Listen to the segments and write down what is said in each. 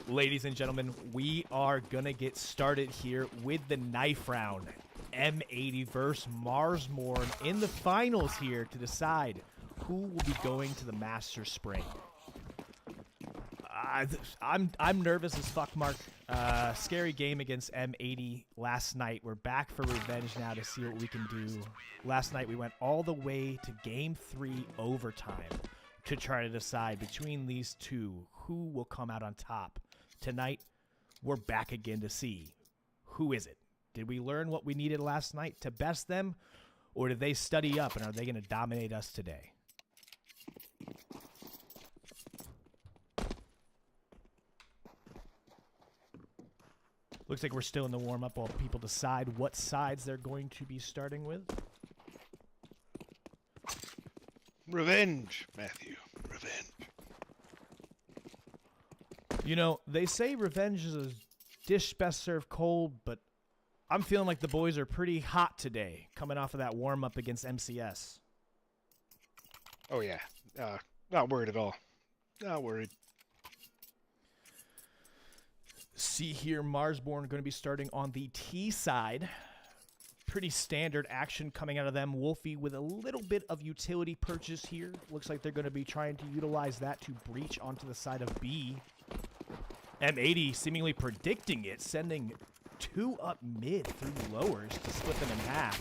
Ladies and gentlemen, we are gonna get started here with the knife round. M80 versus Marsborne in the finals here to decide who will be going to the Masters Spring. I'm nervous as fuck, Mark. Scary game against M80 last night. We're back for revenge now to see what we can do. Last night we went all the way to Game 3 overtime to try to decide between these two who will come out on top. Tonight, we're back again to see who is it. Did we learn what we needed last night to best them, or did they study up and are they going to dominate us today? Looks like we're still in the warm-up while people decide what sides they're going to be starting with. Revenge, Matthew. Revenge. You know, they say revenge is a dish best served cold, but I'm feeling like the boys are pretty hot today, coming off of that warm-up against MCS. Oh, yeah. Not worried at all. Not worried. See here, Marsborne going to be starting on the T side. Pretty standard action coming out of them. Wolfie with a little bit of utility purchase here. Looks like they're going to be trying to utilize that to breach onto the side of B. M80 seemingly predicting it, sending two up mid through lowers to split them in half.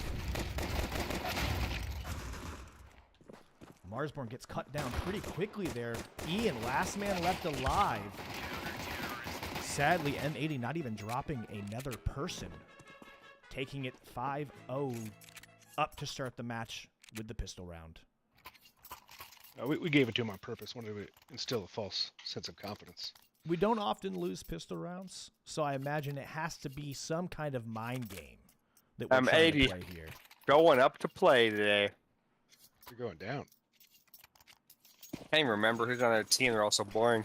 Marsborne gets cut down pretty quickly there. Ian, last man left alive. Sadly, M80 not even dropping another person. Taking it 5-0 up to start the match with the pistol round. We gave it to him on purpose. Wanted to instill a false sense of confidence. We don't often lose pistol rounds, so I imagine it has to be some kind of mind game that we're trying to play here. Going up to play today. You're going down. Can't even remember who's on their team. They're all so boring.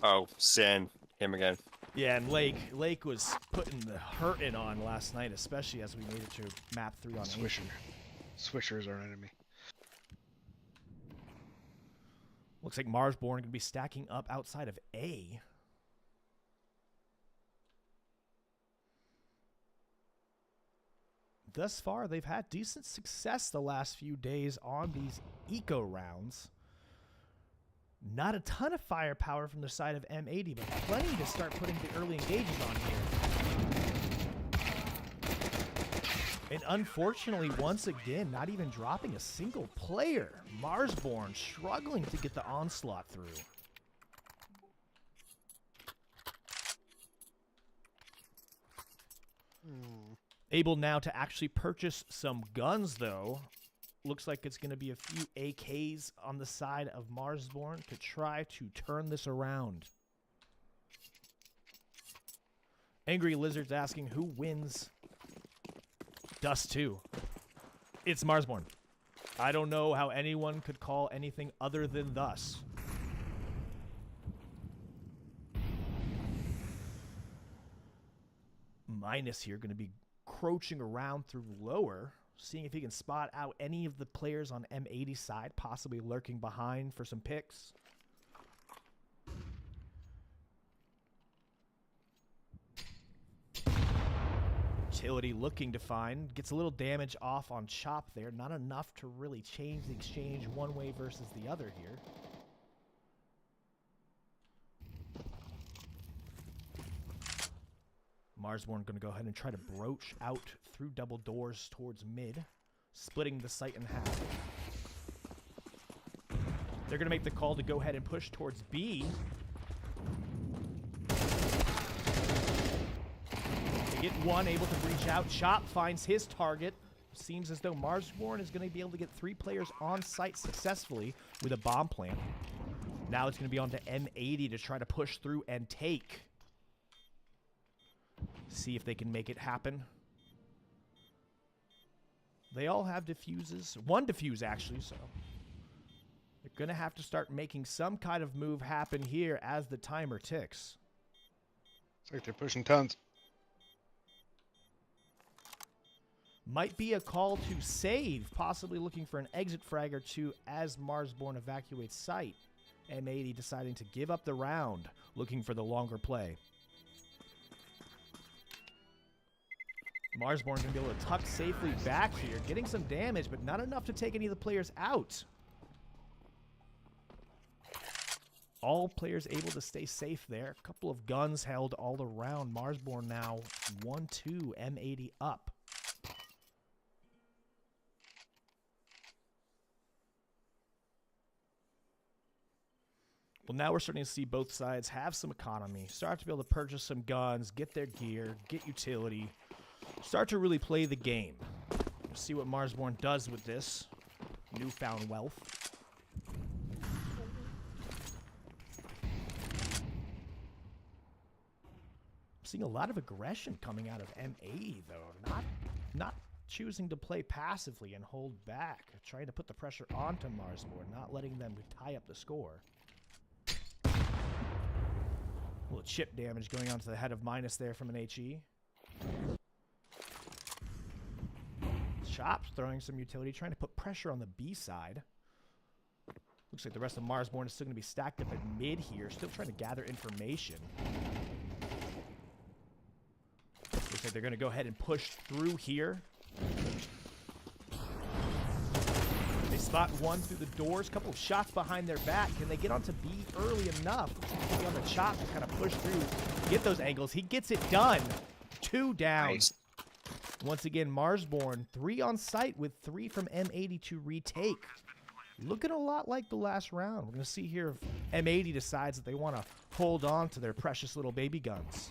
Oh, Sin. Him again. Yeah, and Lake was putting the hurting on last night, especially as we made it to map 3 on Swisher. Swisher is our enemy. Looks like Marsborne going to be stacking up outside of A. Thus far, they've had decent success the last few days on these eco rounds. Not a ton of firepower from the side of M80, but plenty to start putting the early engages on here. And unfortunately, once again, not even dropping a single player. Marsborne struggling to get the onslaught through. Able now to actually purchase some guns, though. Looks like it's going to be a few AKs on the side of Marsborne to try to turn this around. Angry Lizard's asking who wins Dust 2. It's Marsborne. I don't know how anyone could call anything other than thus. Minus here going to be crouching around through lower, seeing if he can spot out any of the players on M80 side, possibly lurking behind for some picks. Utility looking to find. Gets a little damage off on Chop there. Not enough to really change the exchange one way versus the other here. Marsborne going to go ahead and try to broach out through double doors towards mid, splitting the site in half. They're going to make the call to go ahead and push towards B. They get one, able to breach out. Chop finds his target. Seems as though Marsborne is going to be able to get 3 players on site successfully with a bomb plant. Now it's going to be on to M80 to try to push through and take. See if they can make it happen. They all have diffuses. 1 diffuse, actually, so they're going to have to start making some kind of move happen here as the timer ticks. It's like they're pushing tons. Might be a call to save, possibly looking for an exit frag or two as Marsborne evacuates site. M80 deciding to give up the round, looking for the longer play. Marsborne going to be able to tuck safely back here, getting some damage, but not enough to take any of the players out. All players able to stay safe there. A couple of guns held all around. Marsborne now 1-2, M80 up. Well, now we're starting to see both sides have some economy, start to be able to purchase some guns, get their gear, get utility, start to really play the game. We'll see what Marsborne does with this newfound wealth. Seeing a lot of aggression coming out of M80, though. Not choosing to play passively and hold back. Trying to put the pressure onto Marsborne, not letting them tie up the score. A little chip damage going onto the head of Minus there from an HE. Chops throwing some utility, trying to put pressure on the B side. Looks like the rest of Marsborne is still going to be stacked up at mid here, still trying to gather information. Looks like they're going to go ahead and push through here. They spot one through the doors. Couple of shots behind their back. Can they get onto B early enough? Maybe on the chop to kind of push through, get those angles. He gets it done. 2 down. Nice. Once again, Marsborne 3 on site with 3 from M80 to retake. Looking a lot like the last round. We're going to see here if M80 decides that they want to hold on to their precious little baby guns.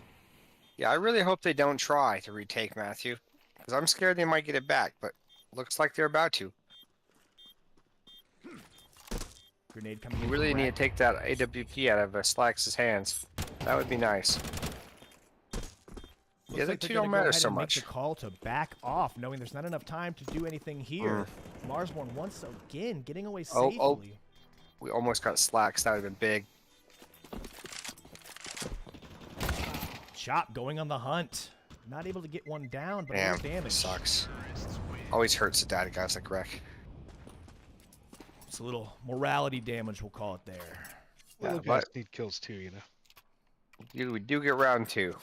Yeah, I really hope they don't try to retake Matthew, because I'm scared they might get it back, but looks like they're about to. Grenade coming You in. really need to take that AWP out of Slacks' hands. That would be nice. Looks Yeah, the like two they're don't gonna go matter ahead so and make much. the call to back off, knowing there's not enough time to do anything here. Marsborne once again getting away safely. Oh. We almost got Slacks. That would have been big. Chop going on the hunt. Not able to get one down, but Damn, no damage. sucks. Always hurts to die to guys like Wreck. It's a little morality damage, we'll call it there. Well, Yeah, the guys but- need kills too, you know. We do get round 2.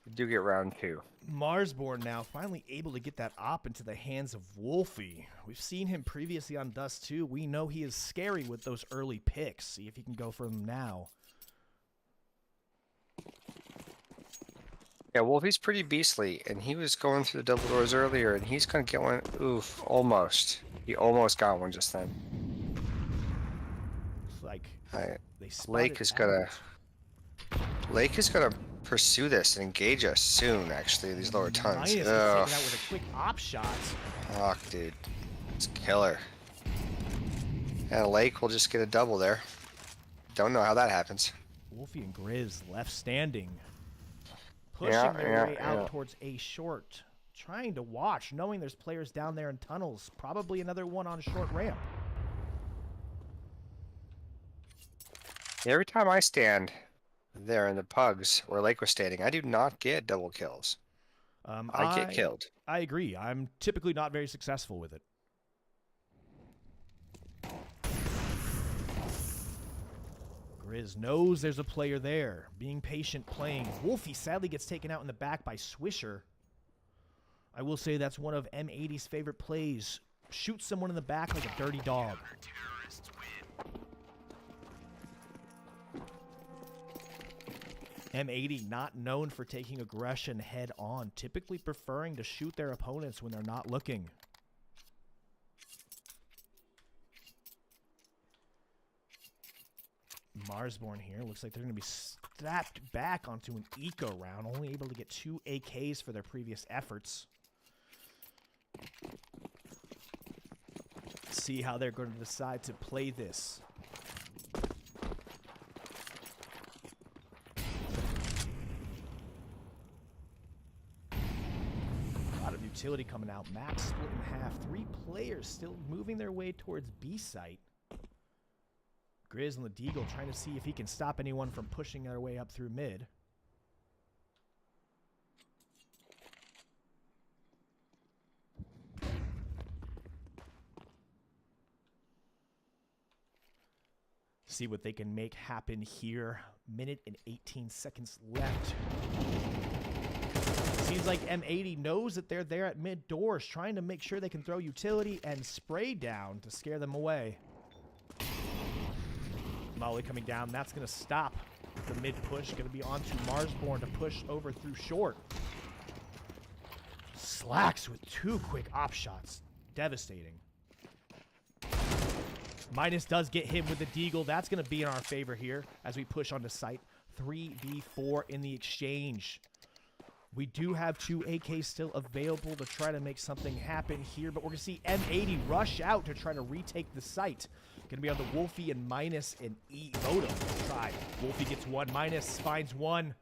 We do get round 2. Marsborne now finally able to get that op into the hands of Wolfie. We've seen him previously on Dust 2. We know he is scary with those early picks. See if he can go for them now. Yeah, Wolfie's pretty beastly, and he was going through the double doors earlier, and he's gonna get one. Oof, almost. He almost got one just then. It's like Alright, they Lake is gonna pursue this and engage us soon. Actually, these lower tons. Minus gets taken out with a quick op shot. Fuck, dude, it's killer. And Lake will just get a double there. Don't know how that happens. Wolfie and Grizz left standing. Pushing their way out towards A short. Trying to watch, knowing there's players down there in tunnels. Probably another one on short ramp. Every time I stand there in the pugs where Lake was standing, I do not get double kills. I get killed. I agree. I'm typically not very successful with it. Grizz knows there's a player there. Being patient, playing. Wolfie sadly gets taken out in the back by Swisher. I will say that's one of M80's favorite plays. Shoot someone in the back like a dirty dog. M80 not known for taking aggression head on, typically preferring to shoot their opponents when they're not looking. Marsborne here looks like they're going to be strapped back onto an eco round, only able to get 2 AKs for their previous efforts. See how they're going to decide to play this. A lot of utility coming out. Map split in half. 3 players still moving their way towards B site. Grizz and the Deagle trying to see if he can stop anyone from pushing their way up through mid. See what they can make happen here. Minute and 18 seconds left. Seems like M80 knows that they're there at mid doors, trying to make sure they can throw utility and spray down to scare them away. Molly coming down. That's going to stop the mid push. Going to be on to Marsborne to push over through short. Slacks with 2 quick op shots. Devastating. Minus does get him with the deagle. That's going to be in our favor here as we push onto site. 3v4 in the exchange. We do have 2 AKs still available to try to make something happen here, but we're going to see M80 rush out to try to retake the site. Going to be on the Wolfie and Minus and Modem to try. Wolfie gets 1, Minus finds 1.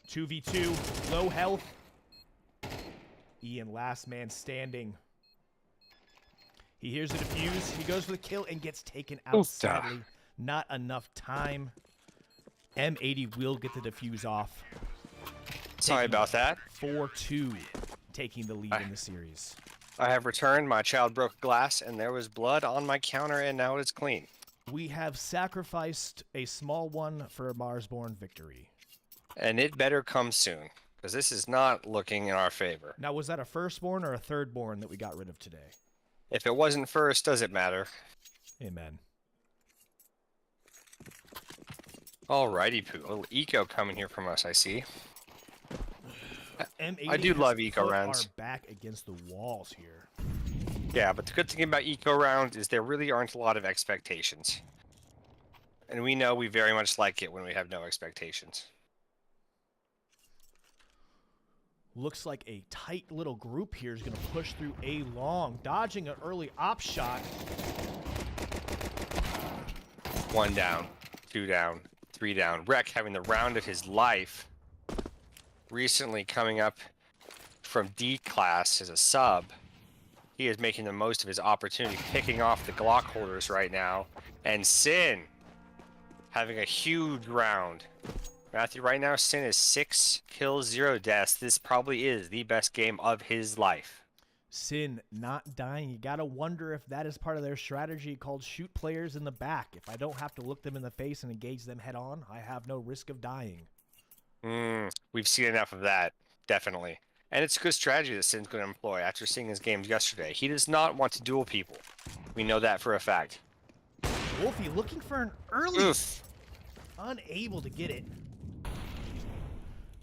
2v2, low health. Ian, last man standing. He hears the defuse. He goes for the kill and gets taken out. Sadly, not enough time. M80 will get the defuse off. Sorry about that. 4-2, taking the lead in the series. I have returned. My child broke glass, and there was blood on my counter, and now it's clean. We have sacrificed a small one for a Marsborne victory. And it better come soon, because this is not looking in our favor. Now, was that a firstborn or a thirdborn that we got rid of today? If it wasn't first, does it matter? Amen. Alrighty, Pooh. A little eco coming here from us, I see. M80 I do love eco put rounds. our back against the walls here. Yeah, but the good thing about eco rounds is there really aren't a lot of expectations. And we know we very much like it when we have no expectations. Looks like a tight little group here is going to push through A long, dodging an early op shot. 1 down, 2 down, 3 down. Rec having the round of his life. Recently coming up from D class as a sub. He is making the most of his opportunity, picking off the Glock holders right now. And Sin having a huge round. Matthew, right now Sin is 6 kills, 0 deaths. This probably is the best game of his life. Sin not dying. You got to wonder if that is part of their strategy called shoot players in the back. If I don't have to look them in the face and engage them head on, I have no risk of dying. We've seen enough of that, definitely. And it's a good strategy that Sin's going to employ after seeing his games yesterday. He does not want to duel people. We know that for a fact. Wolfie looking for an early... Unable to get it.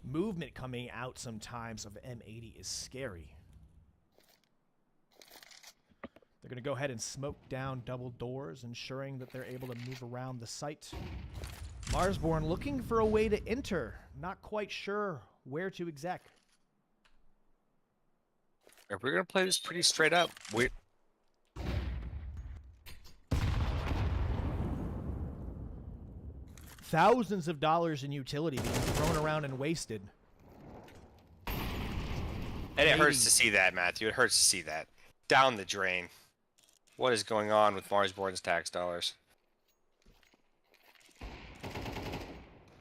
Movement coming out sometimes of M80 is scary. They're going to go ahead and smoke down double doors, ensuring that they're able to move around the site. Marsborne looking for a way to enter. Not quite sure where to exec. If we're going to play this pretty straight up, Thousands of dollars in utility being thrown around and wasted. And it hurts to see that, Matthew. It hurts to see that. Down the drain. What is going on with Marsborne's tax dollars?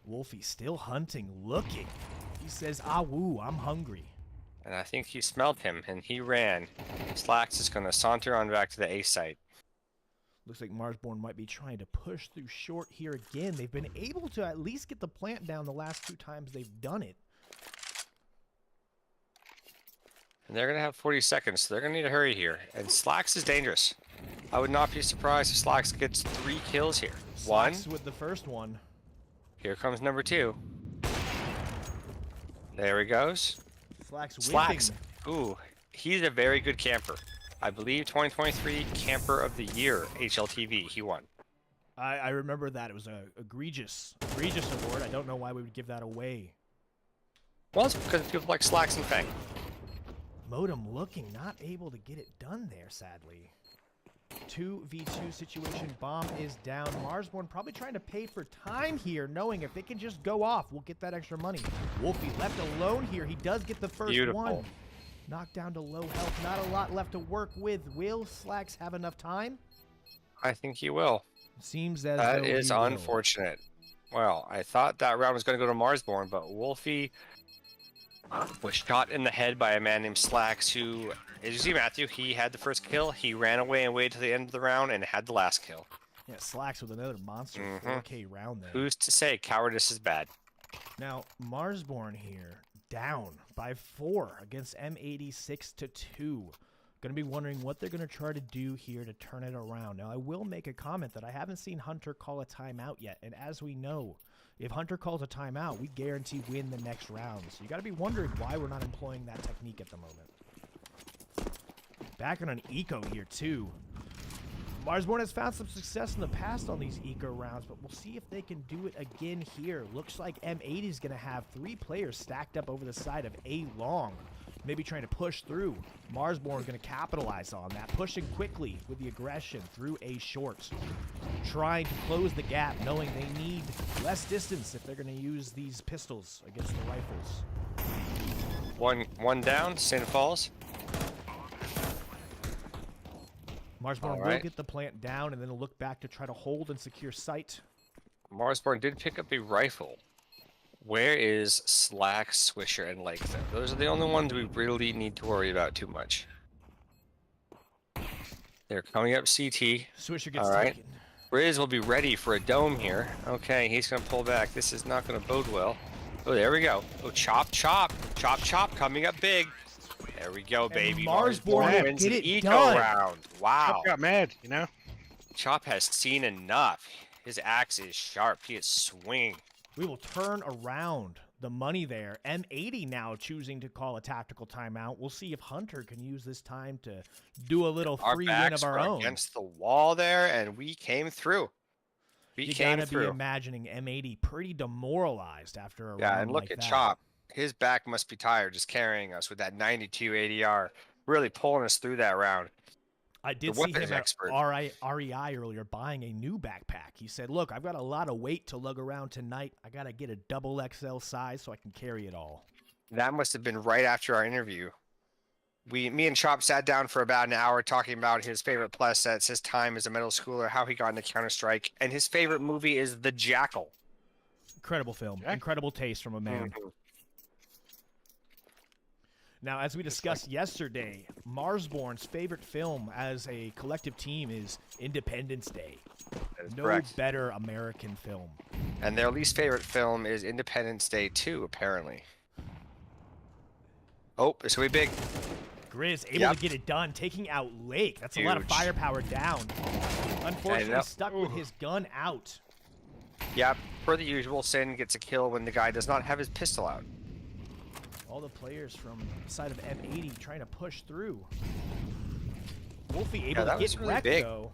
Wolfie still hunting, looking. He says, ah woo, I'm hungry. And I think he smelled him, and he ran. Slacks is going to saunter on back to the A site. Looks like Marsborne might be trying to push through short here again. They've been able to at least get the plant down the last 2 times they've done it. And they're going to have 40 seconds, so they're going to need to hurry here. And Slacks is dangerous. I would not be surprised if Slacks gets 3 kills here. Slacks 1. with the first one. Here comes number 2. There he goes. Slacks. Ooh, he's a very good camper. I believe 2023 Camper of the Year, HLTV, he won. I remember that. It was a egregious award. I don't know why we would give that away. Well, it's because of people like Slacks and Fang. Modem looking, not able to get it done there, sadly. 2v2 situation. Bomb is down. Marsborne probably trying to pay for time here, knowing if they can just go off, we'll get that extra money. Wolfie left alone here. He does get the first one. Knocked down to low health. Not a lot left to work with. Will Slacks have enough time? I think he will. Seems as that though is he will. unfortunate. Well, I thought that round was going to go to Marsborne, but Wolfie was shot in the head by a man named Slacks, who, as you see, Matthew, he had the first kill. He ran away and waited till the end of the round and had the last kill. Yeah, Slacks with another monster Mhm. 4K round there. Who's to say cowardice is bad? Now, Marsborne here, down by 4 against M80 6-2. Going to be wondering what they're going to try to do here to turn it around. Now, I will make a comment that I haven't seen Hunter call a timeout yet. And as we know, if Hunter calls a timeout, we guarantee win the next round. So you got to be wondering why we're not employing that technique at the moment. Back on an eco here, too. Marsborne has found some success in the past on these eco rounds, but we'll see if they can do it again here. Looks like M80 is going to have 3 players stacked up over the side of A long, maybe trying to push through. Marsborne going to capitalize on that, pushing quickly with the aggression through A short, trying to close the gap, knowing they need less distance if they're going to use these pistols against the rifles. One down, St. Falls. Marsborne will right. get the plant down and then look back to try to hold and secure sight. Marsborne did pick up a rifle. Where is Slack, Swisher, and Laketon? Those are the only ones we really need to worry about too much. They're coming up CT. Swisher gets All right. taken. Riz will be ready for a dome here. Okay, he's going to pull back. This is not going to bode well. Oh, there we go. Oh, chop, chop. Chop, chop. Coming up big. There we go, baby. Marsborne wins get the it eco done. round. Wow. Chop got mad, you know? Chop has seen enough. His axe is sharp. He is swinging. We will turn around the money there. M80 now choosing to call a tactical timeout. We'll see if Hunter can use this time to do a little Our free win backs of our were own. against the wall there, and we came through. We You came gotta be through. imagining M80 pretty demoralized after a Yeah, round and look like at that. Chop. His back must be tired just carrying us with that 92 ADR, really pulling us through that round. I did The see weapons him at expert. REI earlier buying a new backpack. He said, look, I've got a lot of weight to lug around tonight. I got to get a double XL size so I can carry it all. That must have been right after our interview. Me and Chop sat down for about an hour talking about his favorite plus sets, his time as a middle schooler, how he got into Counter-Strike, and his favorite movie is The Jackal. Incredible film. Jack? Incredible taste from a man. Mhm. Now, as we discussed yesterday, Marsborne's favorite film as a collective team is Independence Day. That is No correct. better American film. And their least favorite film is Independence Day 2, apparently. Oh, this will be big. Grizz able Yep. to get it done, taking out Lake. That's a lot of Huge. firepower down. Unfortunately, know. stuck with his gun out. Yep, per the usual, Sin gets a kill when the guy does not have his pistol out. All the players from the side of M80 trying to push through. Wolfie able that to was get really wrecked, big. though.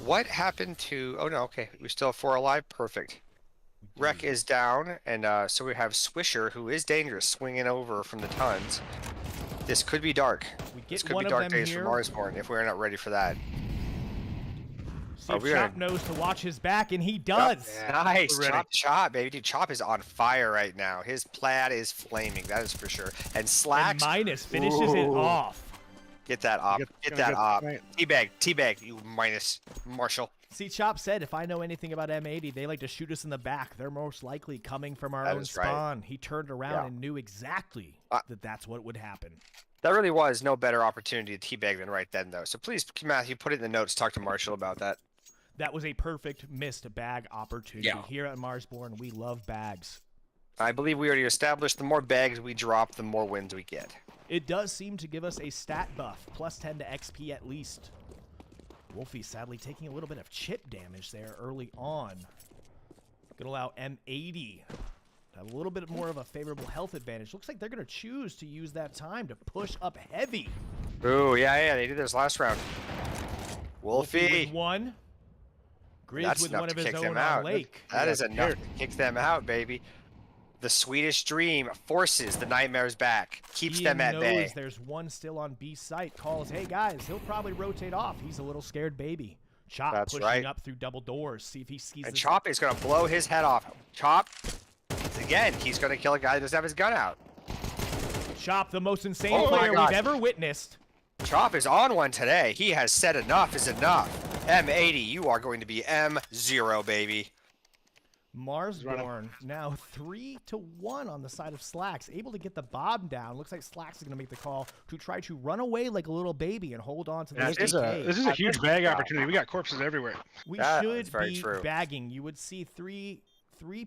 What happened to... Oh, no, okay. We still have 4 alive. Perfect. Wreck is down, and so we have Swisher, who is dangerous, swinging over from the tons. This could be dark. We This get could one be of dark them days here. for Marsborne if we're not ready for that. See if we Chop gonna- knows to watch his back, and he does. Nice. we're ready. Chop, baby. Dude, Chop is on fire right now. His plaid is flaming. That is for sure. And And Slacks, Minus finishes it Ooh. off. get that op. Get Gonna that op. right. Teabag, you minus Marshall. See, Chop said, if I know anything about M80, they like to shoot us in the back. They're most likely coming from our That own is right. spawn. He turned around Yeah. and knew exactly Uh, that that's what would happen. That really was no better opportunity to teabag than right then, though. So please, Matthew, put it in the notes. Talk to Marshall about that. That was a perfect missed bag opportunity. Yeah. Here at Marsborne, we love bags. I believe we already established the more bags we drop, the more wins we get. It does seem to give us a stat buff, plus 10 to XP at least. Wolfie sadly taking a little bit of chip damage there early on. Gonna allow M80 to have a little bit more of a favorable health advantage. Looks like they're gonna choose to use that time to push up heavy. Ooh, yeah, they did this last round. Wolfie. With one. Grizz That's with enough one to of his kick own them on out. Lake. That is That's enough weird. to kick them out, baby. The Swedish Dream forces the Nightmares back, keeps them Ian at bay. knows there's one still on B site. Calls, hey guys, he'll probably rotate off. He's a little scared baby. Chop That's pushing right. up through double doors. See if he sees And this. Chop is going to blow his head off. Chop, again, he's going to kill a guy that doesn't have his gun out. Chop, the most insane Oh my player God. we've ever witnessed. Chop is on one today. He has said enough is enough. M80, you are going to be M0, baby. Marsborne now 3-1 on the side of Slacks, able to get the bomb down. Looks like Slacks is going to make the call to try to run away like a little baby and hold on to the This is a huge bag opportunity. We got corpses everywhere. We That should is very be true. bagging. You would see three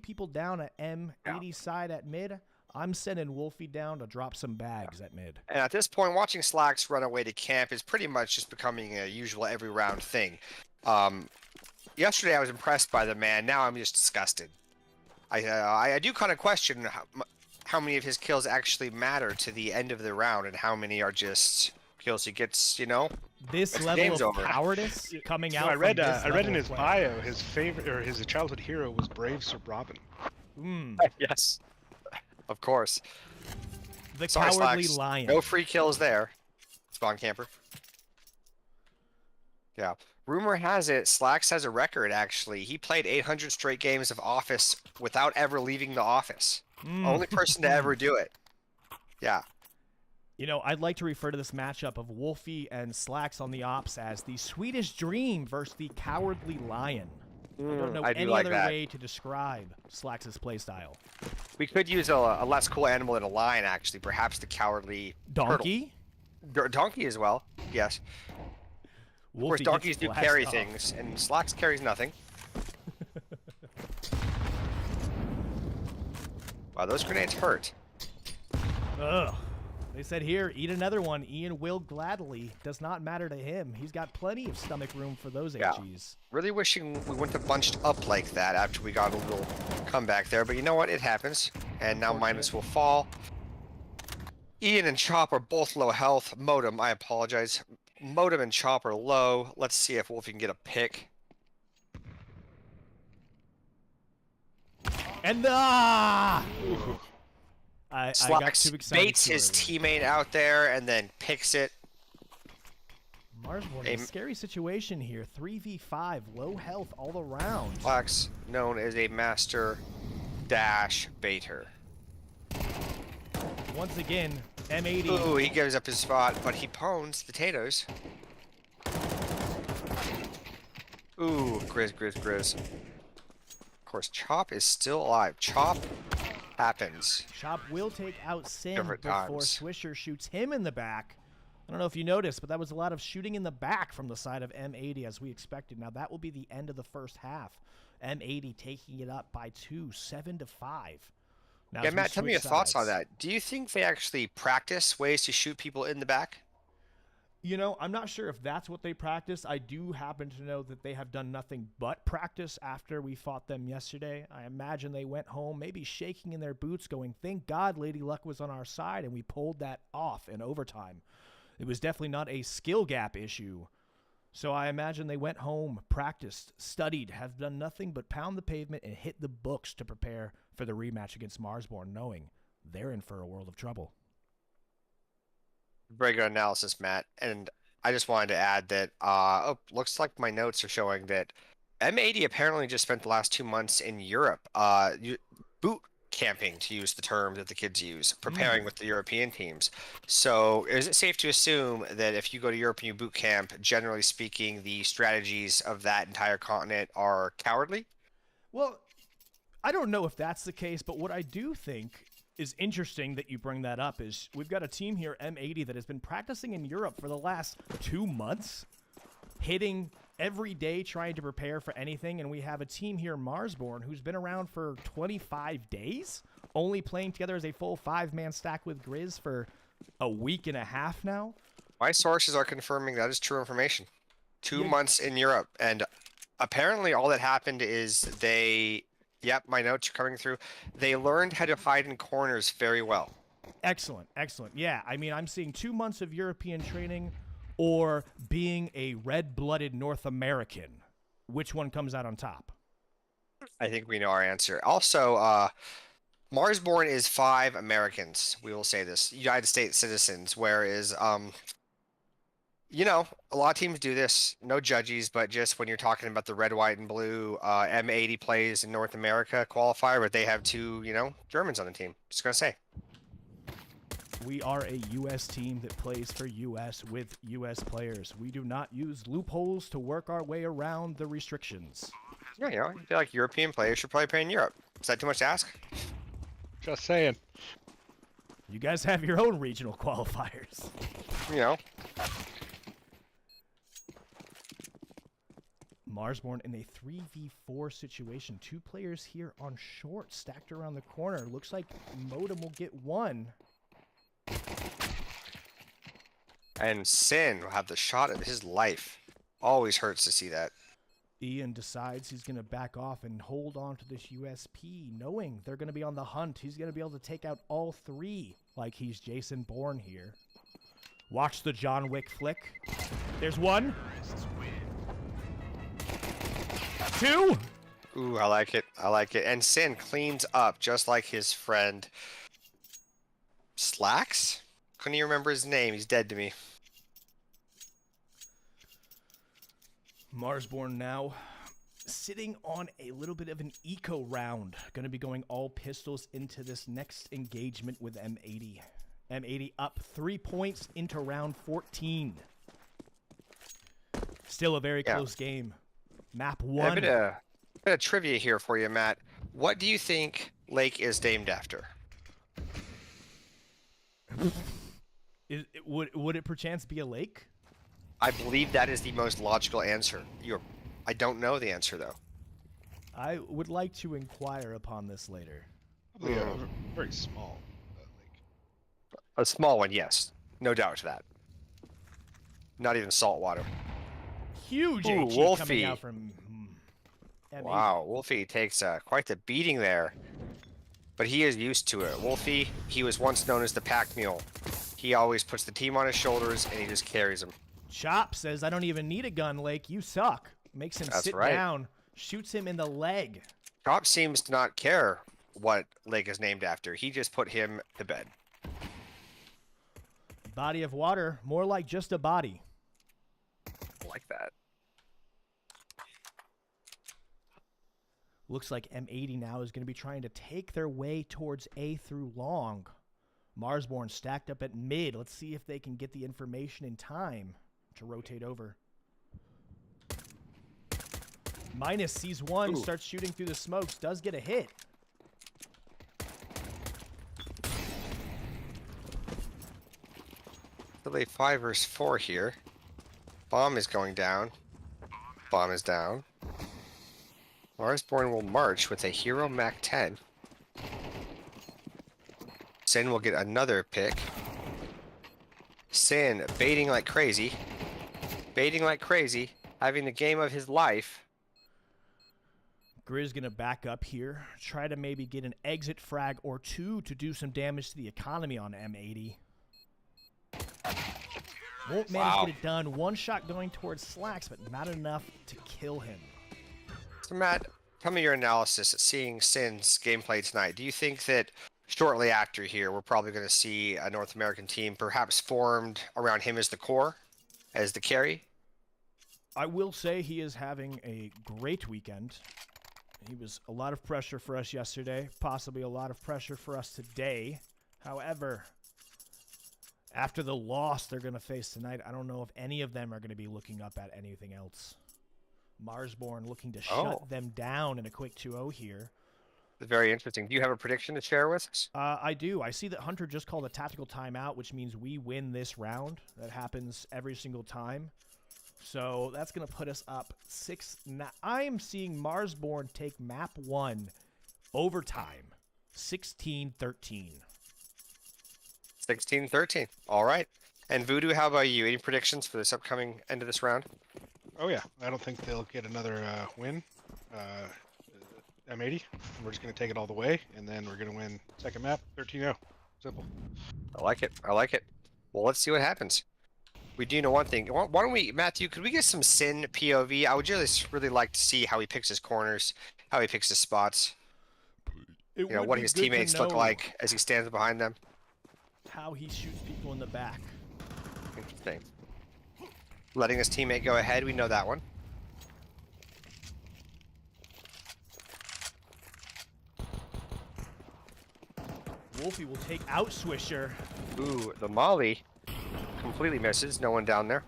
people down at M80 side at mid. I'm sending Wolfie down to drop some bags at mid. And at this point, watching Slacks run away to camp is pretty much just becoming a usual every round thing. Yesterday I was impressed by the man. Now I'm just disgusted. I do kind of question how many of his kills actually matter to the end of the round and how many are just kills he gets, you know. This the level game's of over. cowardice coming out. I read from this in level his of play. bio his favorite or his childhood hero was Brave Sir Robin. Yes, of course. The Sorry, cowardly Slacks. lion. No free kills there. Spawn camper. Yeah. Rumor has it, Slacks has a record, actually. He played 800 straight games of Office without ever leaving the office. Only person to ever do it. Yeah. You know, I'd like to refer to this matchup of Wolfie and Slacks on the ops as the Swedish Dream versus the Cowardly Lion. I don't know I do any like other that. way to describe Slacks' playstyle. We could use a less cool animal than a lion, actually. Perhaps the cowardly Donkey? Donkey as well, yes. Of course, Wolfie donkeys gets do blasted carry off. things, and Slacks carries nothing. Wow, those grenades hurt. Ugh. They said here, eat another one. Ian will gladly. Does not matter to him. He's got plenty of stomach room for those Yeah. HEs. Really wishing we wouldn't have bunched up like that after we got a little comeback there, but you know what? It happens. And now Minus will fall. Ian and Chop are both low health. Modem, I apologize. Modem and Chop are low. Let's see if Wolfie can get a pick. And I got Slacks too excited. baits too his early. teammate out there and then picks it. Marsborne in a scary situation here. 3v5, low health all around. Slacks, known as a master dash baiter. Once again, M80. Ooh, he gives up his spot, but he pwns potatoes. Ooh, Grizz. Of course, Chop is still alive. Chop happens. Chop will take out Sim Different before times. Swisher shoots him in the back. I don't know if you noticed, but that was a lot of shooting in the back from the side of M80 as we expected. Now that will be the end of the first half. M80 taking it up by 2, 7-5. Now, Yeah, as we Matt, tell me your switch thoughts on sides. that. Do you think they actually practice ways to shoot people in the back? You know, I'm not sure if that's what they practice. I do happen to know that they have done nothing but practice after we fought them yesterday. I imagine they went home maybe shaking in their boots going, thank God Lady Luck was on our side and we pulled that off in overtime. It was definitely not a skill gap issue. So I imagine they went home, practiced, studied, have done nothing but pound the pavement and hit the books to prepare for the rematch against Marsborne, knowing they're in for a world of trouble. Very good analysis, Matt. And I just wanted to add that looks like my notes are showing that M80 apparently just spent the last 2 months in Europe, boot camping, to use the term that the kids use, preparing with the European teams. So is it safe to assume that if you go to European boot camp, generally speaking, the strategies of that entire continent are cowardly? Well, I don't know if that's the case, but what I do think is interesting that you bring that up is we've got a team here, M80, that has been practicing in Europe for the last 2 months, hitting every day trying to prepare for anything, and we have a team here, Marsborne, who's been around for 25 days, only playing together as a full 5-man stack with Grizz for a week and a half now. My sources are confirming that is true information. 2 Yeah. months in Europe, and apparently all that happened is they... Yep, my notes are coming through. They learned how to hide in corners very well. Excellent, excellent. Yeah, I mean, I'm seeing 2 months of European training or being a red-blooded North American. Which one comes out on top? I think we know our answer. Also, Marsborne is 5 Americans. We will say this. United States citizens, whereas, you know, a lot of teams do this. No judges, but just when you're talking about the red, white, and blue, M80 plays in North America qualifier, but they have 2, you know, Germans on the team. Just going to say. We are a U.S. team that plays for U.S. with U.S. players. We do not use loopholes to work our way around the restrictions. Yeah, you know, I feel like European players should probably play in Europe. Is that too much to ask? Just saying. You guys have your own regional qualifiers. You know, Marsborne in a 3v4 situation. 2 players here on short, stacked around the corner. Looks like Modem will get one. and Sin will have the shot of his life. Always hurts to see that. Ian decides he's going to back off and hold on to this USP, knowing they're going to be on the hunt. He's going to be able to take out all 3 like he's Jason Bourne here. Watch the John Wick flick. There's 1. 2. Ooh, I like it. I like it. And Sin cleans up just like his friend Slacks? Couldn't even remember his name. He's dead to me. Marsborne now sitting on a little bit of an eco round. Going to be going all pistols into this next engagement with M80. M80 up 3 points into round 14. Still a very close game. Map 1. A bit of trivia here for you, Matt. What do you think Lake is named after? Would it perchance be a lake? I believe that is the most logical answer. I don't know the answer, though. I would like to inquire upon this later. Probably a very small lake. A small one, yes. No doubt to that. Not even salt water. Huge Ooh, HE Wolfie. coming out from M80. Wow, Wolfie takes quite the beating there. But he is used to it. Wolfie, he was once known as the pack mule. He always puts the team on his shoulders, and he just carries them. Chop says, I don't even need a gun, Lake. You suck. Makes him That's sit right. down. Shoots him in the leg. Chop seems to not care what Lake is named after. He just put him to bed. Body of water. More like just a body. I like that. Looks like M80 now is going to be trying to take their way towards A through long. Marsborne stacked up at mid. Let's see if they can get the information in time to rotate over. Minus sees 1, Ooh. starts shooting through the smokes, does get a hit. Delay 5 versus 4 here. Bomb is going down. Bomb is down. Marsborne will march with a Hero Mac 10. Sin will get another pick. Sin baiting like crazy. Baiting like crazy. Having the game of his life. Grizz gonna back up here. Try to maybe get an exit frag or 2 to do some damage to the economy on M80. Won't manage to get it done. 1 shot going towards Slacks, but not enough to kill him. So Matt, tell me your analysis at seeing Sin's gameplay tonight. Do you think that shortly after here, we're probably going to see a North American team perhaps formed around him as the core, as the carry? I will say he is having a great weekend. He was a lot of pressure for us yesterday, possibly a lot of pressure for us today. However, after the loss they're going to face tonight, I don't know if any of them are going to be looking up at anything else. Marsborne looking to shut them down in a quick 2-0 here. Very interesting. Do you have a prediction to share with us? I do. I see that Hunter just called a tactical timeout, which means we win this round. That happens every single time. So that's going to put us up 6. I am seeing Marsborne take map 1 overtime, 16-13. 16-13. All right. And Voodoo, how about you? Any predictions for this upcoming end of this round? Oh yeah, I don't think they'll get another win. M80. We're just going to take it all the way, and then we're going to win second map 13-0. Simple. I like it. I like it. Well, let's see what happens. We do know one thing. Why don't we, Matthew, could we get some Sin POV? I would just really like to see how he picks his corners, how he picks his spots. You know, what his teammates look like as he stands behind them. How he shoots people in the back. Interesting. Letting his teammate go ahead, we know that one. Wolfie will take out Swisher. Ooh, the Molly completely misses. No one down there.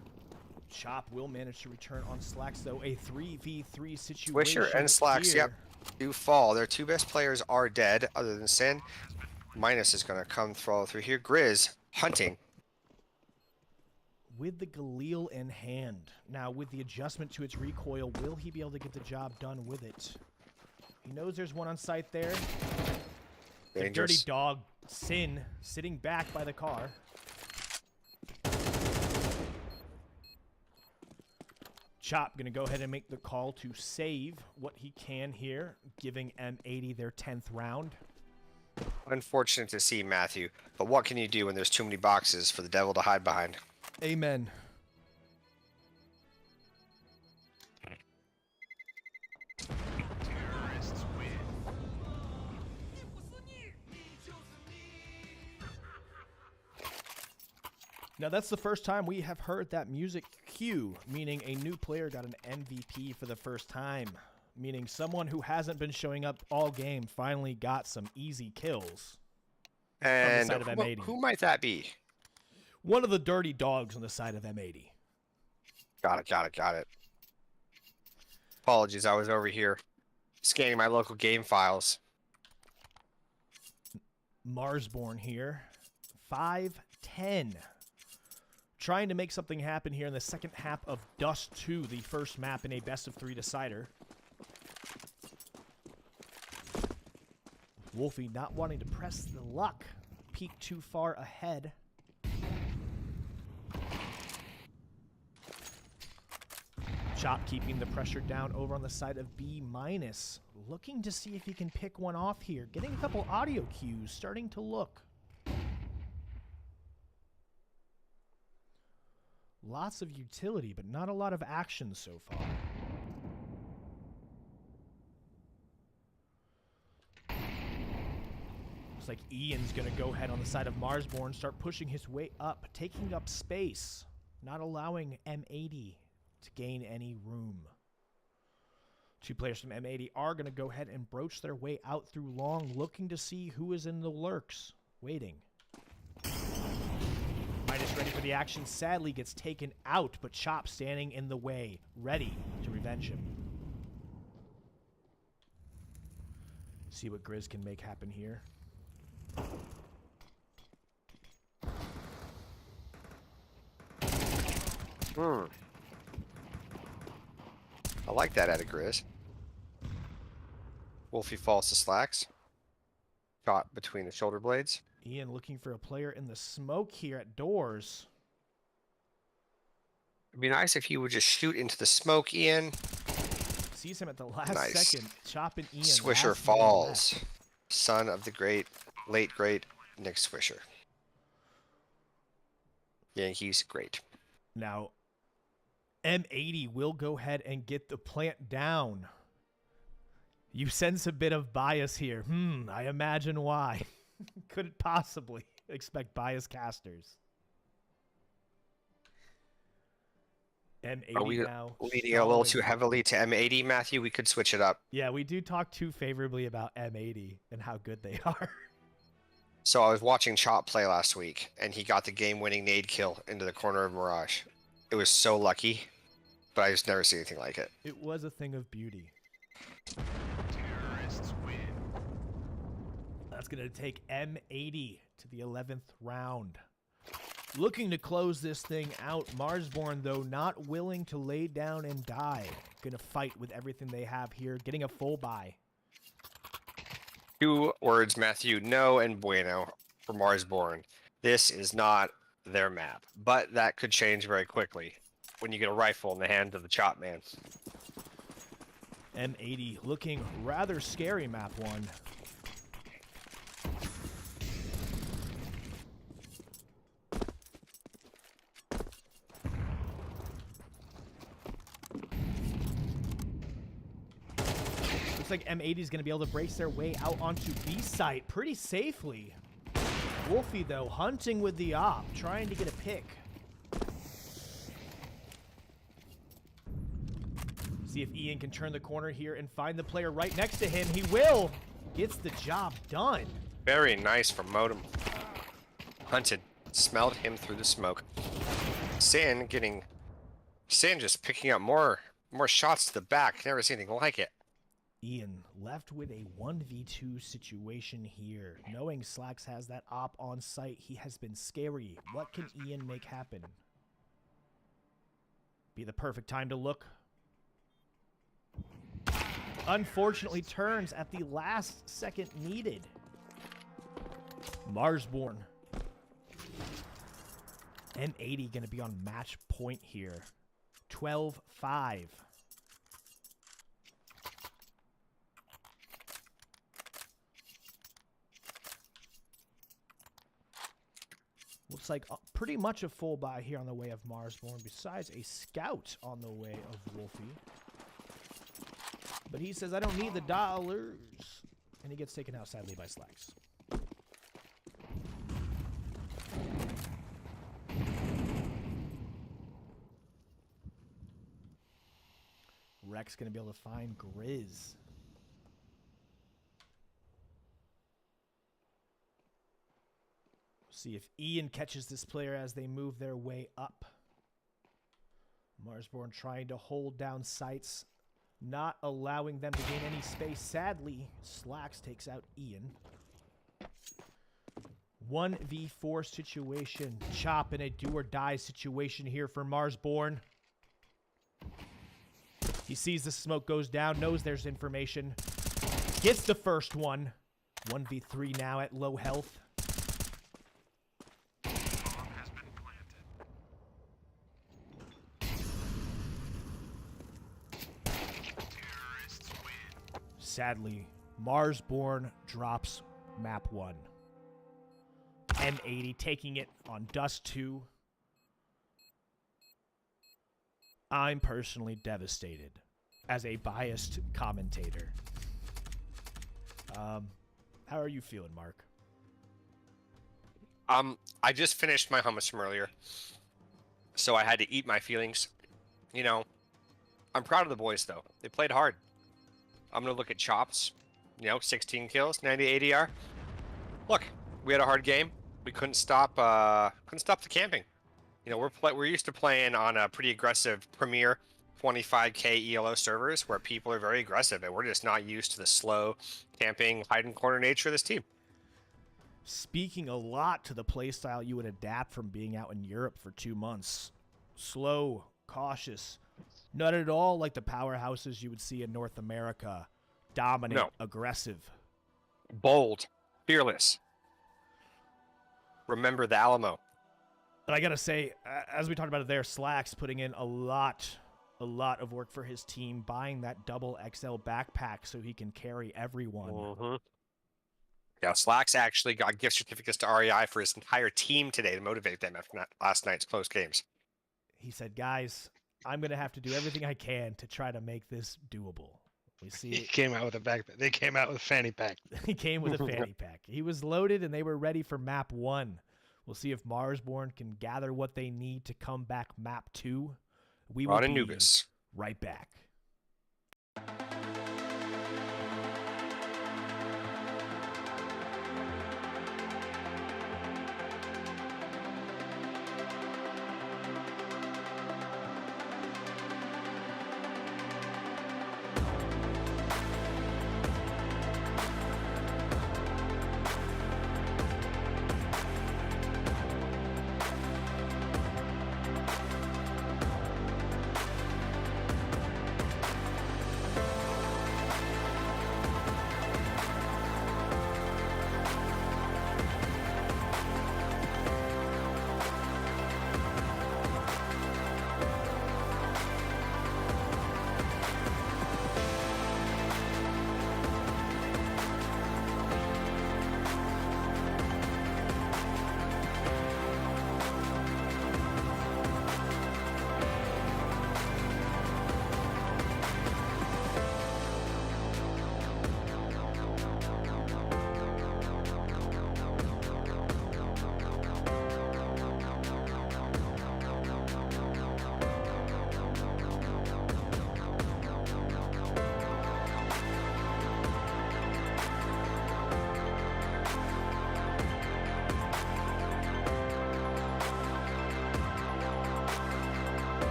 Chop will manage to return on Slacks, though. A 3v3 situation. Swisher and Slacks, here. yep, do fall. Their two best players are dead, other than Sin. Minus is going to come through here. Grizz hunting. With the Galil in hand. Now, with the adjustment to its recoil, will he be able to get the job done with it? He knows there's one on site there. The dirty dog, Sin, sitting back by the car. Chop going to go ahead and make the call to save what he can here, giving M80 their 10th round. Unfortunate to see, Matthew, but what can you do when there's too many boxes for the devil to hide behind? Amen. Now, that's the first time we have heard that music cue, meaning a new player got an MVP for the first time, meaning someone who hasn't been showing up all game finally got some easy kills. And on the side of M80. Who might that be? One of the dirty dogs on the side of M80. Got it. Apologies, I was over here scanning my local game files. Marsborne here. 5-10. Trying to make something happen here in the second half of Dust 2, the first map in a best-of-3 decider. Wolfie not wanting to press the luck. Peek too far ahead. Chop keeping the pressure down over on the side of B-. Looking to see if he can pick one off here. Getting a couple audio cues, starting to look. Lots of utility, but not a lot of action so far. Looks like Ian's going to go ahead on the side of Marsborne, start pushing his way up, taking up space, not allowing M80 to gain any room. Two players from M80 are going to go ahead and broach their way out through long, looking to see who is in the lurks, waiting. Minus ready for the action, sadly gets taken out, but Chop standing in the way, ready to revenge him. See what Grizz can make happen here. I like that out of Grizz. Wolfie falls to Slacks. Shot between the shoulder blades. Ian looking for a player in the smoke here at doors. It'd be nice if he would just shoot into the smoke, Ian. Sees him at the last Nice. second. Chop and Ian. Swisher last falls. Son of the late great Nick Swisher. Yankees, great. Now, M80 will go ahead and get the plant down. You sense a bit of bias here. I imagine why. Couldn't possibly expect bias casters. M80 Are we now. leaning a little showing- too heavily to M80, Matthew? We could switch it up. Yeah, we do talk too favorably about M80 and how good they are. So I was watching Chop play last week, and he got the game-winning nade kill into the corner of Mirage. It was so lucky, but I just never see anything like it. It was a thing of beauty. That's going to take M80 to the 11th round. Looking to close this thing out. Marsborne, though, not willing to lay down and die. Going to fight with everything they have here. Getting a full buy. 2 words, Matthew. No and bueno for Marsborne. This is not their map, but that could change very quickly when you get a rifle in the hands of the Chop man. M80 looking rather scary, map 1. Looks like M80 is going to be able to brace their way out onto B site pretty safely. Wolfie, though, hunting with the op, trying to get a pick. See if Ian can turn the corner here and find the player right next to him. He will. Gets the job done. Very nice from Modem. Hunted. Smelled him through the smoke. Sin getting Sin just picking up more shots to the back. Never seen anything like it. Ian left with a 1v2 situation here. Knowing Slacks has that op on site, he has been scary. What can Ian make happen? Be the perfect time to look. Unfortunately, turns at the last second needed. Marsborne. M80 going to be on match point here. 12-5. Looks like pretty much a full buy here on the way of Marsborne, besides a scout on the way of Wolfie. But he says, I don't need the dollars. And he gets taken out, sadly, by Slacks. Rex going to be able to find Grizz. See if Ian catches this player as they move their way up. Marsborne trying to hold down sights, not allowing them to gain any space. Sadly, Slacks takes out Ian. 1v4 situation. Chop in a do-or-die situation here for Marsborne. He sees the smoke goes down, knows there's information. Gets the first one. 1v3 now at low health. Sadly, Marsborne drops map 1. M80 taking it on Dust 2. I'm personally devastated as a biased commentator. How are you feeling, Mark? I just finished my hummus from earlier, so I had to eat my feelings. You know, I'm proud of the boys, though. They played hard. I'm going to look at chops. 16 kills, 90 ADR. Look, we had a hard game. We couldn't stop the camping. We're used to playing on a pretty aggressive Premier 25k ELO servers where people are very aggressive, and we're just not used to the slow camping, hide and corner nature of this team. Speaking a lot to the playstyle you would adapt from being out in Europe for 2 months. Slow, cautious, not at all like the powerhouses you would see in North America. Dominant, No. aggressive. Bold, fearless. Remember the Alamo. But I gotta say, as we talked about it there, Slacks putting in a lot of work for his team, buying that double XL backpack so he can carry everyone. Mm-hmm. Yeah, Slacks actually got gift certificates to REI for his entire team today to motivate them after last night's close games. He said, guys, I'm going to have to do everything I can to try to make this doable. We see He came out with a backpack. They came out with a fanny pack. He came with a fanny pack. He was loaded, and they were ready for map 1. We'll see if Marsborne can gather what they need to come back map 2. We will be Anubis. right back.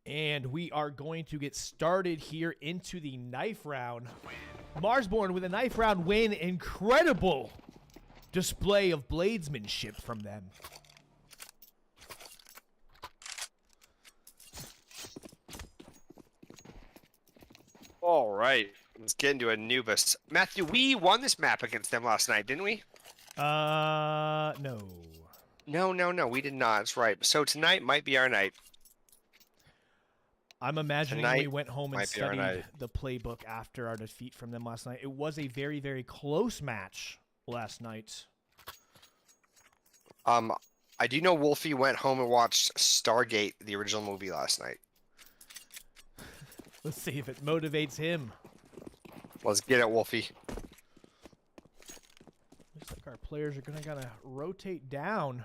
And we are going to get started here into the knife round. Marsborne with a knife round win. Incredible display of bladesmanship from them. All right, let's get into Anubis. Matthew, we won this map against them last night, didn't we? No. No, we did not. That's right. So tonight might be our night. I'm imagining Tonight we went home and might be our studied night. the playbook after our defeat from them last night. It was a very, very close match last night. I do know Wolfie went home and watched Stargate, the original movie, last night. Let's see if it motivates him. Let's get it, Wolfie. Looks like our players are gonna gotta rotate down.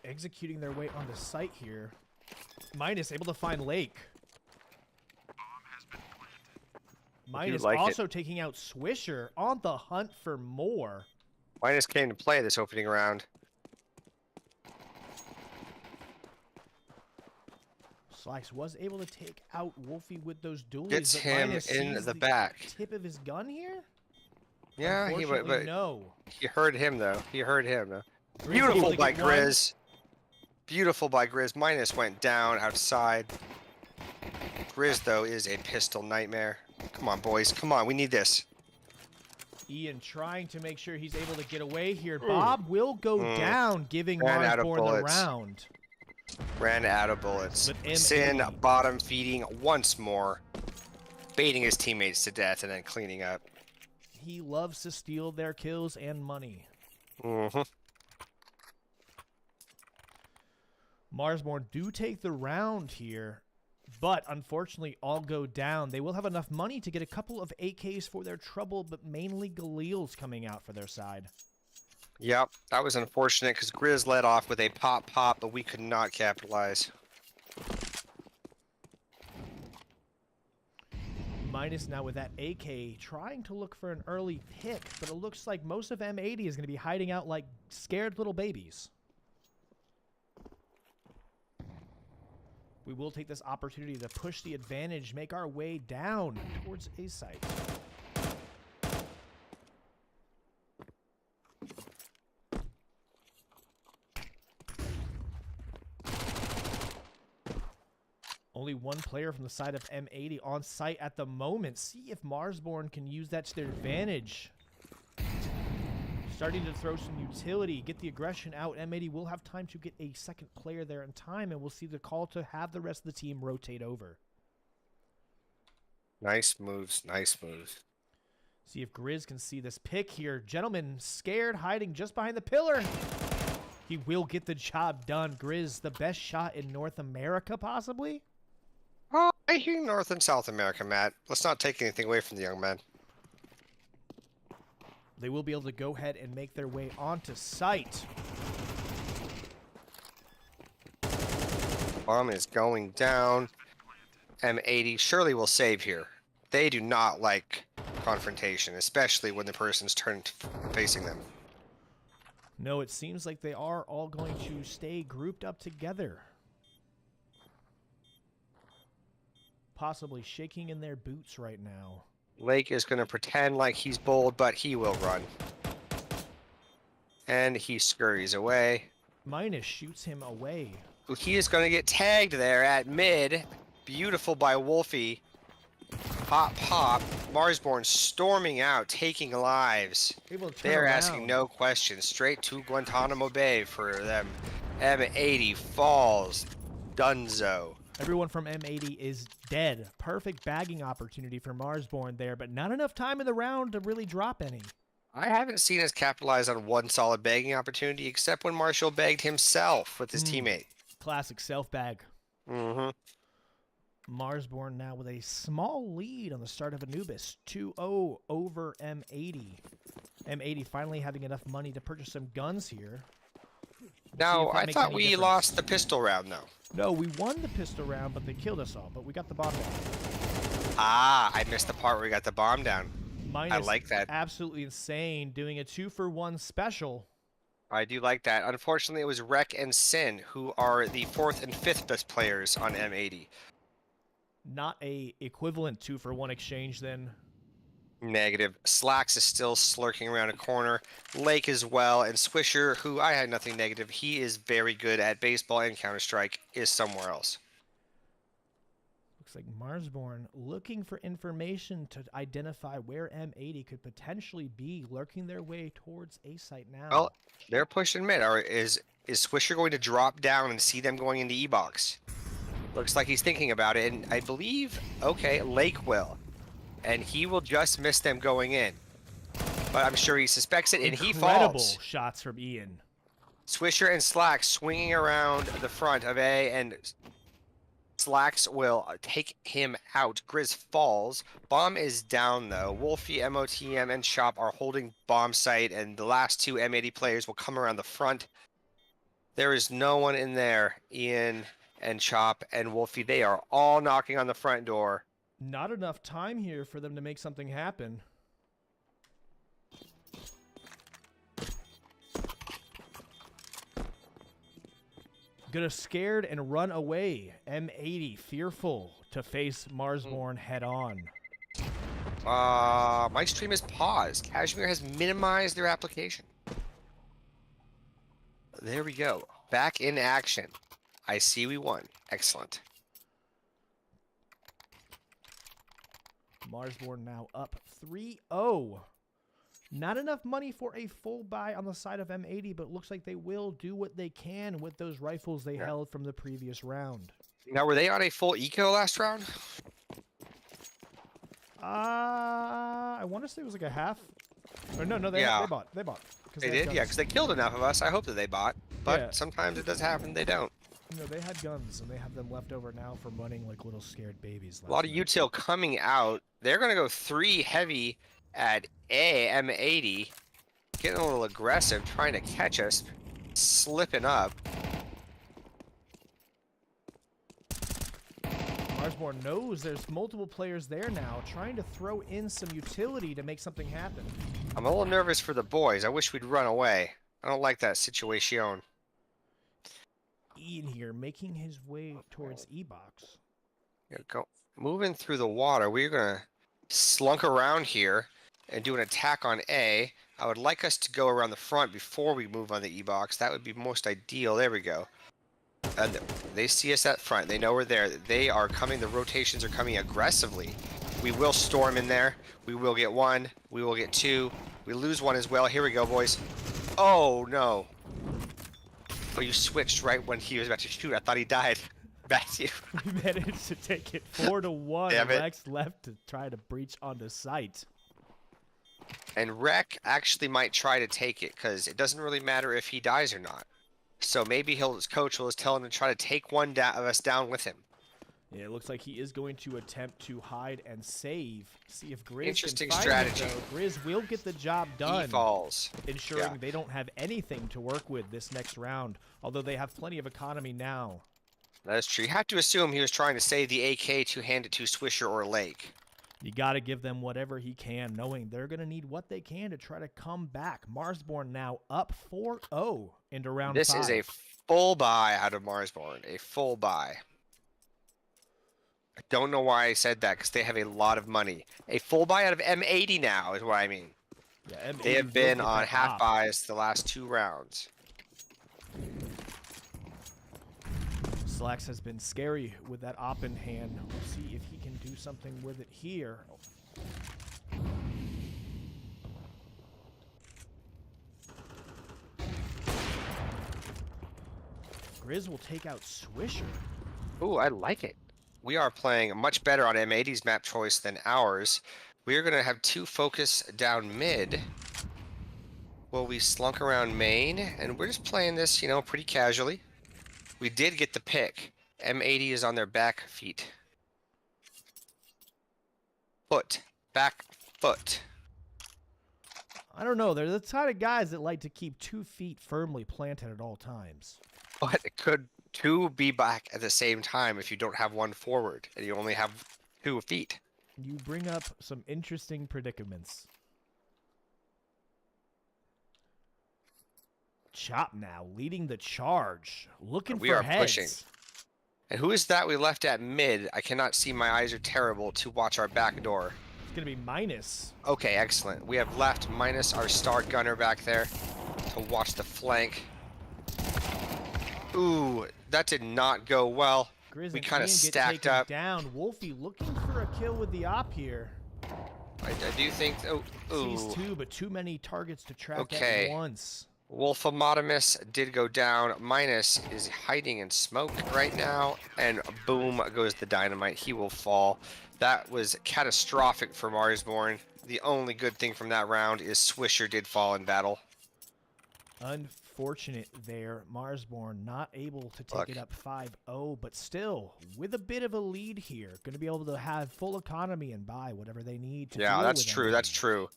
Executing their way onto site here. Minus able to find Lake. Minus like also taking out Swisher on the hunt for more. Minus came to play this opening round. Slacks was able to take out Wolfie with those dualies. Gets but him Minus in sees the back. Tip of his gun here? Yeah, Unfortunately, no. he heard him though. He heard him though. Grizz able Beautiful to by get one. Grizz. Beautiful by Grizz. Minus went down outside. Grizz though is a pistol nightmare. Come on, boys. Come on. We need this. Ian trying to make sure he's able to get away here. Bob will go down, giving Ran out of Marsborne the bullets. round. Ran out of bullets. With M80. Sin bottom feeding once more. Baiting his teammates to death and then cleaning up. He loves to steal their kills and money. Mm-hmm. Marsborne do take the round here, but unfortunately all go down. They will have enough money to get a couple of AKs for their trouble, but mainly Galil's coming out for their side. Yep, that was unfortunate because Grizz led off with a pop, but we could not capitalize. Minus now with that AK trying to look for an early pick, but it looks like most of M80 is going to be hiding out like scared little babies. We will take this opportunity to push the advantage, make our way down towards A site. Only one player from the side of M80 on site at the moment. See if Marsborne can use that to their advantage. Starting to throw some utility, get the aggression out. M80 will have time to get a second player there in time, and we'll see the call to have the rest of the team rotate over. Nice moves, nice moves. See if Grizz can see this pick here. Gentleman scared, hiding just behind the pillar. He will get the job done. Grizz, the best shot in North America, possibly? Oh, I hear North and South America, Matt. Let's not take anything away from the young man. They will be able to go ahead and make their way onto site. Bomb is going down. M80 surely will save here. They do not like confrontation, especially when the person's turned facing them. No, it seems like they are all going to stay grouped up together. Possibly shaking in their boots right now. Lake is going to pretend like he's bold, but he will run. And he scurries away. Minus shoots him away. He is going to get tagged there at mid. Beautiful by Wolfie. Pop. Marsborne storming out, taking lives. Able to turn They're around. asking no questions. Straight to Guantanamo Bay for them. M80 falls. Dunzo. Everyone from M80 is dead. Perfect bagging opportunity for Marsborne there, but not enough time in the round to really drop any. I haven't seen us capitalize on one solid bagging opportunity except when Marshall bagged himself with his teammate. Classic self-bag. Mm-hmm. Marsborne now with a small lead on the start of Anubis. 2-0 over M80. M80 finally having enough money to purchase some guns here. Now, if that I makes thought any we difference. lost the pistol round, though. No, we won the pistol round, but they killed us all. But we got the bottom one. Ah, I missed the part where we got the bomb down. Minus like that. absolutely insane, doing a 2-for-1 special. I do like that. Unfortunately, it was Rec and Sin who are the 4th and 5th best players on M80. Not a equivalent 2-for-1 exchange then. Negative. Slacks is still slurking around a corner. Lake as well. And Swisher, who I had nothing negative, he is very good at baseball and Counter-Strike, is somewhere else. Looks like Marsborne looking for information to identify where M80 could potentially be, lurking their way towards A site now. Well, they're pushing mid. Or is Swisher going to drop down and see them going into E-Box? Looks like he's thinking about it, and I believe, okay, Lake will. And he will just miss them going in. But I'm sure he suspects it, and he Incredible falls. shots from Ian. Swisher and Slacks swinging around the front of A, and Slacks will take him out. Grizz falls. Bomb is down, though. Wolfie, MOTM, and Chop are holding bomb site, and the last two M80 players will come around the front. There is no one in there. Ian and Chop and Wolfie, they are all knocking on the front door. Not enough time here for them to make something happen. Gonna scared and run away. M80 fearful to face Marsborne head on. My stream is paused. Kashmir has minimized their application. There we go. Back in action. I see we won. Excellent. Marsborne now up 3-0. Not enough money for a full buy on the side of M80, but looks like they will do what they can with those rifles they held from the previous round. Now, were they on a full eco last round? I want to say it was like a half. Or no, they bought. They bought. They did, yeah, because they killed enough of us. I hope that they bought. But Yeah. sometimes it does happen, they don't. No, they had guns, and they have them left over now from running like little scared babies. A lot of util coming out. They're going to go 3 heavy at A, M80. Getting a little aggressive, trying to catch us. Slipping up. Marsborne knows there's multiple players there now, trying to throw in some utility to make something happen. I'm a little nervous for the boys. I wish we'd run away. I don't like that situation. Ian here making his way towards E-Box. Go moving through the water. We're gonna slunk around here and do an attack on A. I would like us to go around the front before we move on the E-Box. That would be most ideal. There we go. And they see us at front. They know we're there. They are coming. The rotations are coming aggressively. We will storm in there. We will get 1. We will get 2. We lose 1 as well. Here we go, boys. Oh, no. Oh, you switched right when he was about to shoot. I thought he died. Matthew. We managed to take it 4-1. Damn it. Rex left to try to breach onto site. And Rec actually might try to take it because it doesn't really matter if he dies or not. So maybe his coach will just tell him to try to take one of us down with him. Yeah, it looks like he is going to attempt to hide and save. See if Grizz Interesting can find strategy. It, though. Grizz will get the job done. He falls. Ensuring they don't have anything to work with this next round, although they have plenty of economy now. That is true. You have to assume he was trying to save the AK to hand it to Swisher or Lake. You got to give them whatever he can, knowing they're going to need what they can to try to come back. Marsborne now up 4-0 into round 5. This is a full buy out of Marsborne. A full buy. I don't know why I said that, because they have a lot of money. A full buy out of M80 now is what I mean. Yeah, They have been on half buys the last 2 rounds. Slacks has been scary with that op in hand. We'll see if he can do something with it here. Grizz will take out Swisher. Ooh, I like it. We are playing much better on M80's map choice than ours. We are going to have 2 focus down mid. Well, we slunk around main, and we're just playing this, you know, pretty casually. We did get the pick. M80 is on their back feet. Back foot. I don't know. They're the kind of guys that like to keep 2 feet firmly planted at all times. But it could 2 be back at the same time if you don't have 1 forward and you only have 2 feet. You bring up some interesting predicaments. Chop now, leading the charge. Looking We for are heads. pushing. And who is that we left at mid? I cannot see. My eyes are terrible to watch our back door. It's going to be minus. Okay, excellent. We have left minus our star gunner back there to watch the flank. Ooh, that did not go well. Grizz We and kind of Ian get stacked taken up. down. Wolfie looking for a kill with the op here. I do think. Oh, Sees ooh. two, but too many targets to track Okay. at once. Wolfomotamus did go down. Minus is hiding in smoke right now, and boom goes the dynamite. He will fall. That was catastrophic for Marsborne. The only good thing from that round is Swisher did fall in battle. Unfortunate there. Marsborne not able to take Look. it up 5-0, but still with a bit of a lead here. Going to be able to have full economy and buy whatever they need to Yeah, deal that's with true. That's true.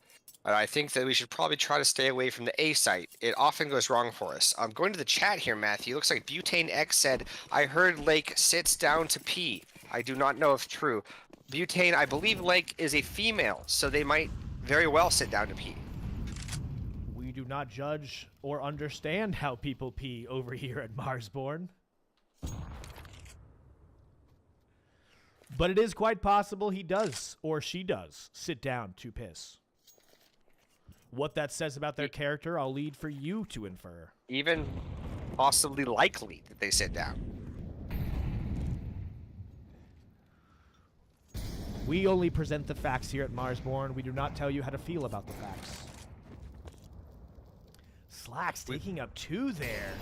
And I think that we should probably try to stay away from the A site. It often goes wrong for us. I'm going to the chat here, Matthew. Looks like Butane X said, I heard Lake sits down to pee. I do not know if true. Butane, I believe Lake is a female, so they might very well sit down to pee. We do not judge or understand how people pee over here at Marsborne. But it is quite possible he does, or she does, sit down to piss. What that says about their character, I'll leave for you to infer. Even possibly likely that they sit down. We only present the facts here at Marsborne. We do not tell you how to feel about the facts. Slacks taking up 2 there.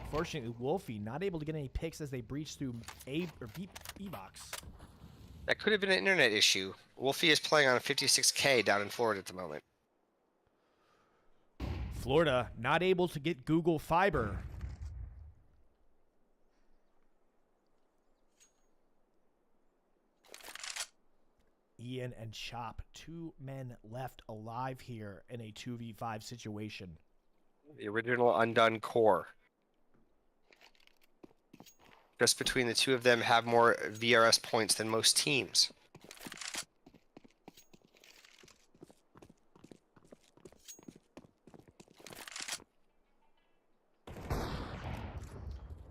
Fortunately, Wolfie not able to get any picks as they breach through A or B box. That could have been an internet issue. Wolfie is playing on a 56K down in Florida at the moment. Florida not able to get Google Fiber. Ian and Chop, 2 men left alive here in a 2v5 situation. The original undone core. Just between the two of them have more VRS points than most teams.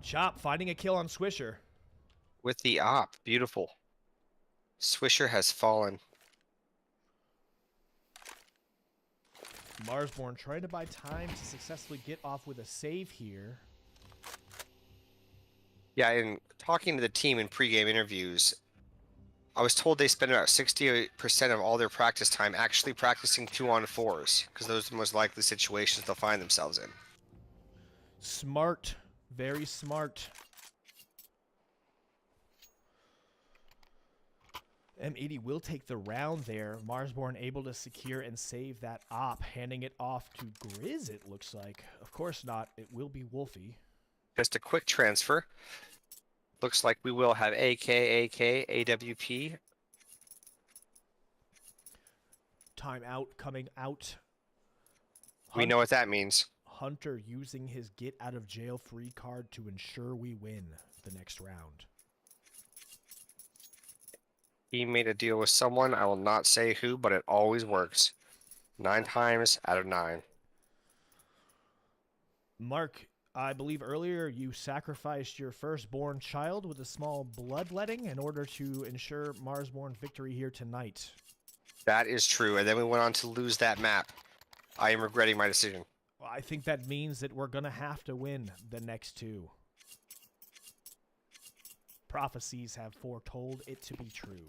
Chop finding a kill on Swisher. With the op. Beautiful. Swisher has fallen. Marsborne trying to buy time to successfully get off with a save here. Yeah, in talking to the team in pregame interviews, I was told they spend about 68% of all their practice time actually practicing 2-on-4s, because those are the most likely situations they'll find themselves in. Smart. Very smart. M80 will take the round there. Marsborne able to secure and save that op, handing it off to Grizz, it looks like. Of course not. It will be Wolfie. Just a quick transfer. Looks like we will have AK, AWP. Timeout coming out. We know what that means. Hunter using his get out of jail free card to ensure we win the next round. He made a deal with someone. I will not say who, but it always works. 9 times out of 9. Mark, I believe earlier you sacrificed your firstborn child with a small bloodletting in order to ensure Marsborne's victory here tonight. That is true, and then we went on to lose that map. I am regretting my decision. Well, I think that means that we're going to have to win the next 2. Prophecies have foretold it to be true.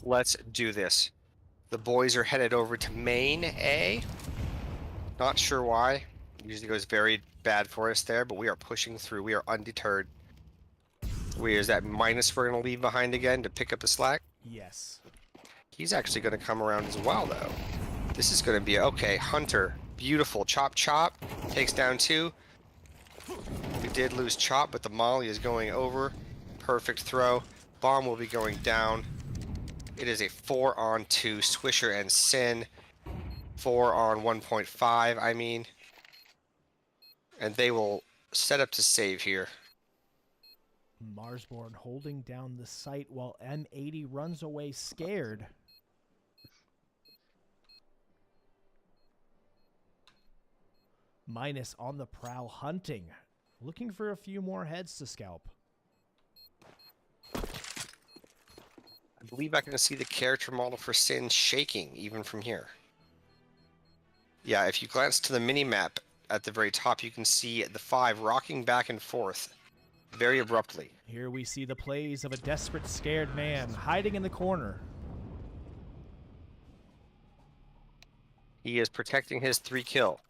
Let's do this. The boys are headed over to main A. Not sure why. Usually goes very bad for us there, but we are pushing through. We are undeterred. Is that minus we're going to leave behind again to pick up the slack? Yes. He's actually going to come around as well, though. This is going to be okay. Hunter, beautiful. Chop, chop. Takes down 2. We did lose Chop, but the Molly is going over. Perfect throw. Bomb will be going down. It is a 4-on-2 Swisher and Sin. 4 on 1.5, I mean. And they will set up to save here. Marsborne holding down the site while M80 runs away scared. Minus on the prowl hunting. Looking for a few more heads to scalp. I believe I can see the character model for Sin shaking even from here. Yeah, if you glance to the mini-map at the very top, you can see the 5 rocking back and forth very abruptly. Here we see the plays of a desperate, scared man hiding in the corner. He is protecting his 3 kill.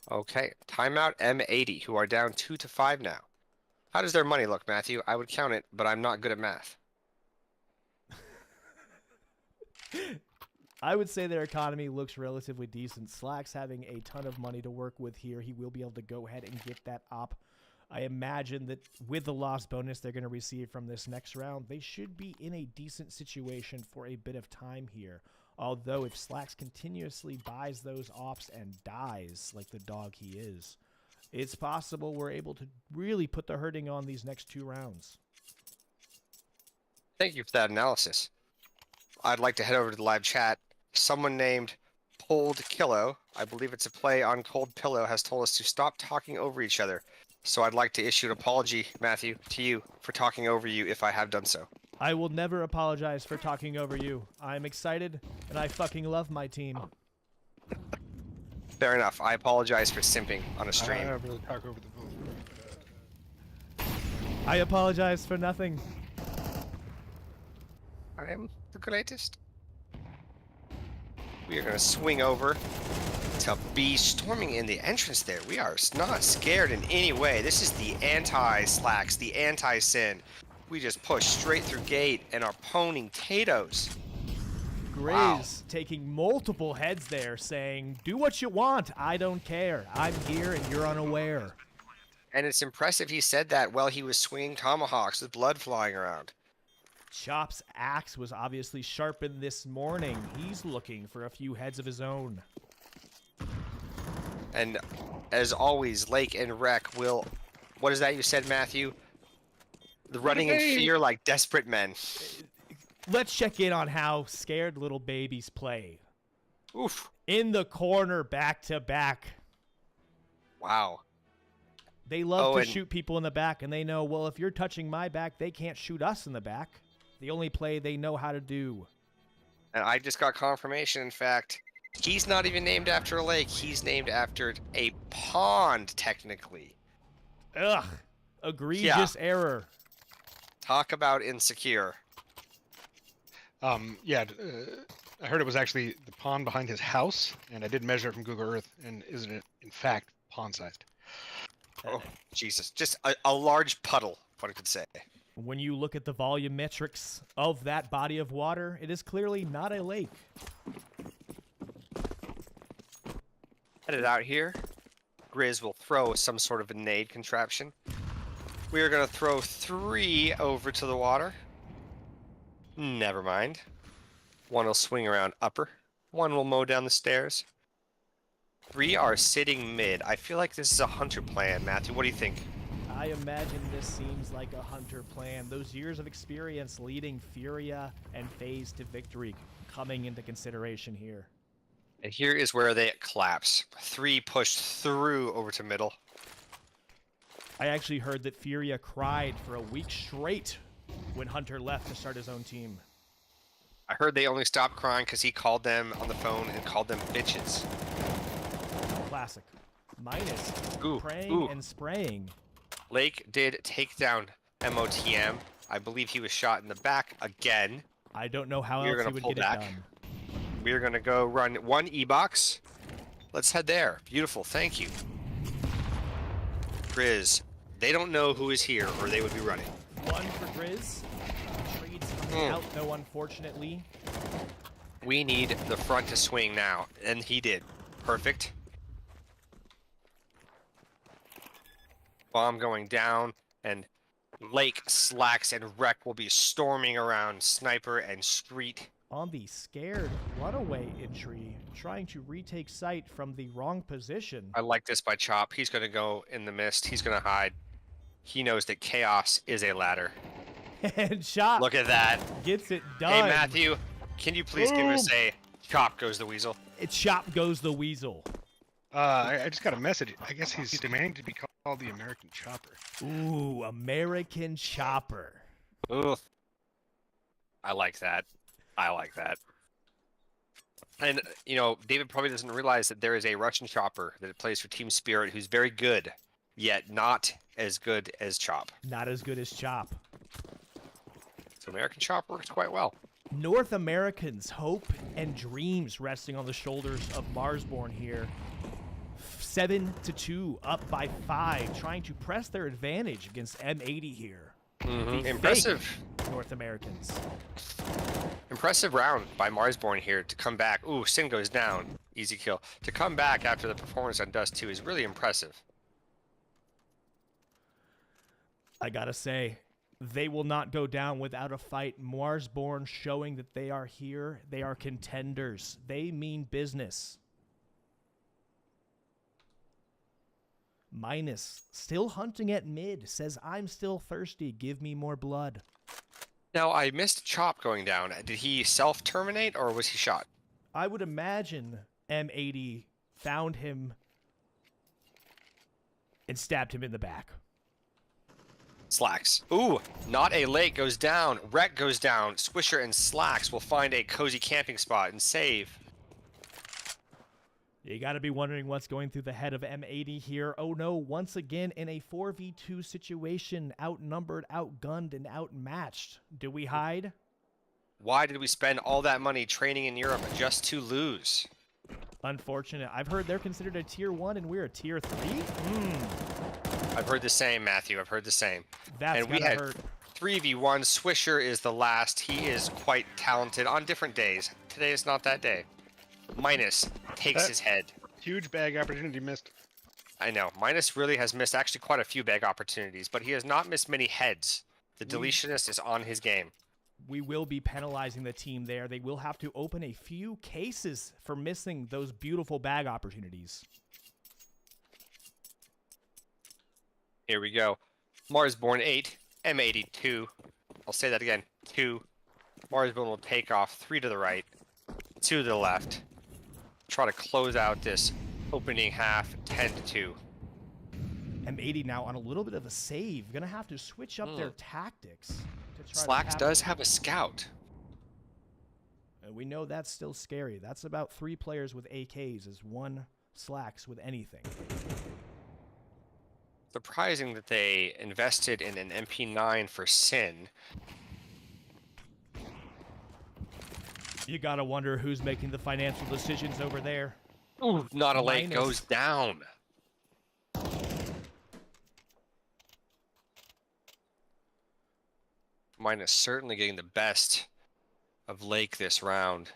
Okay, timeout M80, who are down 2-5 now. How does their money look, Matthew? I would count it, but I'm not good at math. I would say their economy looks relatively decent. Slack's having a ton of money to work with here. He will be able to go ahead and get that op. I imagine that with the loss bonus they're going to receive from this next round, they should be in a decent situation for a bit of time here. Although if Slacks continuously buys those ops and dies like the dog he is, it's possible we're able to really put the hurting on these next 2 rounds. Thank you for that analysis. I'd like to head over to the live chat. Someone named Pulled Kilo, I believe it's a play on Cold Pillow, has told us to stop talking over each other. So I'd like to issue an apology, Matthew, to you for talking over you if I have done so. I will never apologize for talking over you. I'm excited, and I fucking love my team. Fair enough. I apologize for simping on a stream. I don't really talk over the booth. I apologize for nothing. I am the greatest. We are going to swing over to B, storming in the entrance there. We are not scared in any way. This is the anti-Slacks, the anti-Sin. We just push straight through gate and are poning Tatoes. Grizz taking multiple heads there, saying, do what you want. I don't care. I'm here and you're unaware. And it's impressive he said that while he was swinging tomahawks with blood flying around. Chop's axe was obviously sharpened this morning. He's looking for a few heads of his own. And as always, Lake and Rec will... What is that you said, Matthew? The running in fear like desperate men. Let's check in on how scared little babies play. Oof. In the corner, back to back. Wow. They love to shoot people in the back, and they know, well, if you're touching my back, they can't shoot us in the back. The only play they know how to do. And I just got confirmation, in fact, he's not even named after a lake. He's named after a pond, technically. Ugh. Egregious error. Talk about insecure. I heard it was actually the pond behind his house, and I did measure it from Google Earth, and isn't it, in fact, pond-sized? Oh, Jesus. Just a large puddle, if one could say. When you look at the volume metrics of that body of water, it is clearly not a lake. Headed out here. Grizz will throw some sort of a nade contraption. We are going to throw 3 over to the water. Never mind. 1 will swing around upper. 1 will mow down the stairs. 3 are sitting mid. I feel like this is a hunter plan, Matthew. What do you think? I imagine this seems like a hunter plan. Those years of experience leading Furia and FaZe to victory coming into consideration here. And here is where they collapse. 3 pushed through over to middle. I actually heard that Furia cried for a week straight when Hunter left to start his own team. I heard they only stopped crying because he called them on the phone and called them bitches. Classic. Minus praying ooh. and spraying. Lake did take down MOTM. I believe he was shot in the back again. I don't know how else he would get it done. We're going to go run 1 E-Box. Let's head there. Beautiful. Thank you. Grizz, they don't know who is here or they would be running. 1 for Grizz. Trades coming out, though, unfortunately. We need the front to swing now, and he did. Perfect. Bomb going down, and Lake, Slacks, and Wreck will be storming around Sniper and Street. On the scared runaway entry, trying to retake sight from the wrong position. I like this by Chop. He's going to go in the mist. He's going to hide. He knows that chaos is a ladder. And Chop Look at that. gets it done. Hey, Matthew, can you please give us a Chop goes the weasel? Chop goes the weasel. I just got a message. I guess he's demanding to be called the American Chopper. Ooh, American Chopper. Ooh. I like that. I like that. And, you know, David probably doesn't realize that there is a Russian chopper that plays for Team Spirit who's very good, yet not as good as Chop. Not as good as Chop. So American Chop works quite well. North Americans' hope and dreams resting on the shoulders of Marsborne here. 7-2, up by 5, trying to press their advantage against M80 here. The Impressive. fake North Americans. Impressive round by Marsborne here to come back. Ooh, Sin goes down. Easy kill. To come back after the performance on Dust 2 is really impressive. I gotta say, they will not go down without a fight. Marsborne showing that they are here. They are contenders. They mean business. Minus, still hunting at mid, says, I'm still thirsty. Give me more blood. Now, I missed Chop going down. Did he self-terminate or was he shot? I would imagine M80 found him and stabbed him in the back. Slacks. Ooh, not a Lake goes down. Wreck goes down. Swisher and Slacks will find a cozy camping spot and save. You got to be wondering what's going through the head of M80 here. Oh no, once again in a 4v2 situation, outnumbered, outgunned, and outmatched. Do we hide? Why did we spend all that money training in Europe just to lose? Unfortunate. I've heard they're considered a tier 1 and we're a tier 3? I've heard the same, Matthew. I've heard the same. That's and we gotta had hurt. 3v1. Swisher is the last. He is quite talented on different days. Today is not that day. Minus takes his head. Huge bag opportunity missed. I know. Minus really has missed actually quite a few bag opportunities, but he has not missed many heads. The deletionist is on his game. We will be penalizing the team there. They will have to open a few cases for missing those beautiful bag opportunities. Here we go. Marsborne 8, M80 2. I'll say that again. 2. Marsborne will take off 3 to the right, 2 to the left. Try to close out this opening half 10-2. M80 now on a little bit of a save. Gonna have to switch up their tactics. To try Slacks to does have a scout. And we know that's still scary. That's about 3 players with AKs as 1 Slacks with anything. Surprising that they invested in an MP9 for Sin. You gotta wonder who's making the financial decisions over there. Ooh, not a Lake Minus. goes down. Minus certainly getting the best of Lake this round.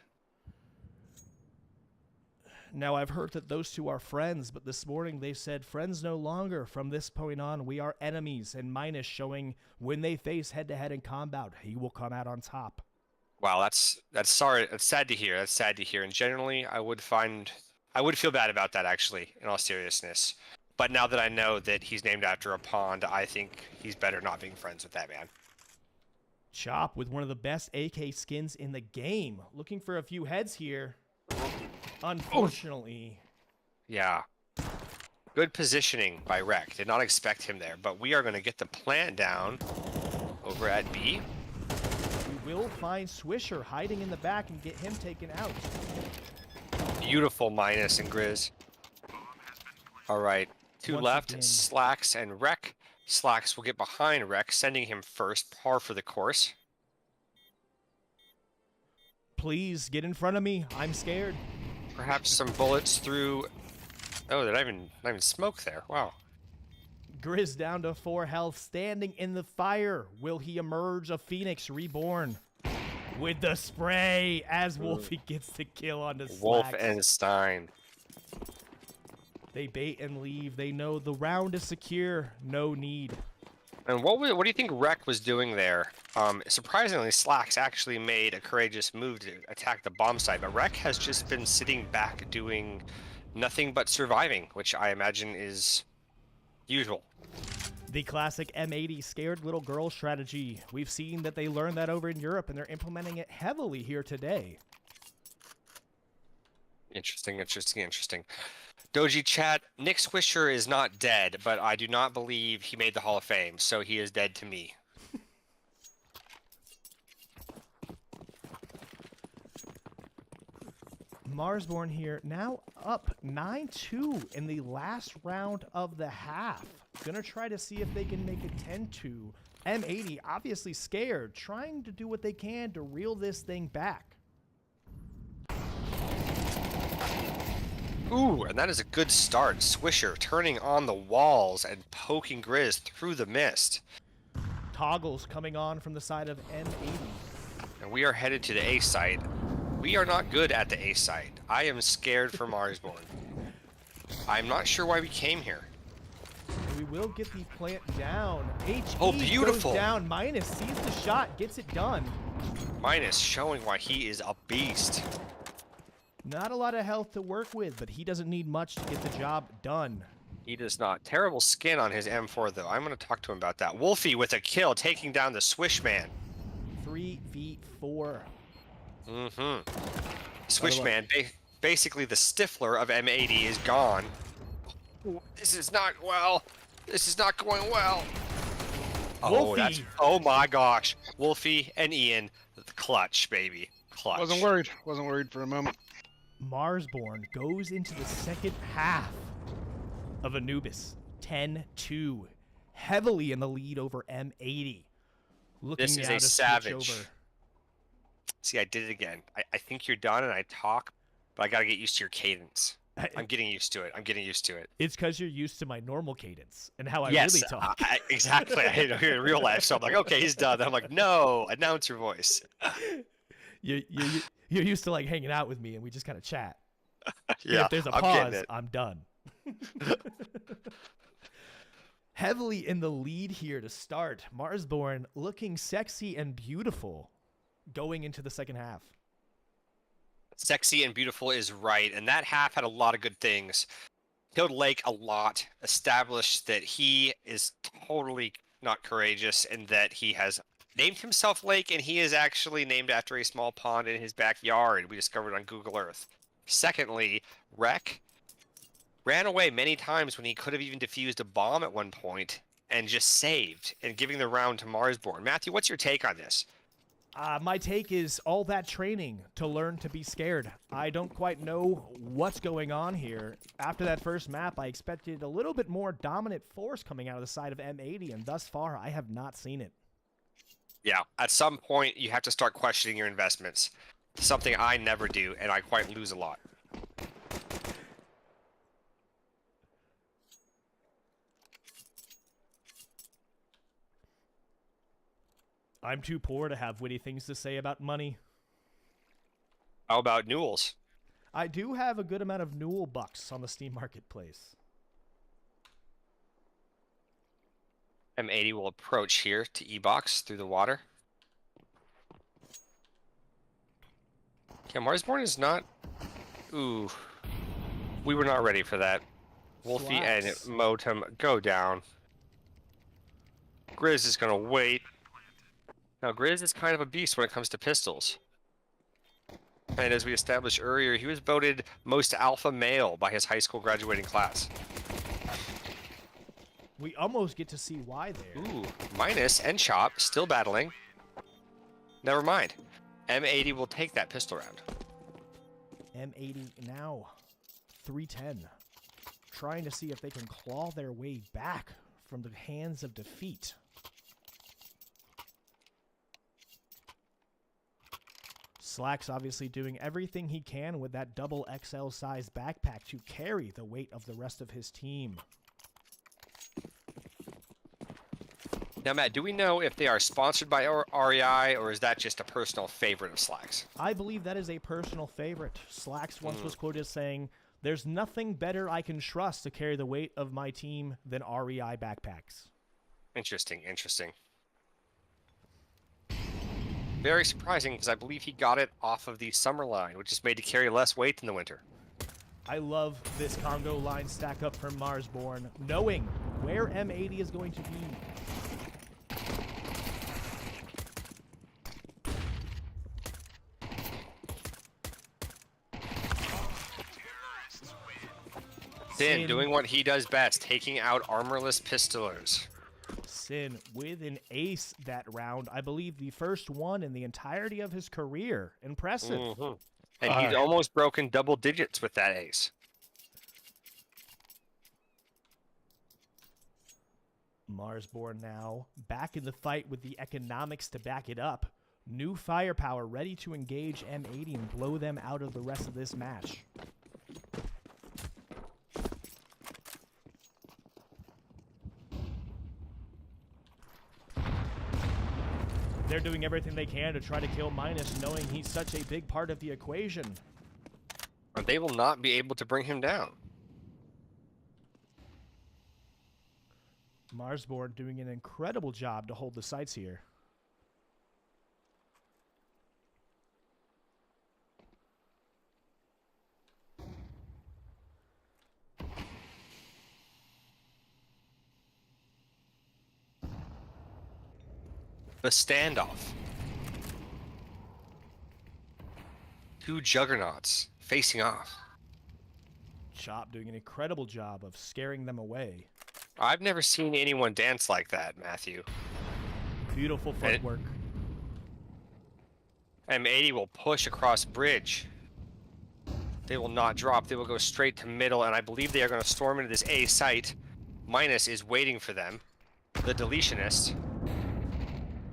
Now, I've heard that those two are friends, but this morning they said friends no longer. From this point on, we are enemies, and Minus showing when they face head-to-head in combat, he will come out on top. Wow, that's sorry. That's sad to hear. That's sad to hear. And generally, I would feel bad about that, actually, in all seriousness. But now that I know that he's named after a pond, I think he's better not being friends with that man. Chop with one of the best AK skins in the game. Looking for a few heads here. Unfortunately. Yeah. Good positioning by Rec. Did not expect him there, but we are going to get the plant down over at B. We will find Swisher hiding in the back and get him taken out. Beautiful Minus and Grizz. All right. 2 Once left, again. Slacks and Rec. Slacks will get behind Rec, sending him first, par for the course. Please get in front of me. I'm scared. Perhaps some bullets through... Oh, they're not even smoke there. Wow. Grizz down to 4 health, standing in the fire. Will he emerge a Phoenix reborn? With the spray as Wolfie gets the kill on the Wolf Slacks. and Stein. They bait and leave. They know the round is secure. No need. And what do you think Rec was doing there? Surprisingly, Slacks actually made a courageous move to attack the bomb site, but Rec has just been sitting back doing nothing but surviving, which I imagine is usual. The classic M80 scared little girl strategy. We've seen that they learned that over in Europe, and they're implementing it heavily here today. Interesting. Doji chat, Nick Swisher is not dead, but I do not believe he made the Hall of Fame, so he is dead to me. Marsborne here, now up 9-2 in the last round of the half. Gonna try to see if they can make it 10-2. M80 obviously scared, trying to do what they can to reel this thing back. Ooh, and that is a good start. Swisher turning on the walls and poking Grizz through the mist. Toggles coming on from the side of M80. And we are headed to the A site. We are not good at the A site. I am scared for Marsborne. I'm not sure why we came here. We will get the plant down. HE Oh, beautiful. goes down. Minus sees the shot, gets it done. Minus showing why he is a beast. Not a lot of health to work with, but he doesn't need much to get the job done. He does not. Terrible skin on his M4, though. I'm going to talk to him about that. Wolfie with a kill, taking down the Swish Man. 3v4. Swish Man, basically the Stifler of M80, is gone. Ooh, this is not well. This is not going well. Wolfie. Oh my gosh. Wolfie and Ian, the clutch, baby. Clutch. Wasn't worried. Wasn't worried for a moment. Marsborne goes into the second half of Anubis. 10-2. Heavily in the lead over M80. Looking This is now a to switch savage. over. See, I did it again. I think you're done and I talk, but I gotta get used to your cadence. I'm getting used to it. It's because you're used to my normal cadence and how I Yes, really talk. exactly. I know you're in real life, so I'm like, okay, he's done. I'm like, no, announcer voice. You're used to like hanging out with me and we just kind of chat. Yeah, If there's a I'm getting pause, it. I'm done. Heavily in the lead here to start. Marsborne looking sexy and beautiful going into the second half. Sexy and beautiful is right, and that half had a lot of good things. Killed Lake a lot, established that he is totally not courageous and that he has named himself Lake, and he is actually named after a small pond in his backyard we discovered on Google Earth. Secondly, Rec ran away many times when he could have even defused a bomb at one point and just saved and giving the round to Marsborne. Matthew, what's your take on this? My take is all that training to learn to be scared. I don't quite know what's going on here. After that first map, I expected a little bit more dominant force coming out of the side of M80, and thus far, I have not seen it. Yeah, at some point, you have to start questioning your investments. Something I never do, and I quite lose a lot. I'm too poor to have witty things to say about money. How about Newells? I do have a good amount of Newell bucks on the Steam Marketplace. M80 will approach here to E-Box through the water. Yeah, Marsborne is not... Ooh. We were not ready for that. Wolfie and Slaps. Motum go down. Grizz is going to wait. Now, Grizz is kind of a beast when it comes to pistols. And as we established earlier, he was voted most alpha male by his high school graduating class. We almost get to see why there. Ooh, Minus and Chop still battling. Never mind. M80 will take that pistol round. M80 now 310. Trying to see if they can claw their way back from the hands of defeat. Slack's obviously doing everything he can with that double XL size backpack to carry the weight of the rest of his team. Now, Matt, do we know if they are sponsored by REI, or is that just a personal favorite of Slack's? I believe that is a personal favorite. Slacks once was quoted as saying, There's nothing better I can trust to carry the weight of my team than REI backpacks. Interesting, interesting. Very surprising, because I believe he got it off of the summer line, which is made to carry less weight in the winter. I love this Congo line stack up from Marsborne, knowing where M80 is going to be. Sin doing what he does best, taking out armorless pistolers. Sin with an ace that round. I believe the first one in the entirety of his career. Impressive. Mm-hmm. And he's almost broken double digits with that ace. Marsborne now back in the fight with the economics to back it up. New firepower ready to engage M80 and blow them out of the rest of this match. They're doing everything they can to try to kill Minus, knowing he's such a big part of the equation. And they will not be able to bring him down. Marsborne doing an incredible job to hold the sights here. The standoff. Two juggernauts facing off. Chop doing an incredible job of scaring them away. I've never seen anyone dance like that, Matthew. Beautiful footwork. M80 will push across bridge. They will not drop. They will go straight to middle, and I believe they are going to storm into this A site. Minus is waiting for them. The deletionist.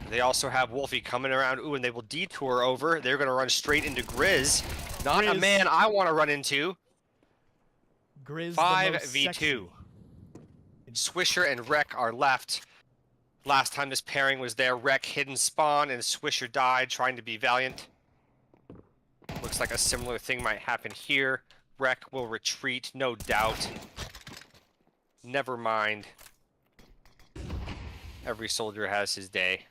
They also have Wolfie coming around. Ooh, and they will detour over. They're going to run straight into Grizz. Not a man I want to run into. Grizz 5v2. Swisher and Wreck are left. Last time this pairing was there, Wreck hidden spawn and Swisher died trying to be valiant. Looks like a similar thing might happen here. Wreck will retreat, no doubt. Never mind. Every soldier has his day.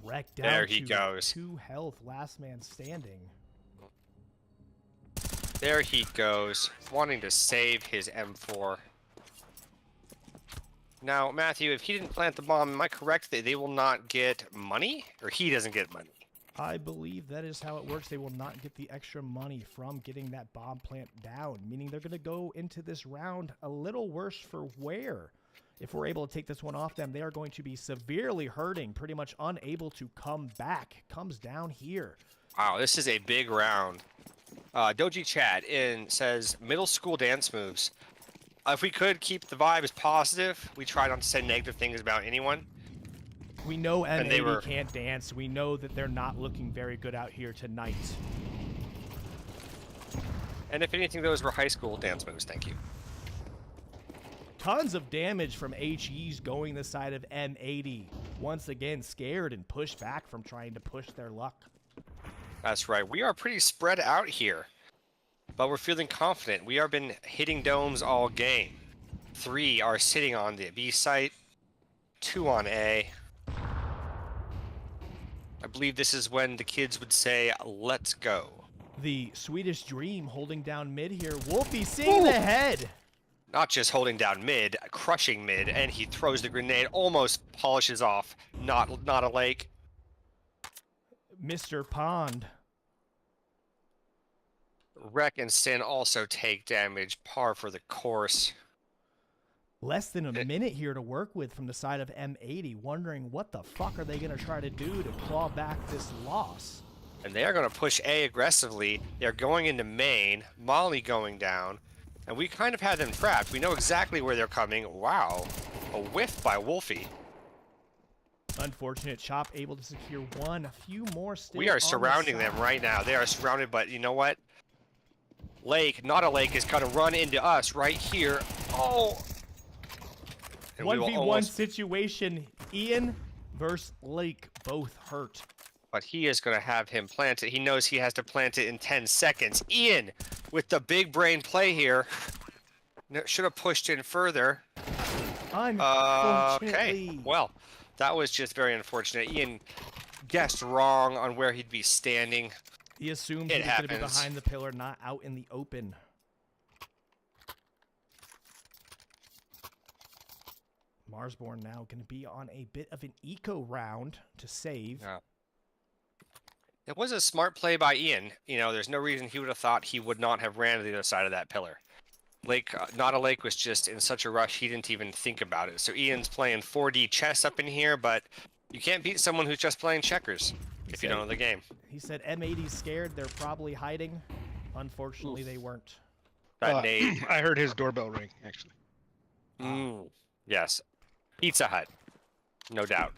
Wreck down there he to goes. 2 health, last man standing. There he goes, wanting to save his M4. Now, Matthew, if he didn't plant the bomb, am I correct that they will not get money? Or he doesn't get money? I believe that is how it works. They will not get the extra money from getting that bomb plant down, meaning they're going to go into this round a little worse for wear. If we're able to take this one off them, they are going to be severely hurting, pretty much unable to come back. Comes down here. Wow, this is a big round. Doji Chat says, middle school dance moves. If we could keep the vibes positive, we try not to say negative things about anyone. We know M80 can't dance. We know that they're not looking very good out here tonight. And if anything, those were high school dance moves. Thank you. Tons of damage from HEs going the side of M80. Once again, scared and pushed back from trying to push their luck. That's right. We are pretty spread out here, but we're feeling confident. We have been hitting domes all game. 3 are sitting on the B site, 2 on A. I believe this is when the kids would say, let's go. The Swedish Dream holding down mid here. Wolfie seeing the head. Not just holding down mid, crushing mid, and he throws the grenade, almost polishes off. Not a lake. Mr. Pond. Wreck and Sin also take damage, par for the course. Less than a minute here to work with from the side of M80, wondering what the fuck are they going to try to do to claw back this loss. And they are going to push A aggressively. They're going into main, Molly going down, and we kind of had them trapped. We know exactly where they're coming. Wow, a whiff by Wolfie. Unfortunate. Chop able to secure one. A few more still. We are surrounding them right now. They are surrounded, but you know what? Lake, not a lake, is going to run into us right here. Oh! 1v1 situation. Ian, versus Lake both hurt. But he is going to have him plant it. He knows he has to plant it in 10 seconds. Ian with the big brain play here. Should have pushed in further. Unfortunately. Okay. Well, that was just very unfortunate. Ian guessed wrong on where he'd be standing. He assumed he was going to be behind the pillar, not out in the open. Marsborne now going to be on a bit of an eco round to save. Yeah. It was a smart play by Ian. You know, there's no reason he would have thought he would not have ran to the other side of that pillar. Lake, not a Lake was just in such a rush he didn't even think about it. So Ian's playing 4D chess up in here, but you can't beat someone who's just playing checkers if you don't know the game. He said M80's scared. They're probably hiding. Unfortunately, they weren't. That nade. I heard his doorbell ring, actually. Yes. Pizza Hut. No doubt.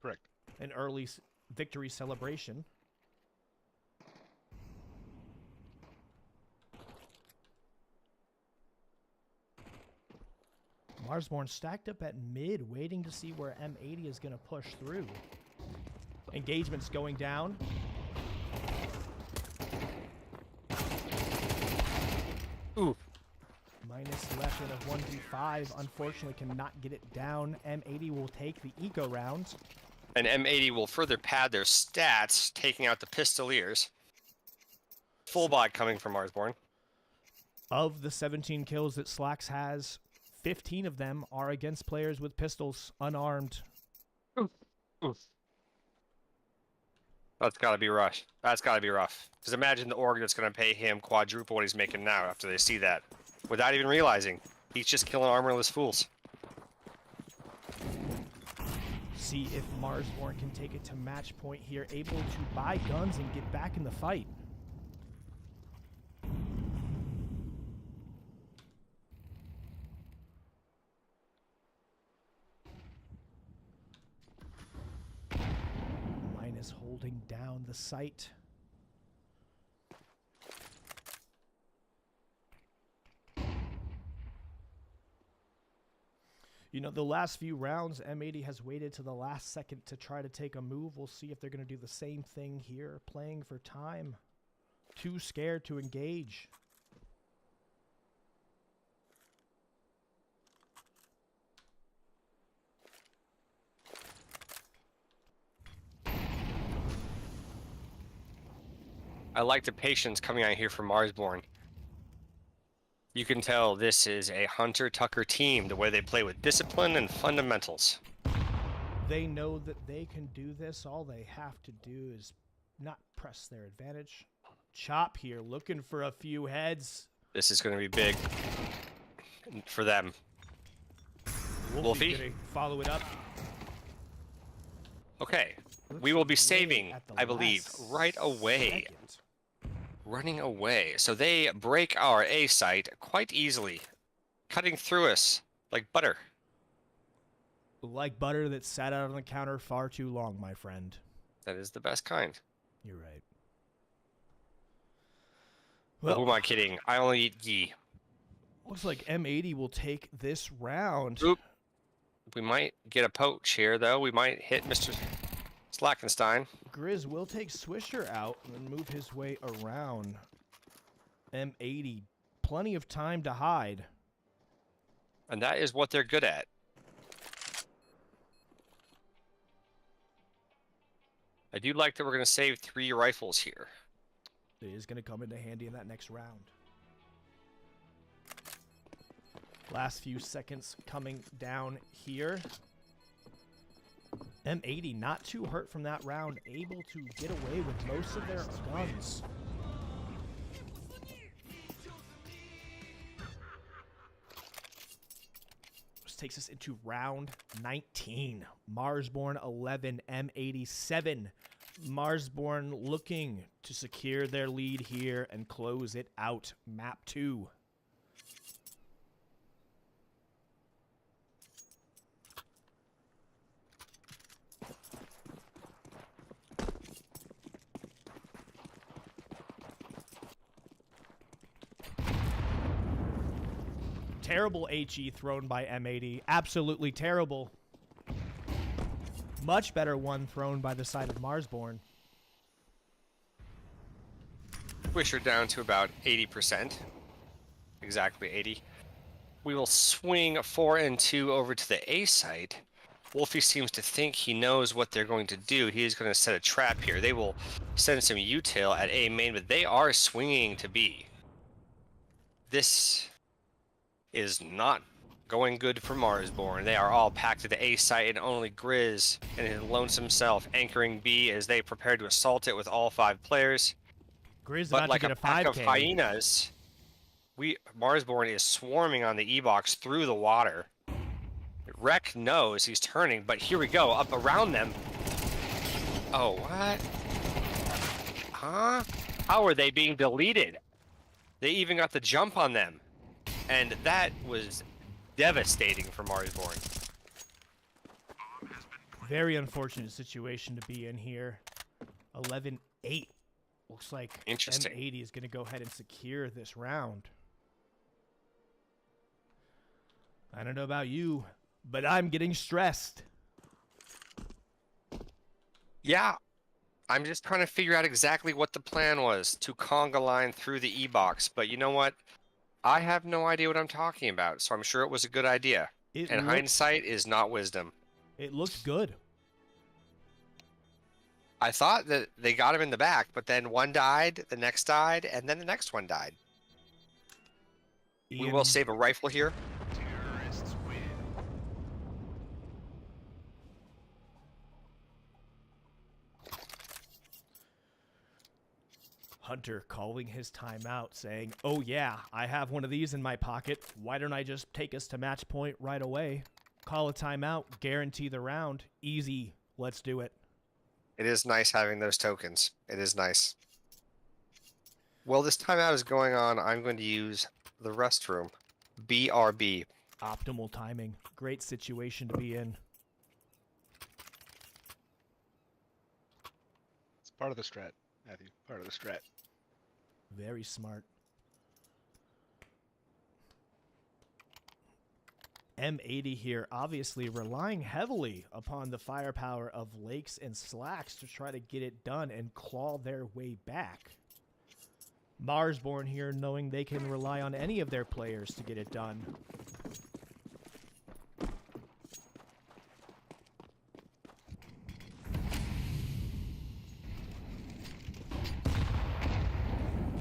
Correct. An early victory celebration. Marsborne stacked up at mid, waiting to see where M80 is going to push through. Engagement's going down. Ooh. Minus left in a 1v5. Unfortunately, cannot get it down. M80 will take the eco round. And M80 will further pad their stats, taking out the Pistoliers. Full bot coming from Marsborne. Of the 17 kills that Slacks has, 15 of them are against players with pistols, unarmed. Oof. That's got to be rough. That's got to be rough. Because imagine the org that's going to pay him quadruple what he's making now after they see that. Without even realizing. He's just killing armorless fools. See if Marsborne can take it to match point here, able to buy guns and get back in the fight. Minus holding down the site. You know, the last few rounds, M80 has waited to the last second to try to take a move. We'll see if they're going to do the same thing here, playing for time. Too scared to engage. I like the patience coming out here from Marsborne. You can tell this is a Hunter-Tucker team, the way they play with discipline and fundamentals. They know that they can do this. All they have to do is not press their advantage. Chop here, looking for a few heads. This is going to be big for them. Wolfie? Gonna follow it up. Okay, Looks we will be way saving, at the I believe, last right away. second. Running away. So they break our A site quite easily, cutting through us like butter. Like butter that sat out on the counter far too long, my friend. That is the best kind. You're right. Well, who Well, am I kidding? I only eat ghee. looks like M80 will take this round. Oop. We might get a poach here, though. We might hit Mr. Slackenstein. Grizz will take Swisher out and then move his way around. M80, plenty of time to hide. And that is what they're good at. I do like that we're going to save 3 rifles here. It is going to come into handy in that next round. Last few seconds coming down here. M80 not too hurt from that round, able to get away with most of their guns. This takes us into round 19. Marsborne 11, M80 7. Marsborne looking to secure their lead here and close it out. Map 2. Terrible HE thrown by M80. Absolutely terrible. Much better one thrown by the side of Marsborne. Swisher down to about 80%. Exactly 80. We will swing 4 and 2 over to the A site. Wolfie seems to think he knows what they're going to do. He is going to set a trap here. They will send some U-tail at A main, but they are swinging to B. This is not going good for Marsborne. They are all packed at the A site, and only Grizz and his lonesome self anchoring B as they prepare to assault it with all 5 players. Grizz But about like to a get a pack of 5K. hyenas, Marsborne is swarming on the E-box through the water. Rek knows he's turning, but here we go, up around them. Oh, what? Huh? How are they being deleted? They even got the jump on them. And that was devastating for Marsborne. Very unfortunate situation to be in here. 11-8. Looks like Interesting. M80 is going to go ahead and secure this round. I don't know about you, but I'm getting stressed. Yeah. I'm just trying to figure out exactly what the plan was to conga line through the E-box. But you know what? I have no idea what I'm talking about, so I'm sure it was a good idea. And hindsight is not wisdom. It looked good. I thought that they got him in the back, but then one died, the next died, and then the next one died. We will save a rifle here. Hunter calling his timeout, saying, "Oh yeah, I have one of these in my pocket. Why don't I just take us to match point right away? Call a timeout, guarantee the round. Easy, let's do it." It is nice having those tokens. It is nice. While this timeout is going on, I'm going to use the restroom. BRB. Optimal timing. Great situation to be in. It's part of the strat, Matthew. Part of the strat. Very smart. M80 here obviously relying heavily upon the firepower of Lakes and Slacks to try to get it done and claw their way back. Marsborne here knowing they can rely on any of their players to get it done.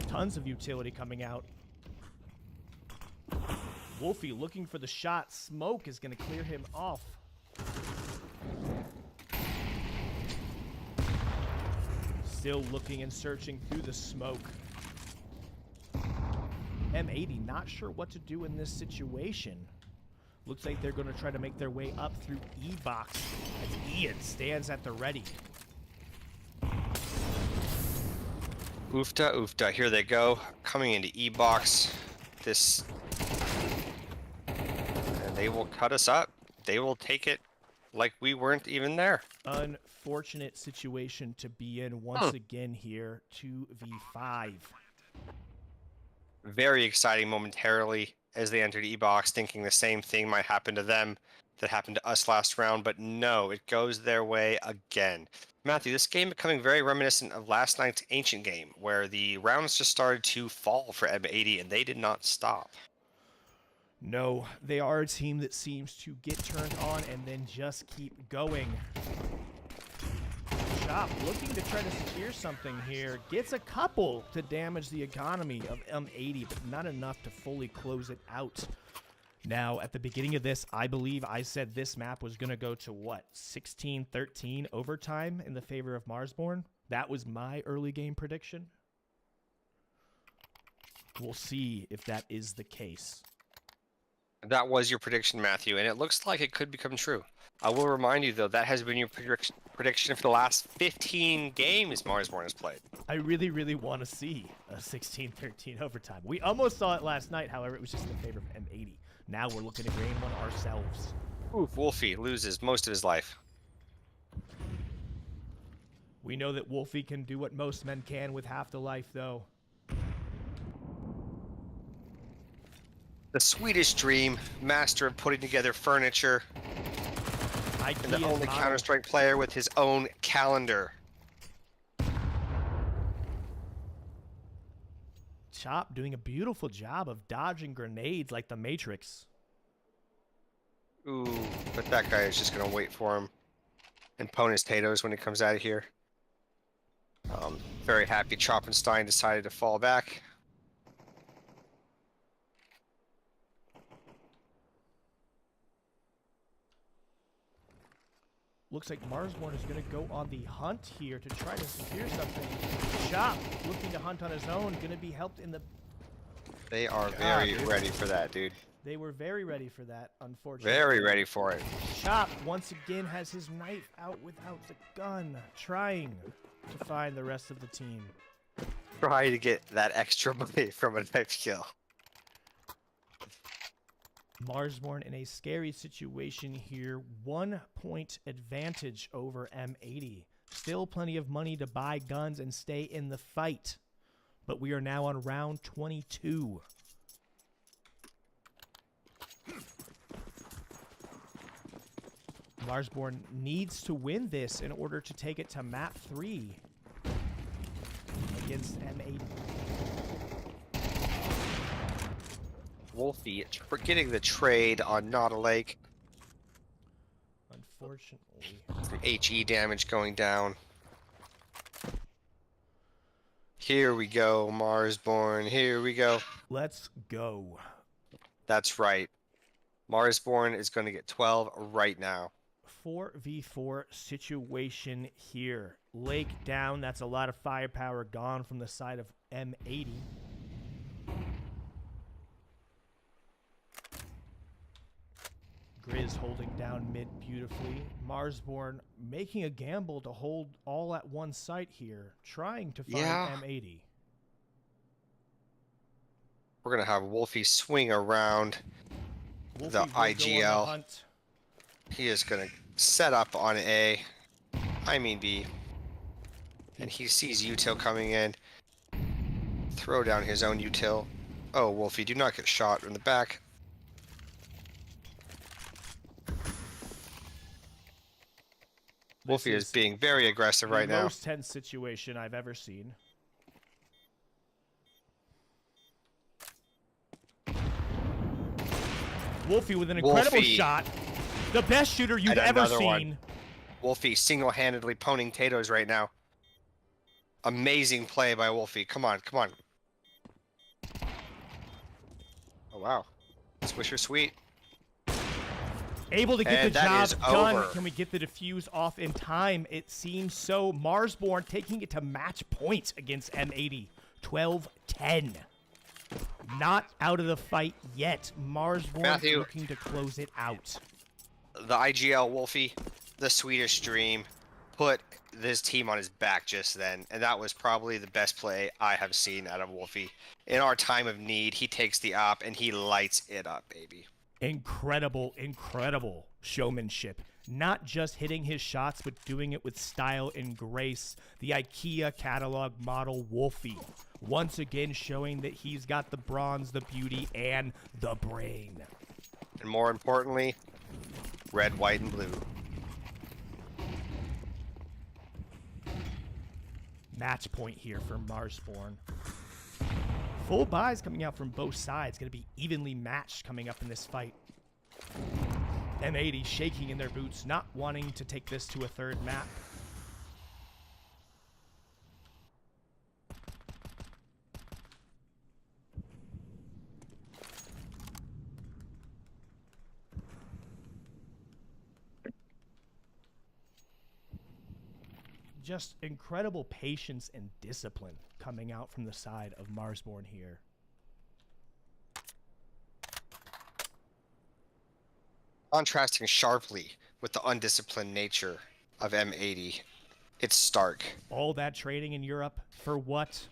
Tons of utility coming out. Wolfie looking for the shot. Smoke is going to clear him off. Still looking and searching through the smoke. M80 not sure what to do in this situation. Looks like they're going to try to make their way up through E-box as Ian stands at the ready. Oofta, oofta. Here they go. Coming into E-box. This... And they will cut us up. They will take it like we weren't even there. Unfortunate situation to be in once again here. 2v5. Very exciting momentarily as they entered E-box, thinking the same thing might happen to them that happened to us last round, but no, it goes their way again. Matthew, this game becoming very reminiscent of last night's Ancient game, where the rounds just started to fall for M80, and they did not stop. No, they are a team that seems to get turned on and then just keep going. Chop looking to try to secure something here. Gets a couple to damage the economy of M80, but not enough to fully close it out. Now, at the beginning of this, I believe I said this map was going to go to, what, 16-13 overtime in the favor of Marsborne? That was my early game prediction. We'll see if that is the case. That was your prediction, Matthew, and it looks like it could become true. I will remind you, though, that has been your prediction for the last 15 games Marsborne has played. I really, really want to see a 16-13 overtime. We almost saw it last night, however, it was just in favor of M80. Now we're looking to gain one ourselves. Oof, Wolfie loses most of his life. We know that Wolfie can do what most men can with half the life, though. The Swedish dream, master of putting together furniture. IKEA And the only model. Counter-Strike player with his own calendar. Chop doing a beautiful job of dodging grenades like the Matrix. Ooh, but that guy is just gonna wait for him and pwn his potatoes when he comes out of here. Very happy Choppenstein decided to fall back. Looks like Marsborne is going to go on the hunt here to try to secure something. Chop looking to hunt on his own, going to be helped in the... They are very ready for that, dude. They were very ready for that, unfortunately. Very ready for it. Chop once again has his knife out without the gun, trying to find the rest of the team. Try to get that extra money from a knife kill. Marsborne in a scary situation here. 1 point advantage over M80. Still plenty of money to buy guns and stay in the fight. But we are now on round 22. Marsborne needs to win this in order to take it to map 3 against M80. Wolfie getting the trade on Not a Lake. Unfortunately. HE damage going down. Here we go, Marsborne. Here we go. Let's go. That's right. Marsborne is going to get 12 right now. 4v4 situation here. Lake down. That's a lot of firepower gone from the side of M80. Grizz holding down mid beautifully. Marsborne making a gamble to hold all at one site here, trying to find M80. We're going to have Wolfie swing around Wolfie the will go on the IGL. hunt. He is going to set up on A. I mean B. And he sees util coming in. Throw down his own util. Oh, Wolfie, do not get shot in the back. Wolfie is being very aggressive right the now. most tense situation I've ever seen. Wolfie with an incredible Wolfie. shot. The best shooter you've And ever another seen. one. Wolfie single-handedly pwning Tatoes right now. Amazing play by Wolfie. Come on, come on. Oh, wow. Swisher sweet. Able to get And the that job is done. over. Can we get the defuse off in time? It seems so. Marsborne taking it to match point against M80. 12-10. Not out of the fight yet. Marsborne Matthew. looking to close it out. The IGL Wolfie, the Swedish Dream, put this team on his back just then, and that was probably the best play I have seen out of Wolfie. In our time of need, he takes the op and he lights it up, baby. Incredible, incredible showmanship. Not just hitting his shots, but doing it with style and grace. The IKEA catalog model Wolfie. Once again showing that he's got the bronze, the beauty, and the brain. And more importantly, red, white, and blue. Match point here for Marsborne. Full buys coming out from both sides. Going to be evenly matched coming up in this fight. M80 shaking in their boots, not wanting to take this to a third map. Just incredible patience and discipline coming out from the side of Marsborne here. Contrasting sharply with the undisciplined nature of M80. It's stark. All that trading in Europe for what?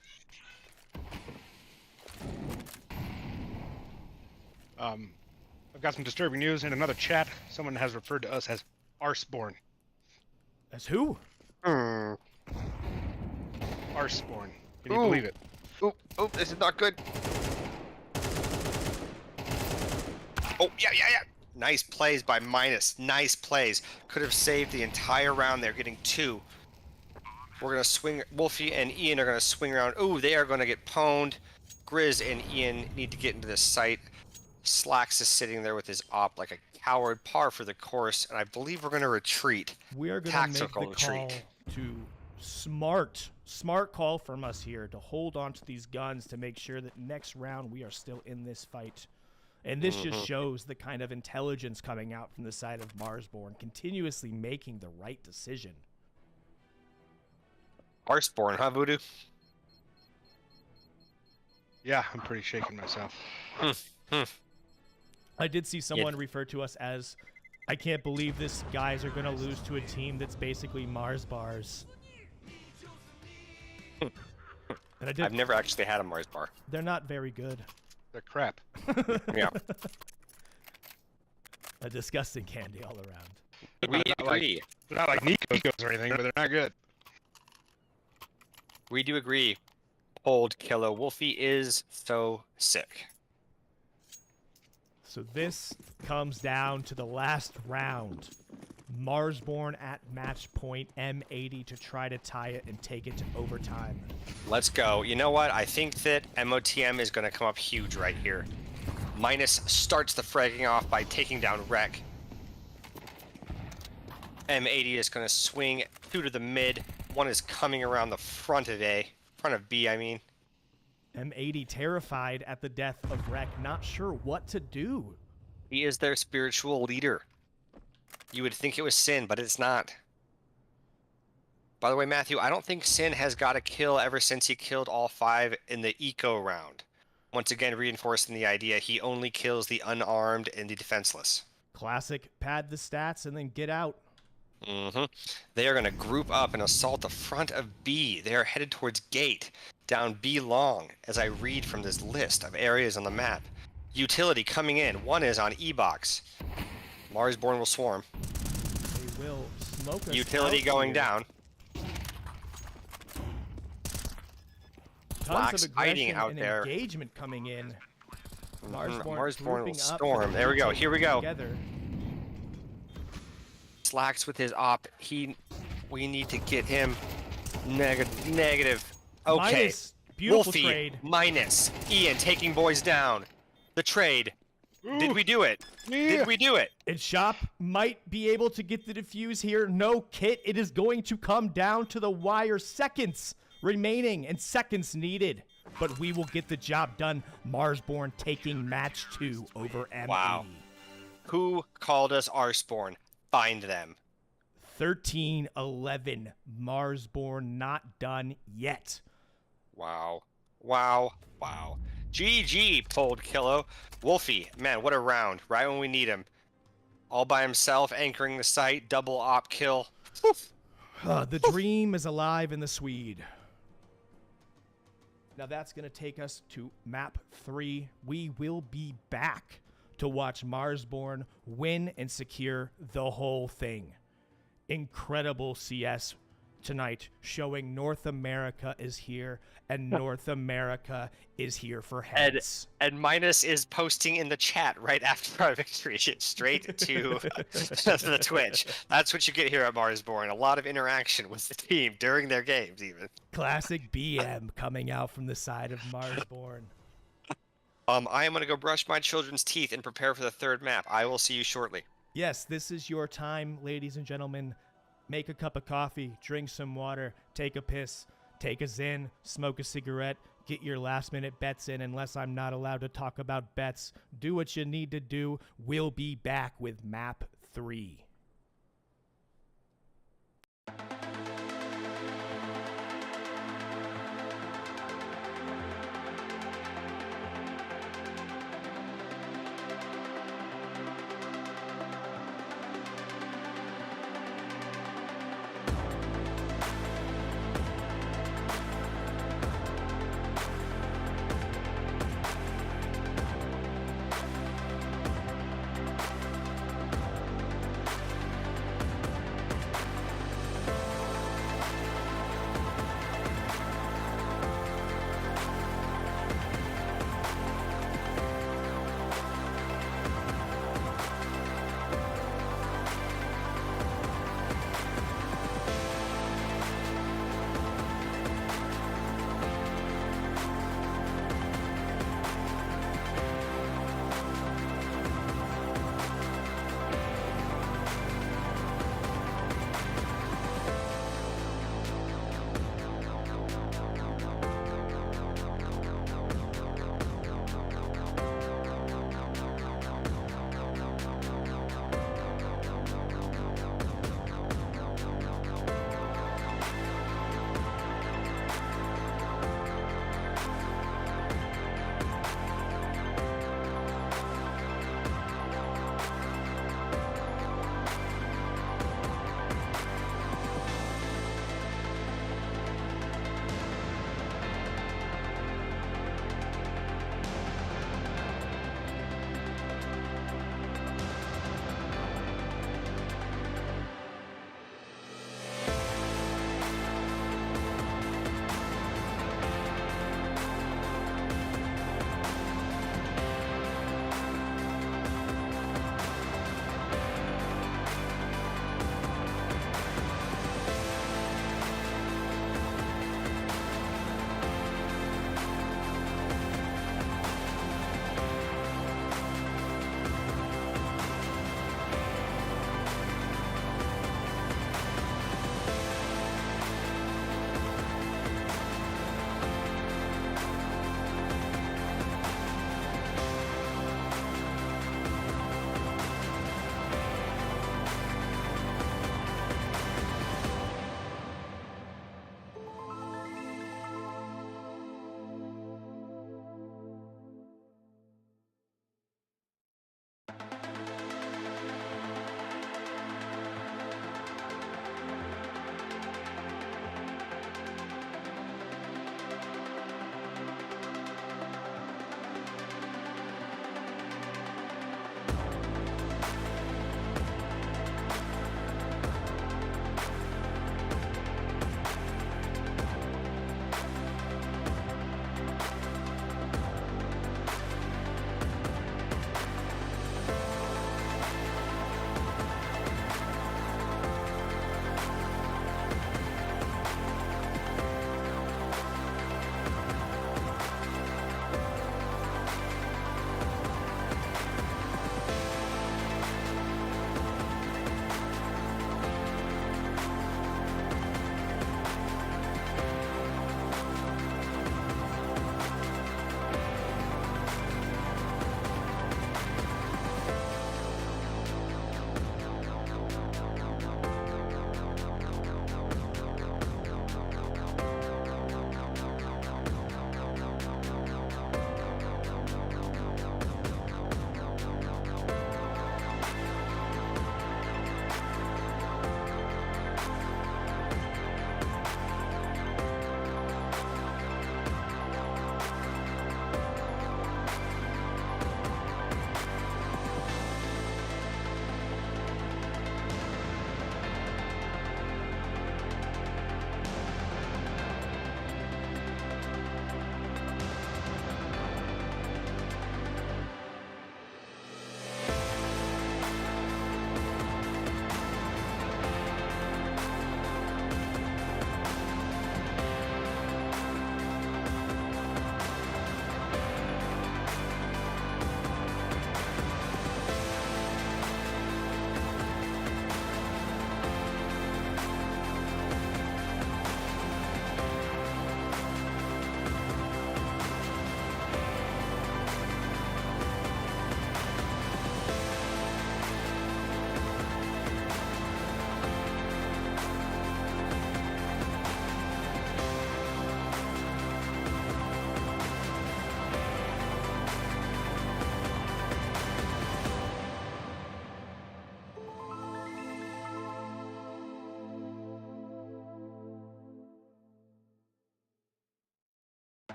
I've got some disturbing news in another chat. Someone has referred to us as Arsborne. As who? Arsborne. Can you Ooh. believe it? Oh, this is not good. Oh, yeah. Nice plays by Minus. Nice plays. Could have saved the entire round there, getting 2. We're going to swing. Wolfie and Ian are going to swing around. Ooh, they are going to get pwned. Grizz and Ian need to get into the site. Slacks is sitting there with his op like a coward, par for the course, and I believe we're going to retreat. We are going to make the Tactical call retreat. to smart call from us here to hold on to these guns to make sure that next round we are still in this fight. And this just shows the kind of intelligence coming out from the side of Marsborne, continuously making the right decision. Marsborne, huh, Voodoo? Yeah, I'm pretty shaking myself. I did see someone refer to us as, I can't believe this guys are going to lose to a team that's basically Mars bars. And I've never actually had a Mars bar. They're not very good. They're crap. Yeah. A disgusting candy all around. We Not agree. They're not like Nico's or anything, but they're not good. We do agree. Old Killer Wolfie is so sick. So this comes down to the last round. Marsborne at match point, M80 to try to tie it and take it to overtime. Let's go. You know what? I think that MOTM is going to come up huge right here. Minus starts the fragging off by taking down Rec. M80 is going to swing 2 to the mid. 1 is coming around the front of B, I mean. M80 terrified at the death of Rec, not sure what to do. He is their spiritual leader. You would think it was Sin, but it's not. By the way, Matthew, I don't think Sin has got a kill ever since he killed all 5 in the eco round. Once again, reinforcing the idea he only kills the unarmed and the defenseless. Classic, pad the stats and then get out. They are going to group up and assault the front of B. They are headed towards gate, down B long, as I read from this list of areas on the map. Utility coming in. 1 is on E-box. Marsborne will swarm. They will smoke us Utility out going here. down. Tons Flax of hiding aggression out and there. engagement coming in. Marsborne Marsborne will grouping up storm. and There we go. taking Here we go. Together. Slacks with his op. We need to get him negative. Okay. Minus, beautiful Wolfie trade. minus. Ian taking boys down. The trade. Did we do it? Yeah. Did we do it? And Shop might be able to get the defuse here. No, Kit, it is going to come down to the wire. Seconds remaining and seconds needed. But we will get the job done. Marsborne taking match 2 over M80. Wow. Who called us Arsborne? Find them. 13-11. Marsborne not done yet. Wow. Wow. Wow. GG, pulled Kilo. Wolfie, man, what a round. Right when we need him. All by himself, anchoring the site. Double op kill. The dream is alive in the Swede. Now that's going to take us to map 3. We will be back to watch Marsborne win and secure the whole thing. Incredible CS tonight, showing North America is here, and North America is here for heads. And Minus is posting in the chat right after our victory, straight to the Twitch. That's what you get here at Marsborne. A lot of interaction with the team during their games, even. Classic BM coming out from the side of Marsborne. I am going to go brush my children's teeth and prepare for the 3rd map. I will see you shortly. Yes, this is your time, ladies and gentlemen. Make a cup of coffee, drink some water, take a piss, take a Zyn, smoke a cigarette, get your last-minute bets in unless I'm not allowed to talk about bets. Do what you need to do. We'll be back with map 3.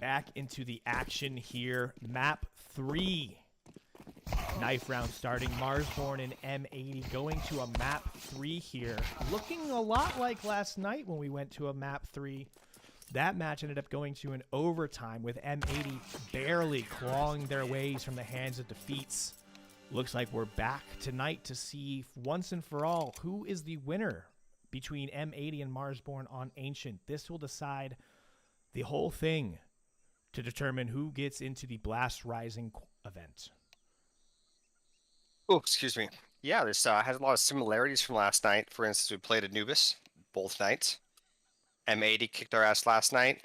Back into the action here. Map 3. Knife round starting. Marsborne and M80 going to a map 3 here. Looking a lot like last night when we went to a map 3. That match ended up going to an overtime with M80 barely clawing their ways from the hands of defeats. Looks like we're back tonight to see once and for all who is the winner between M80 and Marsborne on Ancient. This will decide the whole thing to determine who gets into the Blast Rising event. Oh, excuse me. Yeah, this has a lot of similarities from last night. For instance, we played Anubis both nights. M80 kicked our ass last night.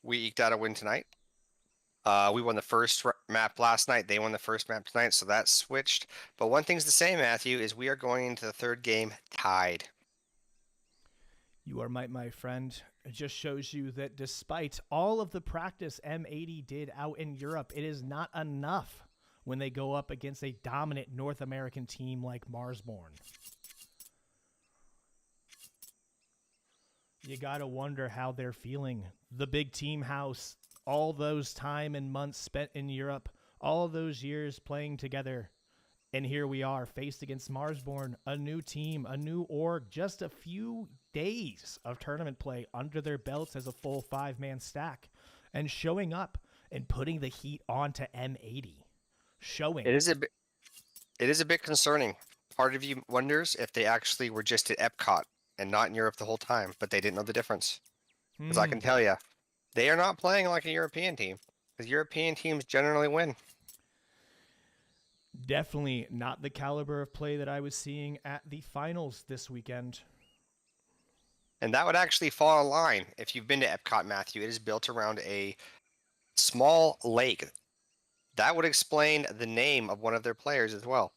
We eked out a win tonight. We won the first map last night. They won the first map tonight, so that switched. But one thing's the same, Matthew, is we are going into the third game tied. You are my friend. It just shows you that despite all of the practice M80 did out in Europe, it is not enough when they go up against a dominant North American team like Marsborne. You gotta wonder how they're feeling. The big team house, all those time and months spent in Europe, all those years playing together. And here we are, faced against Marsborne, a new team, a new org, just a few days of tournament play under their belts as a full 5-man stack, and showing up and putting the heat onto M80. Showing. It is a bit concerning. Part of you wonders if they actually were just at Epcot and not in Europe the whole time, but they didn't know the difference. Because I can tell you, they are not playing like a European team. Because European teams generally win. Definitely not the caliber of play that I was seeing at the finals this weekend. And that would actually fall in line. If you've been to Epcot, Matthew, it is built around a small lake. That would explain the name of one of their players as well.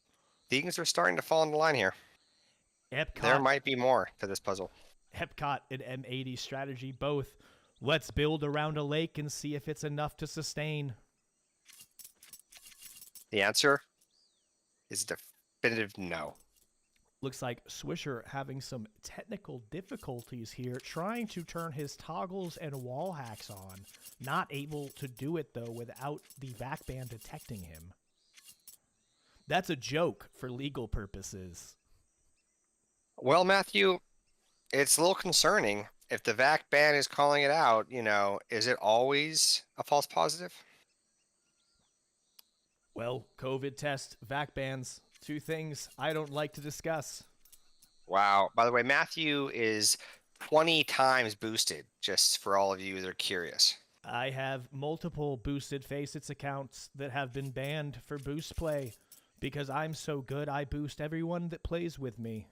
Things are starting to fall in line here. Epcot, There might be more to this puzzle. Epcot and M80 strategy both. Let's build around a lake and see if it's enough to sustain. The answer is a definitive no. Looks like Swisher having some technical difficulties here, trying to turn his toggles and wall hacks on. Not able to do it, though, without the backband detecting him. That's a joke for legal purposes. Well, Matthew, it's a little concerning. If the VAC ban is calling it out, is it always a false positive? Well, COVID test, VAC bans, two things I don't like to discuss. Wow. By the way, Matthew is 20 times boosted, just for all of you that are curious. I have multiple boosted Facets accounts that have been banned for boost play because I'm so good I boost everyone that plays with me.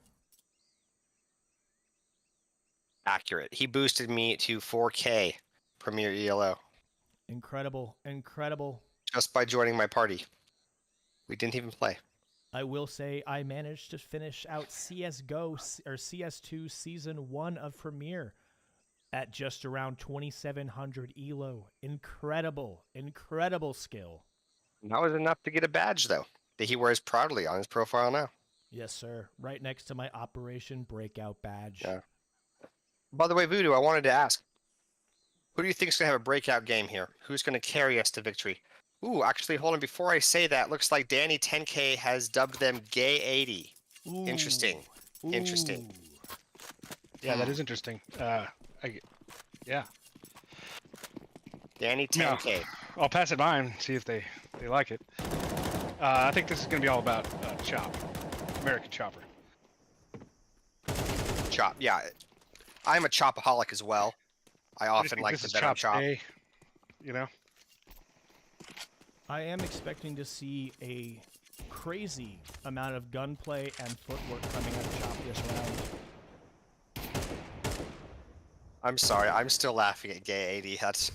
Accurate. He boosted me to 4K Premier ELO. Incredible, incredible. Just by joining my party. We didn't even play. I will say I managed to finish out CSGO or CS2 Season 1 of Premier at just around 2,700 ELO. Incredible, incredible skill. And that was enough to get a badge, though, that he wears proudly on his profile now. Yes, sir. Right next to my Operation Breakout badge. Yeah. By the way, Voodoo, I wanted to ask, who do you think is going to have a breakout game here? Who's going to carry us to victory? Ooh, actually, hold on. Before I say that, looks like Danny 10K has dubbed them Gay 80. Ooh. Interesting. Ooh. Interesting. Yeah, that is interesting. Yeah. Danny 10K. I'll pass it by and see if they like it. I think this is going to be all about Chop. American Chopper. Chop. Yeah. I'm a chopaholic as well. I I just often think like this to is bet on Chop's chop. day, you know? I am expecting to see a crazy amount of gunplay and footwork coming out of Chop this round. I'm sorry. I'm still laughing at Gay 80. That's...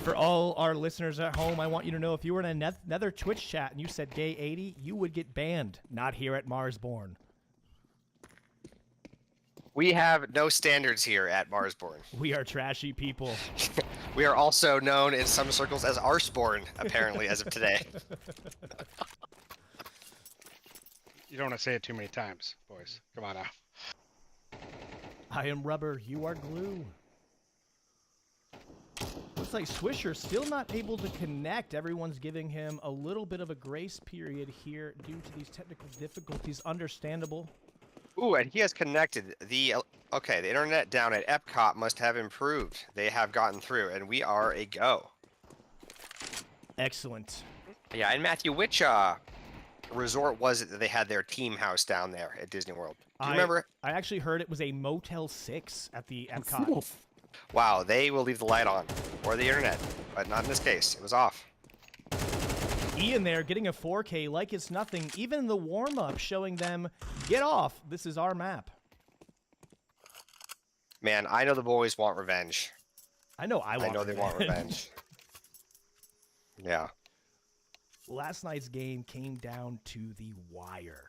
For all our listeners at home, I want you to know if you were in another Twitch chat and you said Gay 80, you would get banned. Not here at Marsborne. We have no standards here at Marsborne. We are trashy people. We are also known in some circles as Arsborne, apparently, as of today. You don't want to say it too many times, boys. Come on now. I am rubber, you are glue. Looks like Swisher still not able to connect. Everyone's giving him a little bit of a grace period here due to these technical difficulties. Understandable. Ooh, and he has connected. The internet down at Epcot must have improved. They have gotten through, and we are a go. Excellent. Yeah, and Matthew, which resort was it that they had their team house down there at Disney World? Do you remember? I actually heard it was a Motel 6 at the Epcot. Wow, they will leave the light on, or the internet, but not in this case. It was off. Ian there getting a 4K like it's nothing. Even the warm-up showing them, get off, this is our map. Man, I know the boys want revenge. I know they want revenge. Yeah. Last night's game came down to the wire.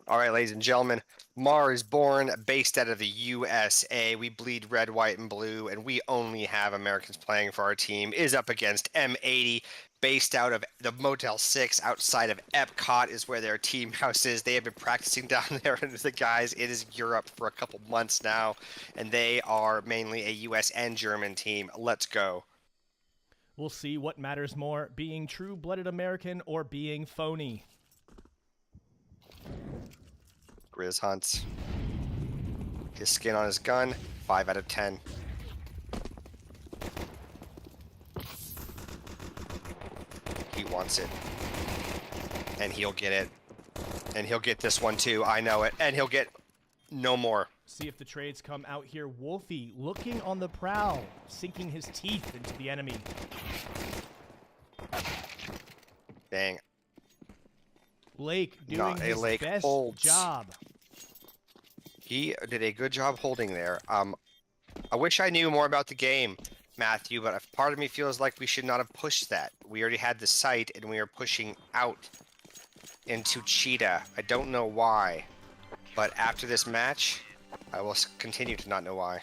All right, ladies and gentlemen, Marsborne, based out of the USA, we bleed red, white, and blue, and we only have Americans playing for our team, is up against M80, based out of the Motel 6 outside of Epcot is where their team house is. They have been practicing down there, and the guys, it is Europe for a couple months now, and they are mainly a US and German team. Let's go. We'll see what matters more, being true-blooded American or being phony. Grizz hunts. His skin on his gun, 5 out of 10. He wants it. And he'll get it. And he'll get this one too, I know it. And he'll get no more. See if the trades come out here. Wolfie looking on the prowl, sinking his teeth into the enemy. Dang. Lake doing his best job. He did a good job holding there. I wish I knew more about the game, Matthew, but part of me feels like we should not have pushed that. We already had the site, and we are pushing out into Cheetah. I don't know why, but after this match, I will continue to not know why.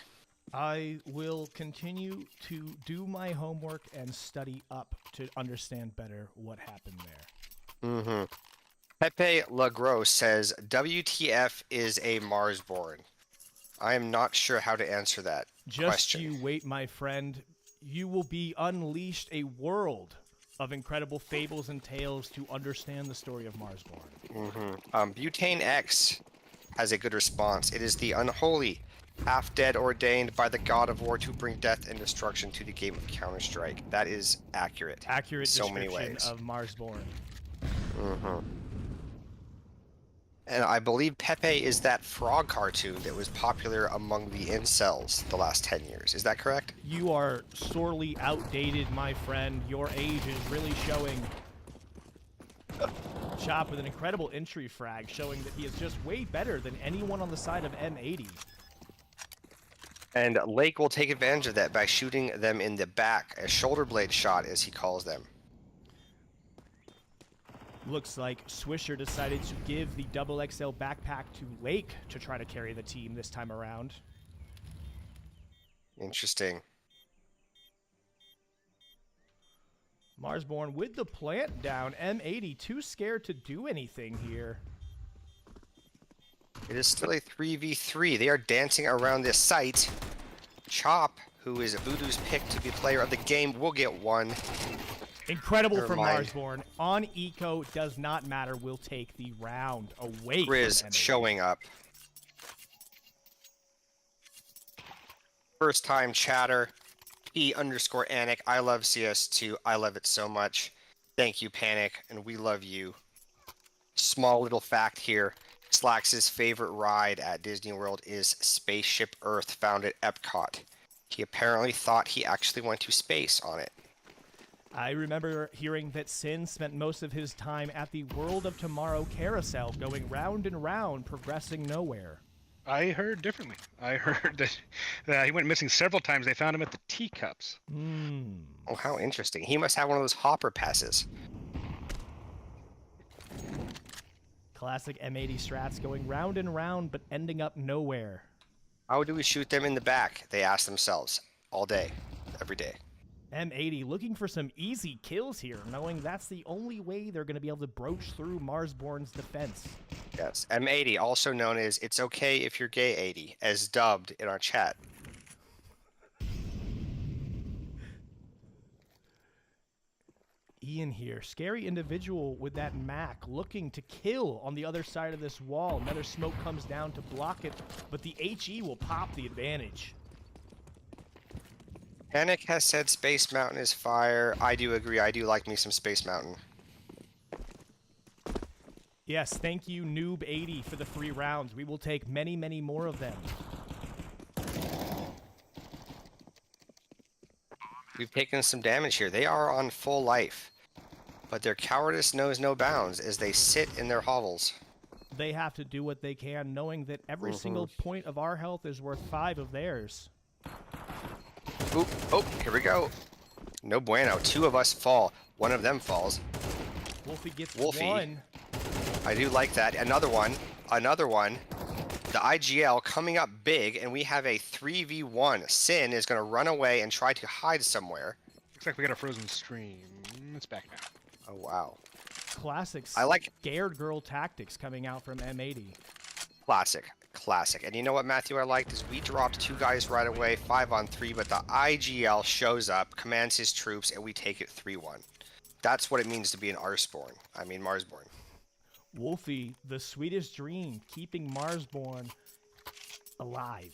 I will continue to do my homework and study up to understand better what happened there. Mm-hmm. Pepe Lagros says, WTF is a Marsborne? I am not sure how to answer that question. You wait, my friend. You will be unleashed a world of incredible fables and tales to understand the story of Marsborne. Mm-hmm. Butane X has a good response. It is the unholy, half-dead ordained by the god of war to bring death and destruction to the game of Counter-Strike. That is accurate. Accurate in so description many ways. of Marsborne. Mm-hmm. And I believe Pepe is that frog cartoon that was popular among the incels the last 10 years. Is that correct? You are sorely outdated, my friend. Your age is really showing. Chop with an incredible entry frag, showing that he is just way better than anyone on the side of M80. And Lake will take advantage of that by shooting them in the back, a shoulder blade shot, as he calls them. Looks like Swisher decided to give the XXL backpack to Lake to try to carry the team this time around. Interesting. Marsborne with the plant down. M80 too scared to do anything here. It is still a 3v3. They are dancing around this site. Chop, who is Voodoo's pick to be player of the game, will get one. Incredible from Marsborne. On eco, does not matter. We'll take the round away. Grizz showing up. First time chatter. E_Anik. I love CS2. I love it so much. Thank you, Panic, and we love you. Small little fact here. Slax's favorite ride at Disney World is Spaceship Earth, found at Epcot. He apparently thought he actually went to space on it. I remember hearing that Sin spent most of his time at the World of Tomorrow carousel, going round and round, progressing nowhere. I heard differently. I heard that he went missing several times. They found him at the teacups. Oh, how interesting. He must have one of those hopper passes. Classic M80 strats, going round and round, but ending up nowhere. How do we shoot them in the back? They ask themselves all day, every day. M80 looking for some easy kills here, knowing that's the only way they're going to be able to broach through Marsborne's defense. Yes, M80, also known as "It's okay if you're gay 80," as dubbed in our chat. Ian here. Scary individual with that Mac looking to kill on the other side of this wall. Another smoke comes down to block it, but the HE will pop the advantage. Panic has said Space Mountain is fire. I do agree. I do like me some Space Mountain. Yes, thank you, Noob80, for the 3 rounds. We will take many, many more of them. We've taken some damage here. They are on full life, but their cowardice knows no bounds as they sit in their hovels. They have to do what they can, knowing that every single point of our health is worth 5 of theirs. Oop, oh, here we go. No bueno. 2 of us fall. 1 of them falls. Wolfie gets Wolfie. 1. I do like that. Another one. Another one. The IGL coming up big, and we have a 3v1. Sin is going to run away and try to hide somewhere. Looks like we got a frozen stream. It's back now. Oh, wow. Classic I like scared girl tactics coming out from M80. classic. Classic. And you know what, Matthew, I liked is we dropped 2 guys right away, 5 on 3, but the IGL shows up, commands his troops, and we take it 3-1. That's what it means to be an Marsborne. Wolfie, the sweetest dream, keeping Marsborne alive.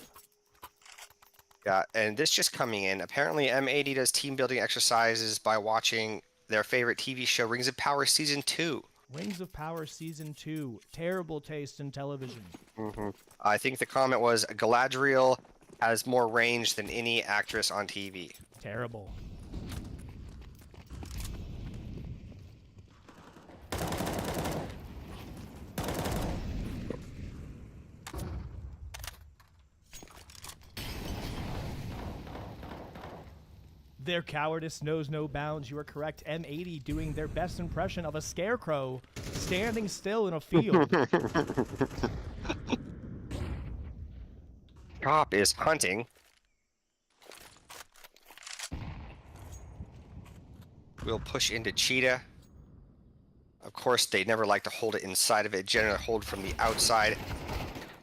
Yeah, and this just coming in. Apparently, M80 does team building exercises by watching their favorite TV show, Rings of Power Season 2. Rings of Power Season 2. Terrible taste in television. I think the comment was Galadriel has more range than any actress on TV. Terrible. Their cowardice knows no bounds. You are correct. M80 doing their best impression of a scarecrow standing still in a field. Cop is hunting. We'll push into Cheetah. Of course, they never like to hold it inside of it. Generally hold from the outside.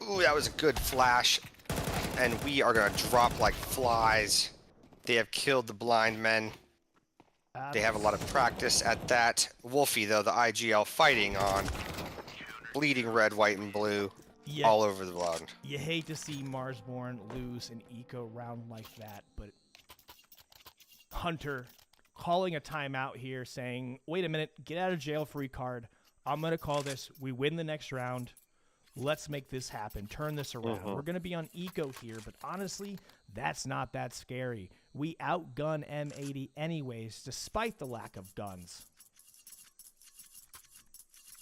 Ooh, that was a good flash. And we are going to drop like flies. They have killed the blind men. They have a lot of practice at that. Wolfie, though, the IGL fighting on. Bleeding red, white, and blue. Yeah. All over the ground. You hate to see Marsborne lose an eco round like that, but Hunter calling a timeout here saying, wait a minute, get out of jail free card. I'm going to call this. We win the next round. Let's make this happen. Turn this around. We're going to be on eco here, but honestly, that's not that scary. We outgun M80 anyways, despite the lack of guns.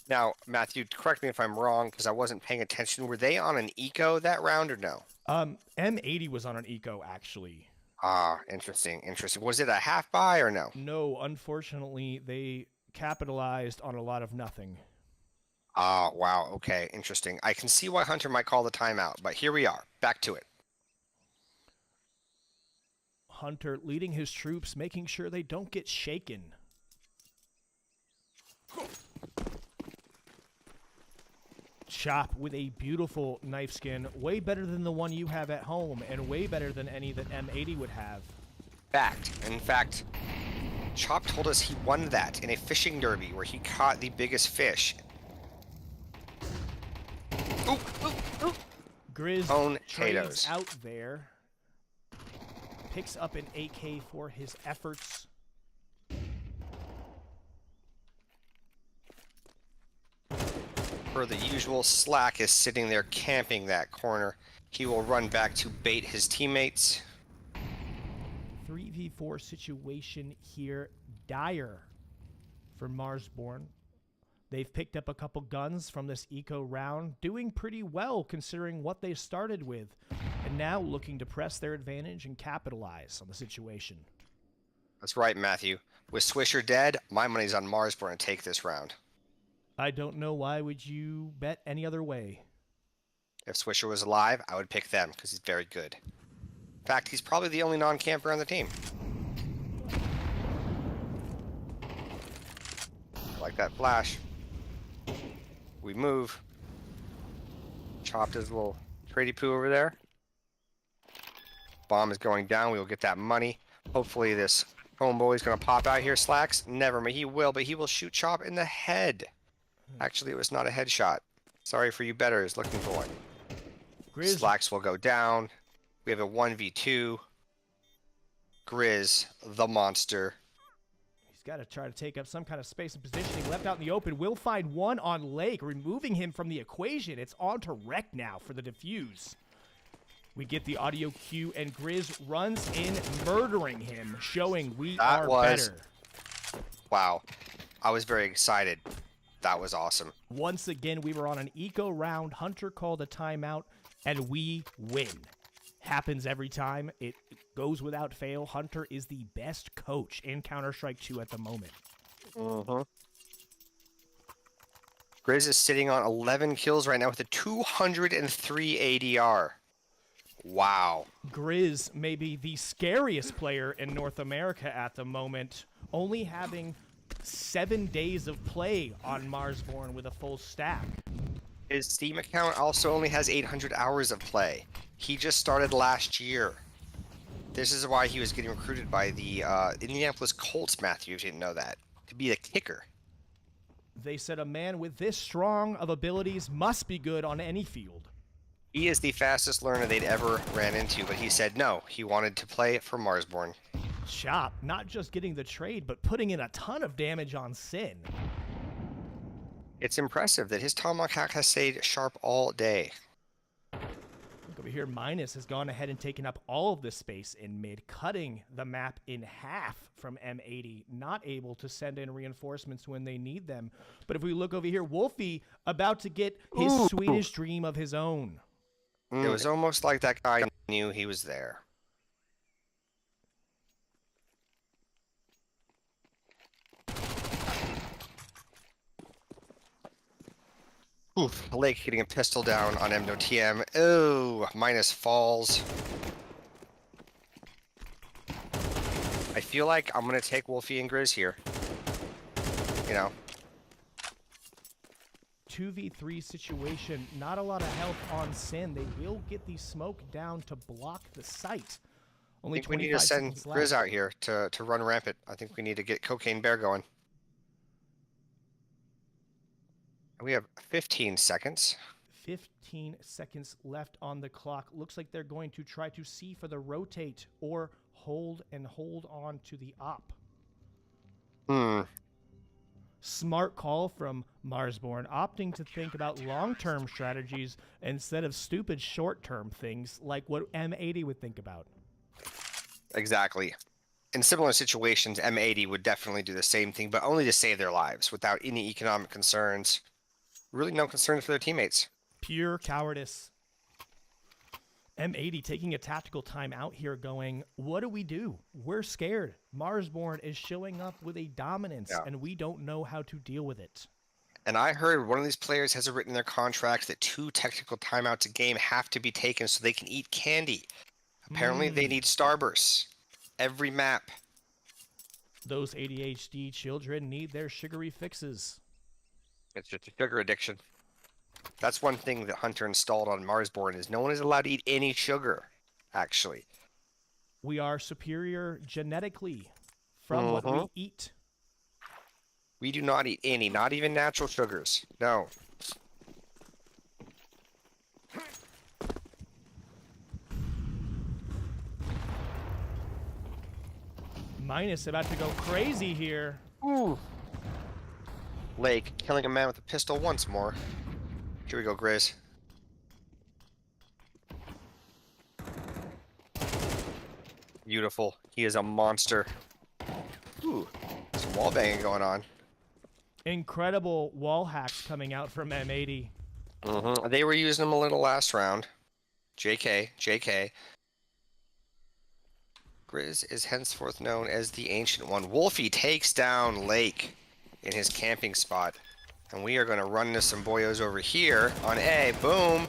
Now, Matthew, correct me if I'm wrong, because I wasn't paying attention. Were they on an eco that round or no? M80 was on an eco, actually. Ah, interesting, interesting. Was it a half buy or no? No, unfortunately, they capitalized on a lot of nothing. Ah, wow, okay, interesting. I can see why Hunter might call the timeout, but here we are, back to it. Hunter leading his troops, making sure they don't get shaken. Chop with a beautiful knife skin, way better than the one you have at home, and way better than any that M80 would have. Fact. In fact, Chop told us he won that in a fishing derby where he caught the biggest fish. Ooh, ooh, ooh. Grizz Own trades potatoes. out there. Picks up an AK for his efforts. Per the usual, Slack is sitting there camping that corner. He will run back to bait his teammates. 3v4 situation here. Dire for Marsborne. They've picked up a couple guns from this eco round, doing pretty well considering what they started with, and now looking to press their advantage and capitalize on the situation. That's right, Matthew. With Swisher dead, my money's on Marsborne to take this round. I don't know why would you bet any other way. If Swisher was alive, I would pick them because he's very good. In fact, he's probably the only non-camper on the team. I like that flash. We move. chopped his little tradie poo over there. Bomb is going down. We will get that money. Hopefully this homeboy is going to pop out here. Slacks? Never. He will, but he will shoot Chop in the head. Actually, it was not a headshot. Sorry for you betters looking for one. Grizz. Slacks will go down. We have a 1v2. Grizz, the monster. He's got to try to take up some kind of space and positioning. Left out in the open. Will find one on Lake, removing him from the equation. It's on to Wreck now for the defuse. We get the audio cue, and Grizz runs in, murdering him, showing we are better. Wow. I was very excited. That was awesome. Once again, we were on an eco round. Hunter called a timeout, and we win. Happens every time. It goes without fail. Hunter is the best coach in Counter-Strike 2 at the moment. Grizz is sitting on 11 kills right now with a 203 ADR. Wow. Grizz may be the scariest player in North America at the moment, only having 7 days of play on Marsborne with a full stack. His Steam account also only has 800 hours of play. He just started last year. This is why he was getting recruited by the Indianapolis Colts, Matthew, if you didn't know that, to be the kicker. They said a man with this strong of abilities must be good on any field. He is the fastest learner they'd ever ran into, but he said no. He wanted to play for Marsborne. Chop, not just getting the trade, but putting in a ton of damage on Sin. It's impressive that his Tomahawk hack has stayed sharp all day. Look over here, Minus has gone ahead and taken up all of the space in mid, cutting the map in half from M80, not able to send in reinforcements when they need them. But if we look over here, Wolfie about to get his Swedish dream of his own. It was almost like that guy knew he was there. Oof, Lake getting a pistol down on M80TM. Oh, Minus falls. I feel like I'm going to take Wolfie and Grizz here. You know. 2v3 situation, not a lot of health on Sin. They will get the smoke down to block the site. Only I think we need 25 to send seconds left. Grizz out here to run rampant. I think we need to get Cocaine Bear going. We have 15 seconds. 15 seconds left on the clock. Looks like they're going to try to see for the rotate or hold on to the op. Smart call from Marsborne, opting to think about long-term strategies instead of stupid short-term things like what M80 would think about. Exactly. In similar situations, M80 would definitely do the same thing, but only to save their lives without any economic concerns. Really no concerns for their teammates. Pure cowardice. M80 taking a tactical time out here going, what do we do? We're scared. Marsborne is showing up with a dominance, and we don't know how to deal with it. And I heard one of these players has it written in their contract that 2 technical timeouts a game have to be taken so they can eat candy. Apparently they need Starbursts. Every map. Those ADHD children need their sugary fixes. It's just a sugar addiction. That's one thing that Hunter installed on Marsborne is no one is allowed to eat any sugar, actually. We are superior genetically from what we eat. We do not eat any, not even natural sugars. No. Minus about to go crazy here. Ooh. Lake killing a man with a pistol once more. Here we go, Grizz. Beautiful. He is a monster. Ooh, some wall banging going on. Incredible wall hacks coming out from M80. They were using them a little last round. JK. Grizz is henceforth known as the Ancient One. Wolfie takes down Lake in his camping spot. And we are going to run into some boyos over here on A. Boom.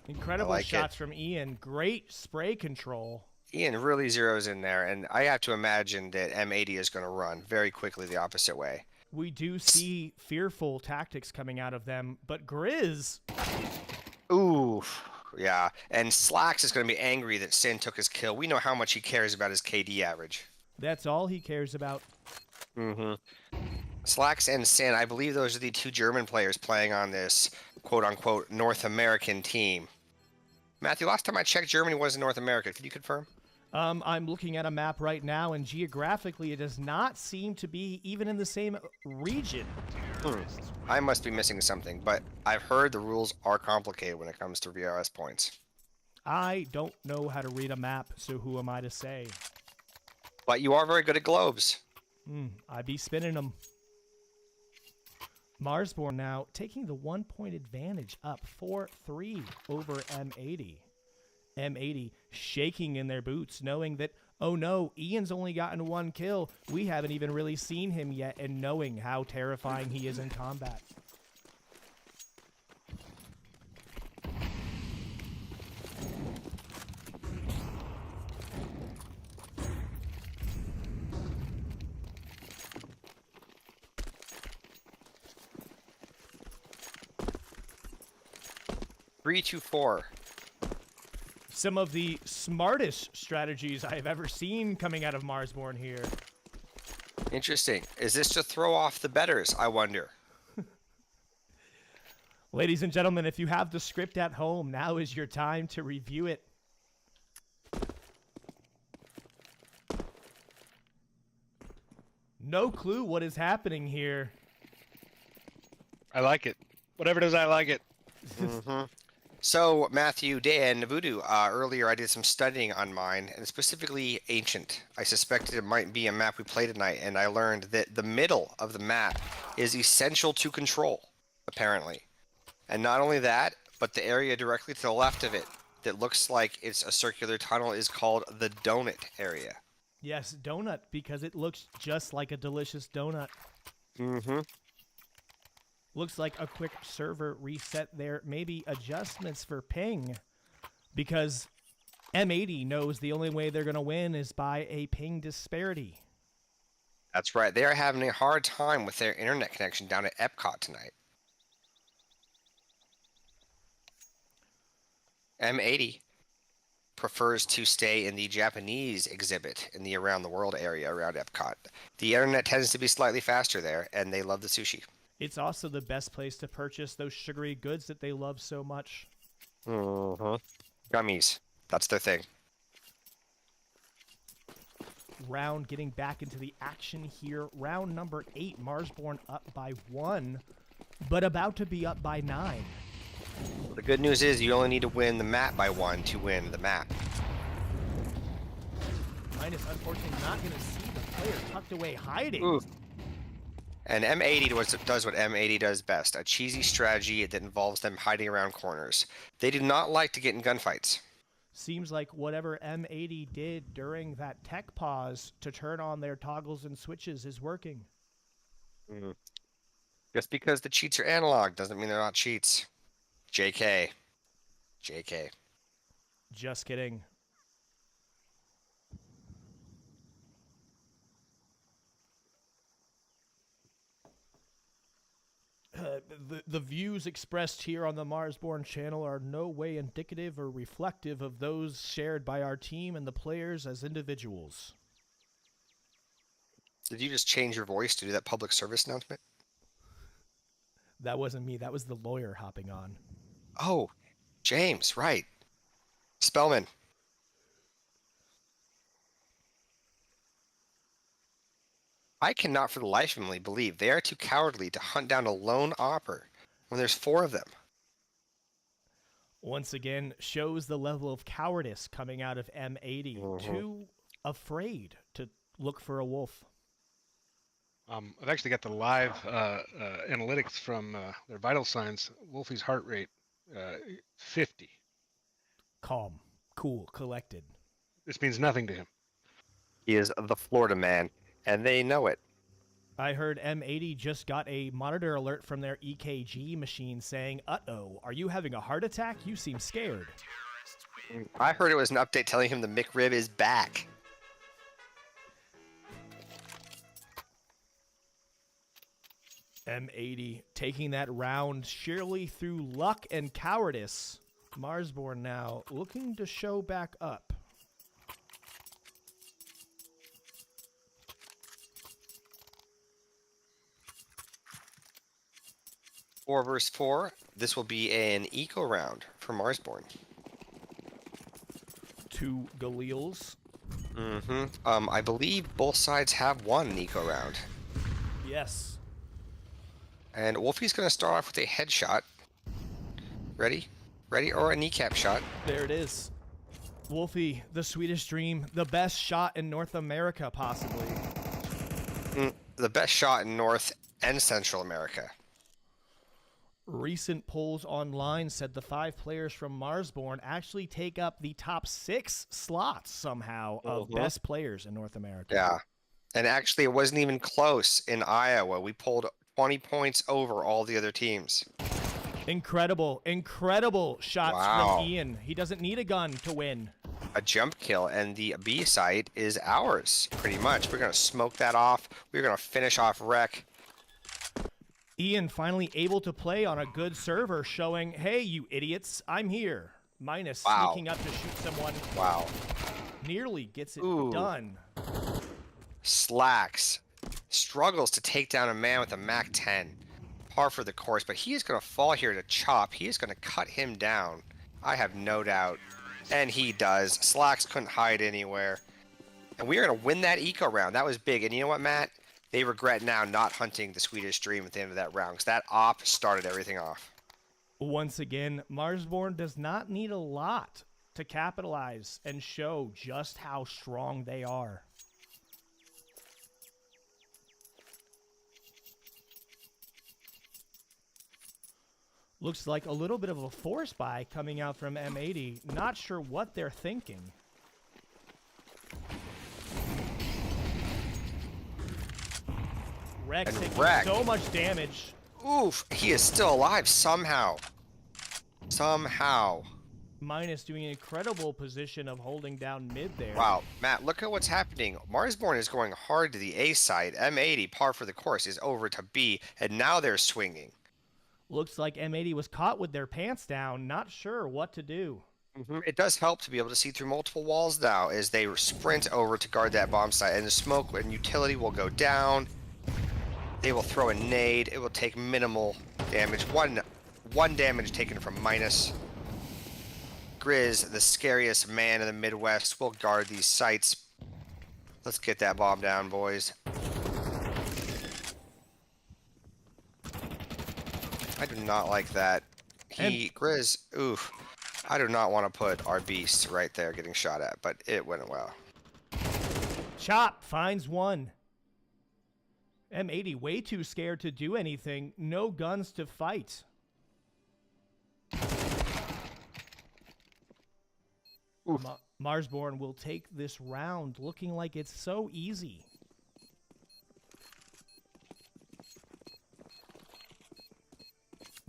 Incredible shots from Ian. Great spray control. Ian really zeroes in there. And I have to imagine that M80 is going to run very quickly the opposite way. We do see fearful tactics coming out of them. But Grizz. Ooh, yeah. And Slacks is going to be angry that Sin took his kill. We know how much he cares about his KD average. That's all he cares about. Mm-hmm. Slacks and Sin, I believe those are the two German players playing on this quote-unquote North American team. Matthew, last time I checked, Germany was in North America. Can you confirm? I'm looking at a map right now, and geographically, it does not seem to be even in the same region. I must be missing something, but I've heard the rules are complicated when it comes to VRS points. I don't know how to read a map, so who am I to say? But you are very good at globes. I be spinning them. Marsborne now taking the 1-point advantage, up 4-3 over M80. M80 shaking in their boots, knowing that, oh no, Ian's only gotten 1 kill. We haven't even really seen him yet, and knowing how terrifying he is in combat. Three, 2, 4. Some of the smartest strategies I have ever seen coming out of Marsborne here. Interesting. Is this to throw off the betters, I wonder? Ladies and gentlemen, if you have the script at home, now is your time to review it. No clue what is happening here. I like it. Whatever it is, I like it. So, Matthew, Dan, Voodoo, earlier I did some studying on mine, and specifically Ancient. I suspected it might be a map we play tonight, and I learned that the middle of the map is essential to control, apparently. And not only that, but the area directly to the left of it that looks like it's a circular tunnel is called the donut area. Yes, donut, because it looks just like a delicious donut. Looks like a quick server reset there. Maybe adjustments for ping, because M80 knows the only way they're going to win is by a ping disparity. That's right. They are having a hard time with their internet connection down at Epcot tonight. M80 prefers to stay in the Japanese exhibit in the around the world area around Epcot. The internet tends to be slightly faster there, and they love the sushi. It's also the best place to purchase those sugary goods that they love so much. Gummies. That's their thing. Round getting back into the action here. Round number 8, Marsborne up by 1, but about to be up by 9. The good news is you only need to win the map by 1 to win the map. Minus, unfortunately, not going to see the player tucked away hiding. Ooh. And M80 does what M80 does best, a cheesy strategy that involves them hiding around corners. They do not like to get in gunfights. Seems like whatever M80 did during that tech pause to turn on their toggles and switches is working. Just because the cheats are analog doesn't mean they're not cheats. JK. JK. Just kidding. The views expressed here on the Marsborne channel are no way indicative or reflective of those shared by our team and the players as individuals. Did you just change your voice to do that public service announcement? That wasn't me. That was the lawyer hopping on. Oh, James, right. Spellman. I cannot for the life of me believe they are too cowardly to hunt down a lone opper when there's 4 of them. Once again, shows the level of cowardice coming out of M80. Too afraid to look for a wolf. I've actually got the live analytics from their vital signs. Wolfie's heart rate, 50. Calm, cool, collected. This means nothing to him. He is the Florida man, and they know it. I heard M80 just got a monitor alert from their EKG machine saying, "Uh-oh, are you having a heart attack? You seem scared." I heard it was an update telling him the McRib is back. M80 taking that round surely through luck and cowardice. Marsborne now looking to show back up. Four versus 4. This will be an eco round for Marsborne. 2 Galeels. I believe both sides have won an eco round. Yes. And Wolfie's going to start off with a headshot. Ready? Ready? Or a kneecap shot. There it is. Wolfie, the Swedish Dream, the best shot in North America, possibly. The best shot in North and Central America. Recent polls online said the 5 players from Marsborne actually take up the top 6 slots somehow of best players in North America. Yeah. And actually, it wasn't even close in Iowa. We pulled 20 points over all the other teams. Incredible, incredible shots from Ian. He doesn't need a gun to win. A jump kill, and the B site is ours, pretty much. We're going to smoke that off. We're going to finish off Wreck. Ian finally able to play on a good server, showing, hey, you idiots, I'm here. Minus sneaking up to shoot someone. Wow. Nearly gets it done. Slacks. Struggles to take down a man with a MAC-10. Par for the course, but he is going to fall here to chop. He is going to cut him down. I have no doubt. And he does. Slacks couldn't hide anywhere. And we are going to win that eco round. That was big. And you know what, Matt? They regret now not hunting the Swedish Dream at the end of that round, because that op started everything off. Once again, Marsborne does not need a lot to capitalize and show just how strong they are. Looks like a little bit of a force buy coming out from M80. Not sure what they're thinking. Rex taking so much damage. Oof, he is still alive somehow. Somehow. Minus doing an incredible position of holding down mid there. Wow, Matt, look at what's happening. Marsborne is going hard to the A side. M80, par for the course, is over to B, and now they're swinging. Looks like M80 was caught with their pants down, not sure what to do. It does help to be able to see through multiple walls now as they sprint over to guard that bomb site, and the smoke and utility will go down. They will throw a nade. It will take minimal damage. One damage taken from Minus. Grizz, the scariest man in the Midwest, will guard these sites. Let's get that bomb down, boys. I do not like that. Grizz, oof. I do not want to put our beast right there getting shot at, but it went well. Chop finds one. M80 way too scared to do anything. No guns to fight. Marsborne will take this round looking like it's so easy.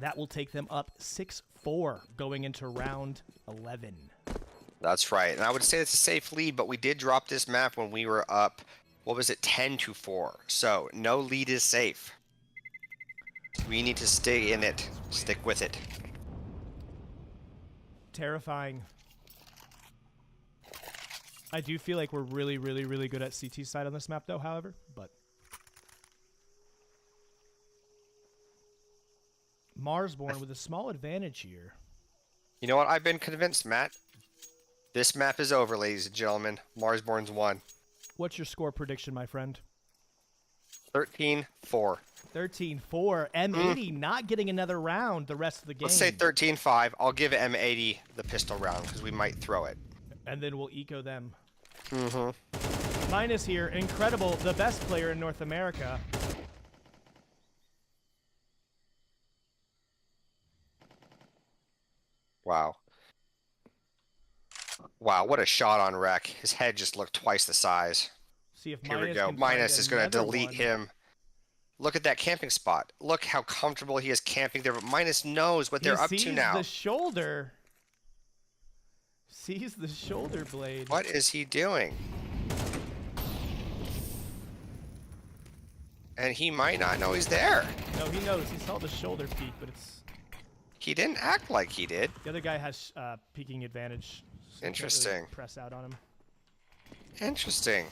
That will take them up 6-4 going into round 11. That's right. And I would say it's a safe lead, but we did drop this map when we were up, what was it, 10-4. So no lead is safe. We need to stay in it. Stick with it. Terrifying. I do feel like we're really, really, really good at CT side on this map, though, however, but Marsborne with a small advantage here. You know what? I've been convinced, Matt. This map is over, ladies and gentlemen. Marsborne's won. What's your score prediction, my friend? 13-4. 13-4. M80 not getting another round the rest of the game. Let's say 13-5. I'll give M80 the pistol round because we might throw it. And then we'll eco them. Minus here, incredible, the best player in North America. Wow. Wow, what a shot on Wreck. His head just looked twice the size. See if Here Minus we go. can Minus find is going to another delete one. him. Look at that camping spot. Look how comfortable he is camping there. But Minus knows what they're up to now. Sees the shoulder. Sees the shoulder blade. What is he doing? And he might not know he's there. No, he knows. He saw the shoulder peek, but it's He didn't act like he did. the other guy has peeking advantage. So you can't really Interesting. press out on him. Interesting.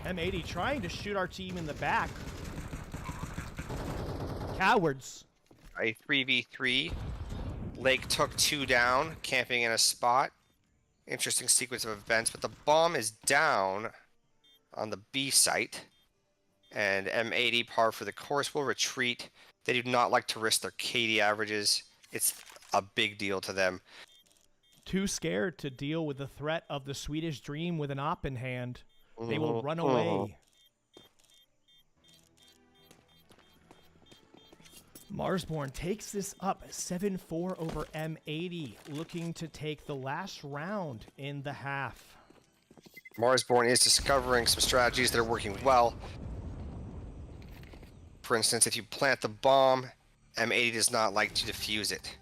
M80 trying to shoot our team in the back. Cowards. A 3v3. Lake took 2 down, camping in a spot. Interesting sequence of events, but the bomb is down on the B site. And M80, par for the course, will retreat. They do not like to risk their KD averages. It's a big deal to them. Too scared to deal with the threat of the Swedish Dream with an op in hand. They will run away. Marsborne takes this up 7-4 over M80, looking to take the last round in the half. Marsborne is discovering some strategies that are working well. For instance, if you plant the bomb, M80 does not like to defuse it.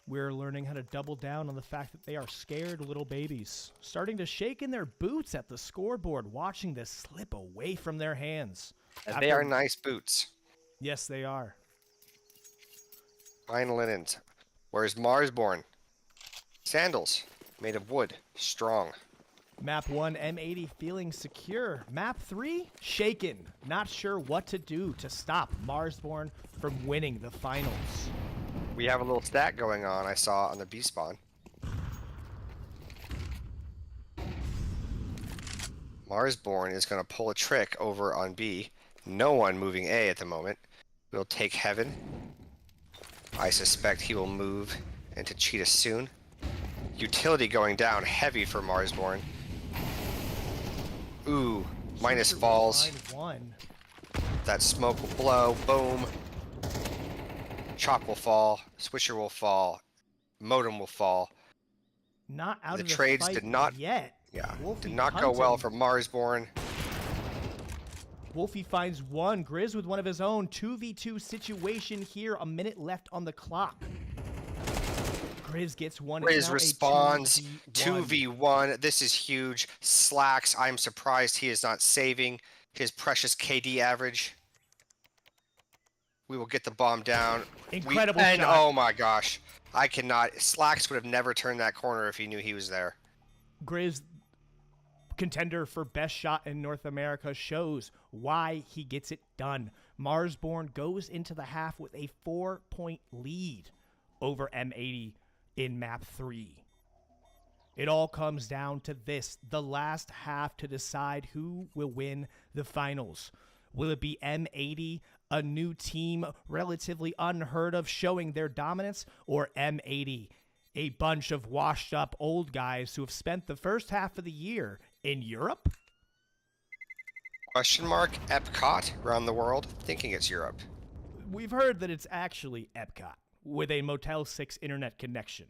We're learning how to double down on the fact that they are scared little babies, starting to shake in their boots at the scoreboard, watching this slip away from their hands. And they are nice boots. Yes, they are. Fine linens. Whereas Marsborne, sandals made of wood, strong. Map 1, M80 feeling secure. Map 3, shaken. Not sure what to do to stop Marsborne from winning the finals. We have a little stat going on I saw on the B spawn. Marsborne is going to pull a trick over on B. No one moving A at the moment. We'll take Heaven. I suspect he will move into Cheetah soon. Utility going down heavy for Marsborne. Ooh, minus Switcher falls. will find one. That smoke will blow. Boom. Chop will fall. Switcher will fall. Modem will fall. Not out The of the trades fight did not- yet. Yeah, Wolfie did not go well punting. for Marsborne. Wolfie finds one. Grizz with one of his own. 2v2 situation here. A minute left on the clock. Grizz gets one. It's Riz now a responds 2v1. 2v1. This is huge. Slacks. I'm surprised he is not saving his precious KD average. We will get the bomb down. Incredible and shot. oh my gosh. I cannot. Slacks would have never turned that corner if he knew he was there. Grizz, contender for best shot in North America, shows why he gets it done. Marsborne goes into the half with a 4-point lead over M80 in map 3. It all comes down to this, the last half to decide who will win the finals. Will it be M80, a new team relatively unheard of showing their dominance, or M80, a bunch of washed up old guys who have spent the first half of the year in Europe? Question mark. Epcot around the world. Thinking it's Europe. We've heard that it's actually Epcot with a Motel 6 internet connection.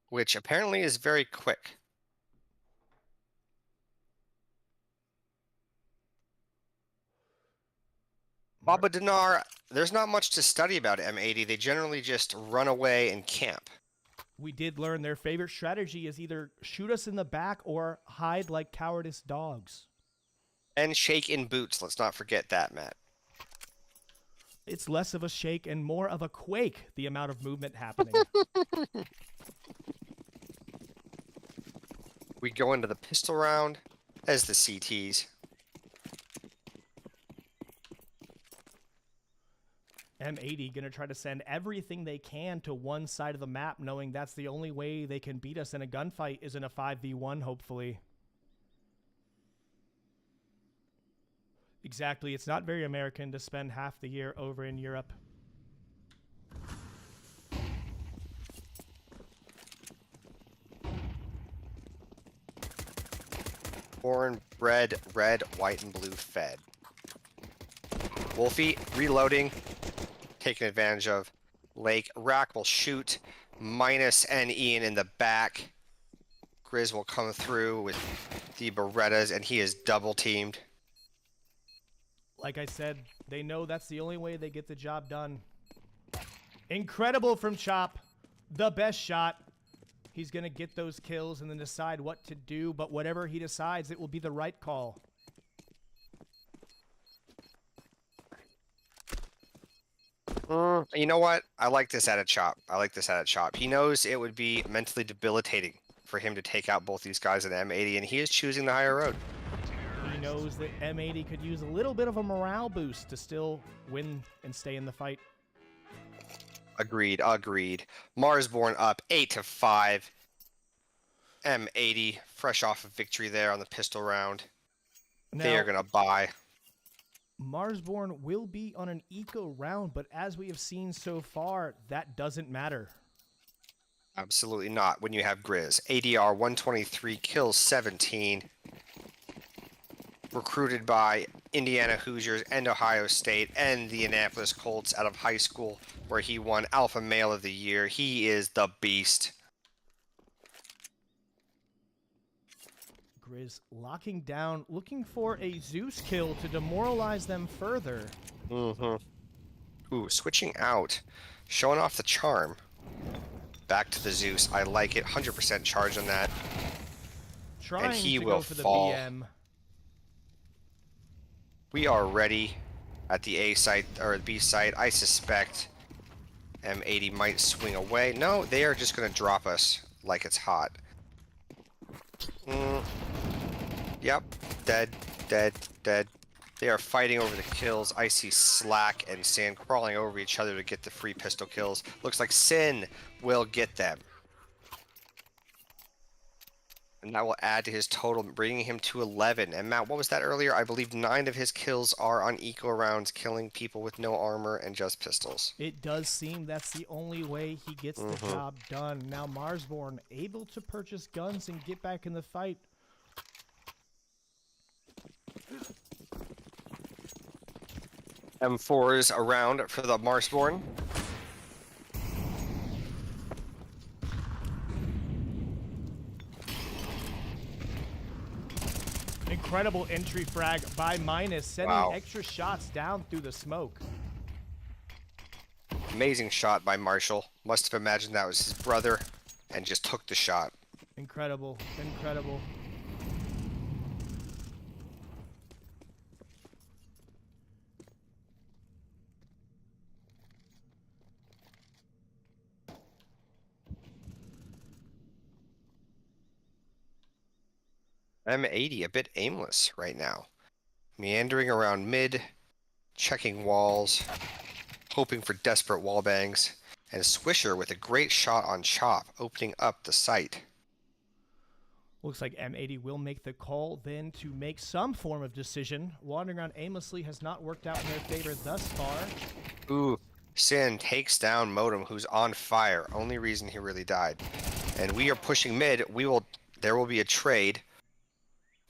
Which apparently is very quick. Baba Dinar, there's not much to study about M80. They generally just run away and camp. We did learn their favorite strategy is either shoot us in the back or hide like cowardice dogs. And shake in boots. Let's not forget that, Matt. It's less of a shake and more of a quake, the amount of movement happening. We go into the pistol round as the CTs. M80 going to try to send everything they can to one side of the map, knowing that's the only way they can beat us in a gunfight is in a 5v1, hopefully. Exactly. It's not very American to spend half the year over in Europe. Born, bred, red, white, and blue fed. Wolfie reloading, taking advantage of Lake. Rack will shoot, minus and Ian in the back. Grizz will come through with the Berettas, and he is double teamed. Like I said, they know that's the only way they get the job done. Incredible from Chop. The best shot. He's going to get those kills and then decide what to do, but whatever he decides, it will be the right call. You know what? I like this at a chop. He knows it would be mentally debilitating for him to take out both these guys at M80, and he is choosing the higher road. He knows that M80 could use a little bit of a morale boost to still win and stay in the fight. Agreed. Marsborne up 8-5. M80 fresh off of victory there on the pistol round. Now, they are going to buy. Marsborne will be on an eco round, but as we have seen so far, that doesn't matter. Absolutely not when you have Grizz. ADR 123, kills 17. Recruited by Indiana Hoosiers and Ohio State and the Indianapolis Colts out of high school, where he won Alpha Male of the Year. He is the beast. Grizz locking down, looking for a Zeus kill to demoralize them further. Ooh, switching out. Showing off the charm. Back to the Zeus. I like it. 100% charge on that. Trying and he to will go for the fall. BM. We are ready at the A site, or the B site. I suspect M80 might swing away. No, they are just going to drop us like it's hot. Yep, dead. They are fighting over the kills. I see Slack and Sand crawling over each other to get the free pistol kills. Looks like Sin will get them. And that will add to his total, bringing him to 11. And Matt, what was that earlier? I believe 9 of his kills are on eco rounds, killing people with no armor and just pistols. It does seem that's the only way he gets the job done. Now Marsborne able to purchase guns and get back in the fight. M4s around for the Marsborne. Incredible entry frag by Minus, sending Wow. extra shots down through the smoke. Amazing shot by Marshall. Must have imagined that was his brother and just took the shot. Incredible. M80 a bit aimless right now. Meandering around mid, checking walls, hoping for desperate wall bangs, and Swisher with a great shot on Chop, opening up the site. Looks like M80 will make the call then to make some form of decision. Wandering around aimlessly has not worked out in their favor thus far. Ooh, Sin takes down Modem, who's on fire. Only reason he really died. And we are pushing mid. There will be a trade.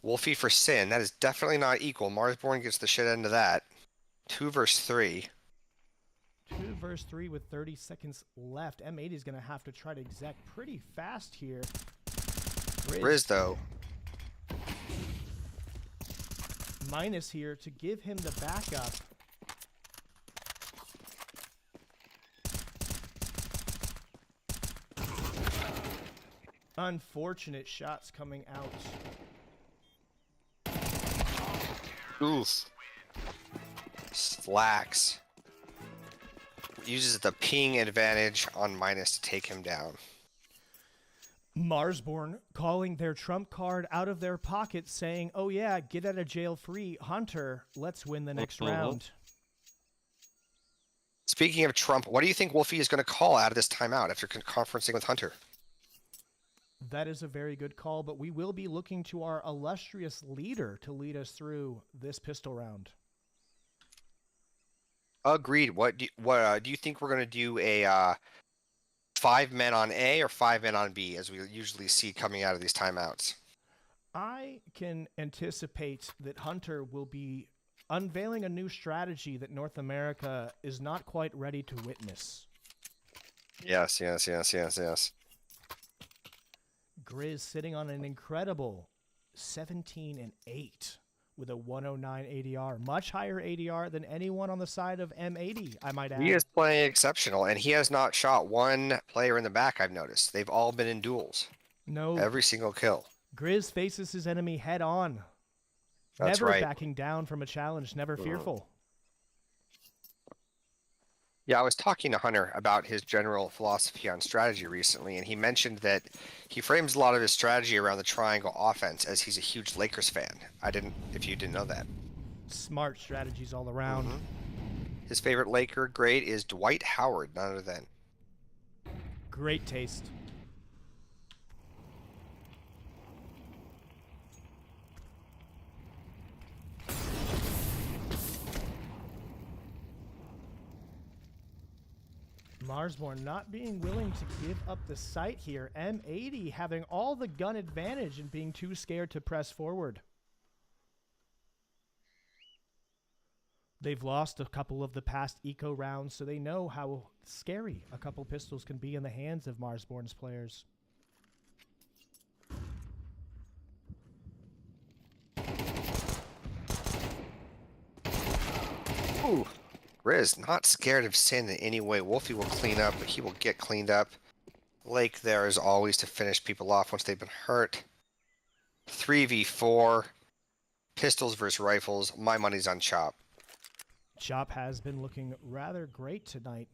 Wolfie for Sin. That is definitely not equal. Marsborne gets the shit end of that. 2 versus 3. 2 versus 3 with 30 seconds left. M80 is going to have to try to exec pretty fast here. Riz, though. Minus here to give him the backup. Unfortunate shots coming out. Oof. Slacks. Uses the ping advantage on Minus to take him down. Marsborne calling their trump card out of their pocket, saying, oh yeah, get out of jail free. Hunter, let's win the next round. Speaking of Trump, what do you think Wolfie is going to call out of this timeout after conferencing with Hunter? That is a very good call, but we will be looking to our illustrious leader to lead us through this pistol round. Agreed. What do you think we're going to do? A 5 men on A or 5 men on B, as we usually see coming out of these timeouts? I can anticipate that Hunter will be unveiling a new strategy that North America is not quite ready to witness. Yes. Grizz sitting on an incredible 17-8. with a 109 ADR. Much higher ADR than anyone on the side of M80, I might add. He is playing exceptional, and he has not shot one player in the back, I've noticed. They've all been in duels. No, Every single kill. Grizz faces his enemy head on. That's Never right. backing down from a challenge, never fearful. Yeah, I was talking to Hunter about his general philosophy on strategy recently, and he mentioned that he frames a lot of his strategy around the triangle offense, as he's a huge Lakers fan. If you didn't know that. Smart strategies all around. His favorite Laker great is Dwight Howard, none other than. Great taste. Marsborne not being willing to give up the site here. M80 having all the gun advantage and being too scared to press forward. They've lost a couple of the past eco rounds, so they know how scary a couple pistols can be in the hands of Marsborne's players. Ooh. Riz, not scared of sin in any way. Wolfie will clean up, but he will get cleaned up. Lake there is always to finish people off once they've been hurt. 3v4. Pistols versus rifles. My money's on Chop. Chop has been looking rather great tonight.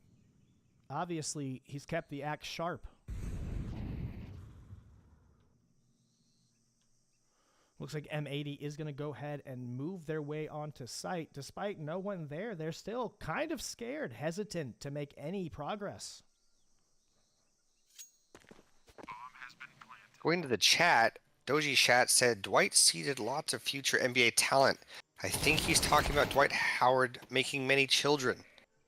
Obviously, he's kept the axe sharp. Looks like M80 is going to go ahead and move their way onto site. Despite no one there, they're still kind of scared, hesitant to make any progress. Going to the chat, Doji Chat said, Dwight seeded lots of future NBA talent. I think he's talking about Dwight Howard making many children.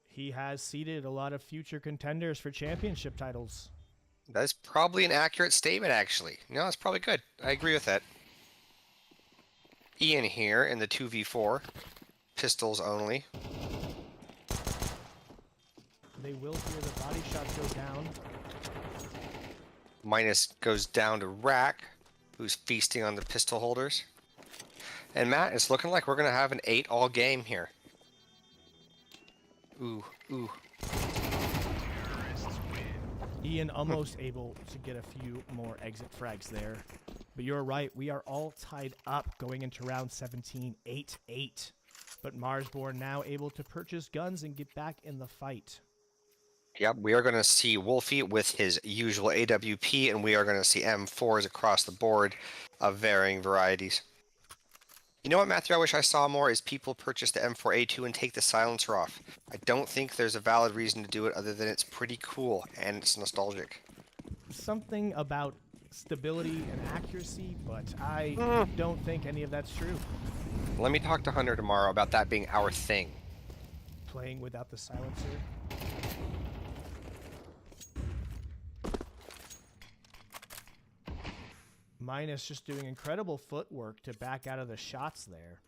He has seeded a lot of future contenders for championship titles. That is probably an accurate statement, actually. No, that's probably good. I agree with that. Ian here in the 2v4. Pistols only. They will hear the body shot go down. Minus goes down to Rack, who's feasting on the pistol holders. And Matt, it's looking like we're going to have an 8-all game here. Ooh, ooh. Ian almost able to get a few more exit frags there. But you're right, we are all tied up going into round 17, 8-8. But Marsborne now able to purchase guns and get back in the fight. Yep, we are going to see Wolfie with his usual AWP, and we are going to see M4s across the board of varying varieties. You know what, Matthew, I wish I saw more is people purchase the M4A2 and take the silencer off. I don't think there's a valid reason to do it other than it's pretty cool and it's nostalgic. Something about stability and accuracy, but I don't think any of that's true. Let me talk to Hunter tomorrow about that being our thing. Playing without the silencer. Minus just doing incredible footwork to back out of the shots there.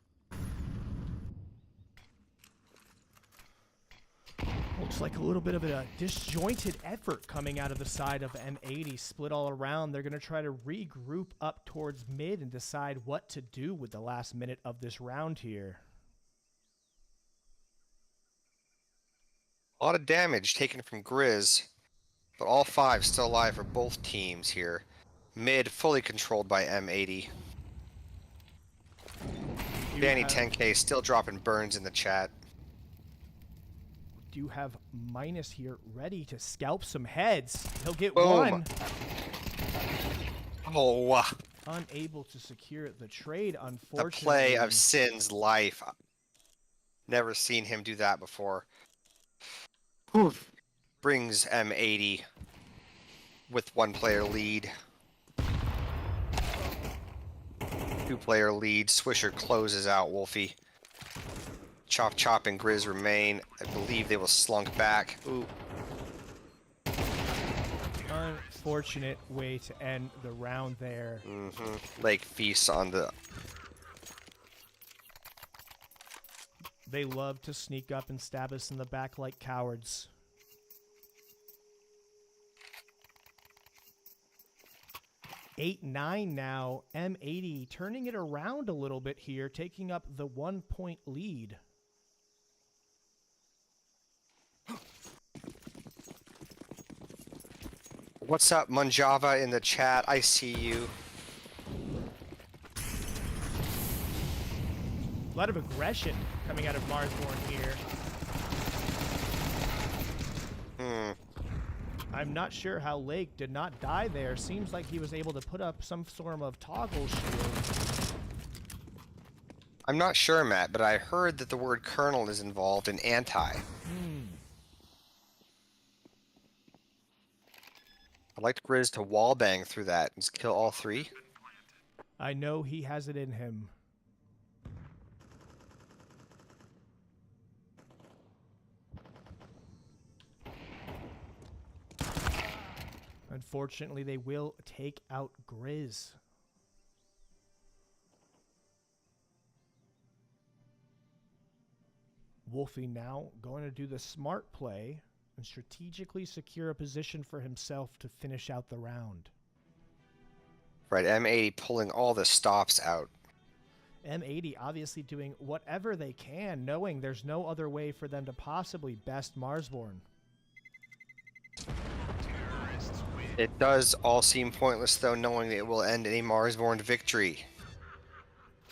Looks like a little bit of a disjointed effort coming out of the side of M80. Split all around. They're going to try to regroup up towards mid and decide what to do with the last minute of this round here. A lot of damage taken from Grizz, but all 5 still alive for both teams here. Mid fully controlled by M80. Danny 10K still dropping burns in the chat. Do have Minus here ready to scalp some heads. He'll get Boom. one. Oh, Unable to secure the trade, the unfortunately. play of Sin's life. Never seen him do that before. Oof. Brings M80 with 1-player lead. 2-player lead. Swisher closes out Wolfie. Chop Chop and Grizz remain. I believe they will slunk back. Ooh. Unfortunate way to end the round there. Lake feasts on the... They love to sneak up and stab us in the back like cowards. 8-9 now. M80 turning it around a little bit here, taking up the 1-point lead. What's up, Munjava in the chat? I see you. A lot of aggression coming out of Marsborne here. I'm not sure how Lake did not die there. Seems like he was able to put up some sort of toggle shield. I'm not sure, Matt, but I heard that the word kernel is involved in anti. I'd like Grizz to wallbang through that and just kill all three. I know he has it in him. Unfortunately, they will take out Grizz. Wolfie now going to do the smart play and strategically secure a position for himself to finish out the round. Right, M80 pulling all the stops out. M80 obviously doing whatever they can, knowing there's no other way for them to possibly best Marsborne. It does all seem pointless, though, knowing that it will end in a Marsborne victory.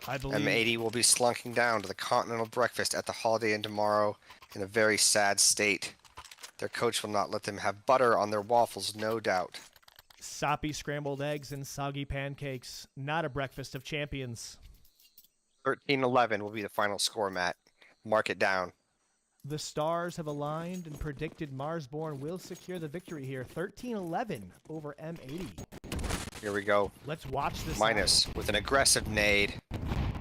I believe M80 will be slunking down to the continental breakfast at the Holiday Inn tomorrow in a very sad state. Their coach will not let them have butter on their waffles, no doubt. soppy scrambled eggs and soggy pancakes. Not a breakfast of champions. 13-11 will be the final score, Matt. Mark it down. The stars have aligned and predicted Marsborne will secure the victory here. 13-11 over M80. Here we go. Let's watch this. Minus with an aggressive nade.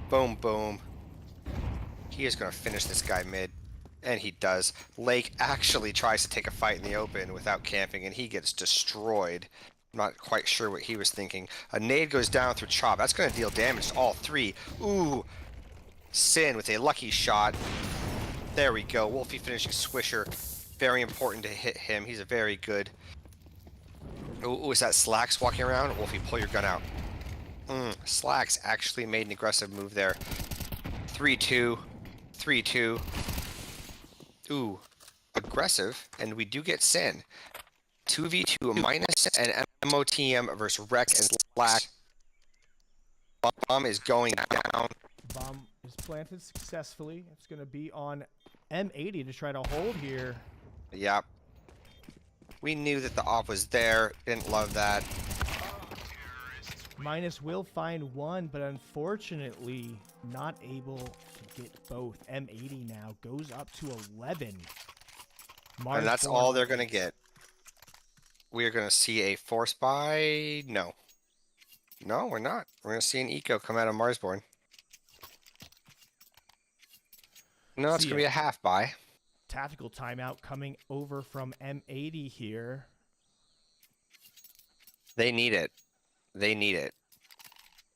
Boom, boom. He is going to finish this guy mid. And he does. Lake actually tries to take a fight in the open without camping, and he gets destroyed. I'm not quite sure what he was thinking. A nade goes down through Chop. That's going to deal damage to all three. Ooh. Sin with a lucky shot. There we go. Wolfie finishing Swisher. Very important to hit him. He's a very good. Ooh, is that Slacks walking around? Wolfie, pull your gun out. Slacks actually made an aggressive move there. 3-2. 3-2. Ooh. Aggressive. And we do get Sin. 2v2 minus and MOTM versus Wreck and Slack. Bomb is going down. Bomb is planted successfully. It's going to be on M80 to try to hold here. Yep. We knew that the op was there. Didn't love that. Minus will find one, but unfortunately not able to get both. M80 now goes up to 11. And that's all they're going to get. We are going to see a force buy. No. No, we're not. We're going to see an eco come out of Marsborne. No, it's going to be a half buy. Tactical timeout coming over from M80 here. They need it. They need it.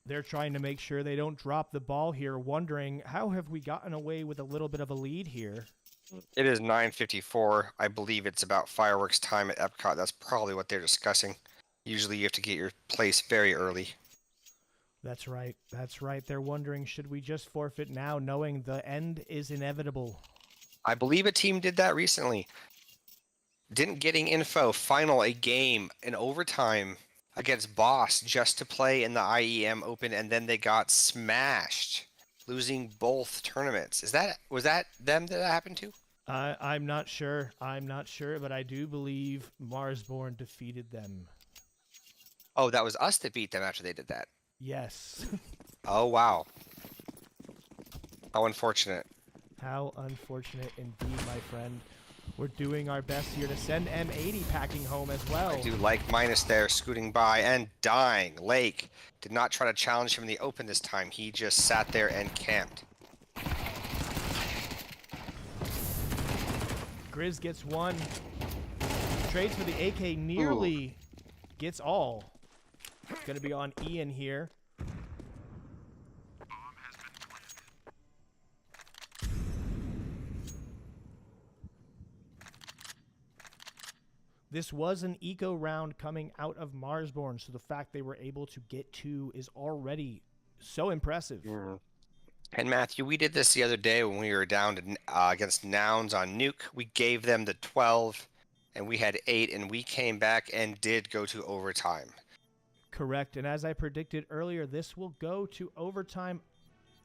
They're trying to make sure they don't drop the ball here, wondering how have we gotten away with a little bit of a lead here. It is 9:54. I believe it's about fireworks time at Epcot. That's probably what they're discussing. Usually you have to get your place very early. That's right. That's right. They're wondering, should we just forfeit now, knowing the end is inevitable? I believe a team did that recently. Didn't getting info final a game in overtime against Boss just to play in the IEM Open, and then they got smashed, losing both tournaments. Was that them that happened to? I'm not sure. I'm not sure, but I do believe Marsborne defeated them. Oh, that was us that beat them after they did that. Yes. Oh, wow. How unfortunate. How unfortunate indeed, my friend. We're doing our best here to send M80 packing home as well. I do like Minus there, scooting by and dying. Lake did not try to challenge him in the open this time. He just sat there and camped. Grizz gets one. Trades for the AK, nearly gets all. It's going to be on Ian here. This was an eco round coming out of Marsborne, so the fact they were able to get 2 is already so impressive. And Matthew, we did this the other day when we were down to, against Nouns on Nuke. We gave them the 12, and we had 8, and we came back and did go to overtime. Correct, and as I predicted earlier, this will go to overtime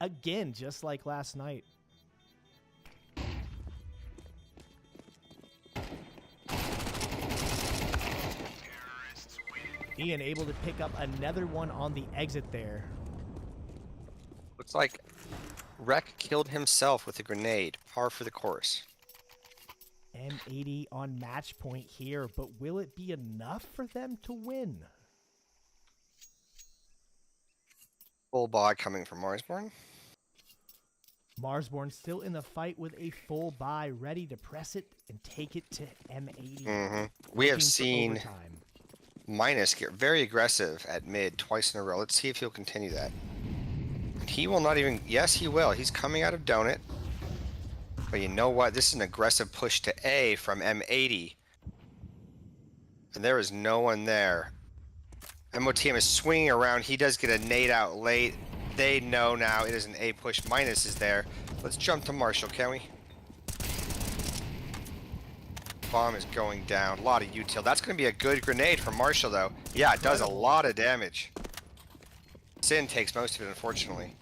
again, just like last night. Ian able to pick up another one on the exit there. Looks like Rek killed himself with a grenade. Par for the course. M80 on match point here, but will it be enough for them to win? Full buy coming from Marsborne. Marsborne still in the fight with a full buy, ready to press it and take it to M80. We have Looking for seen overtime. Minus get very aggressive at mid twice in a row. Let's see if he'll continue that. He will not even... Yes, he will. He's coming out of Donut. But you know what? This is an aggressive push to A from M80. And there is no one there. MOTM is swinging around. He does get a nade out late. They know now it is an A push. Minus is there. Let's jump to Marshall, can we? Bomb is going down. A lot of util. That's going to be a good grenade from Marshall, though. Yeah, it does a lot of damage. Sin takes most of it, unfortunately.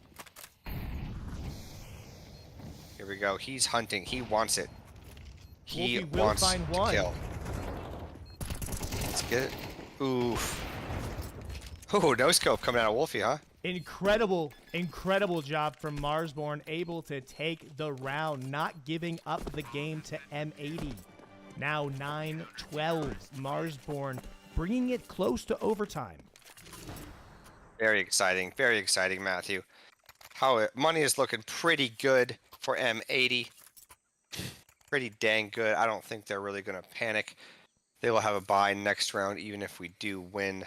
Here we go. He's hunting. He wants it. He Wolfie will wants find to one. kill. Let's get it. Oof. Oh, no scope coming out of Wolfie, huh? Incredible job from Marsborne, able to take the round, not giving up the game to M80. Now 9-12, Marsborne bringing it close to overtime. Very exciting, Matthew. Money is looking pretty good for M80. Pretty dang good. I don't think they're really going to panic. They will have a bye next round, even if we do win.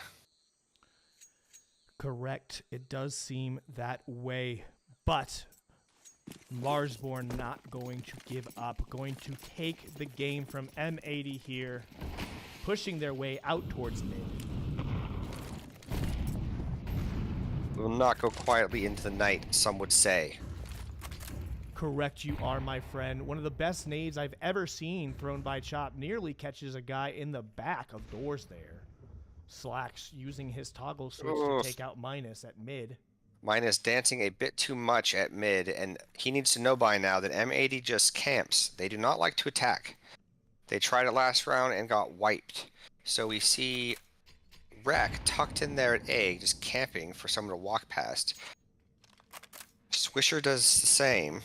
Correct. It does seem that way, but Marsborne not going to give up, going to take the game from M80 here, pushing their way out towards mid. We will not go quietly into the night, some would say. Correct you are, my friend. One of the best nades I've ever seen thrown by Chop nearly catches a guy in the back of doors there. Slacks using his toggle switch to take out Minus at mid. Minus dancing a bit too much at mid, and he needs to know by now that M80 just camps. They do not like to attack. They tried it last round and got wiped. So we see Rek tucked in there at A, just camping for someone to walk past. Swisher does the same.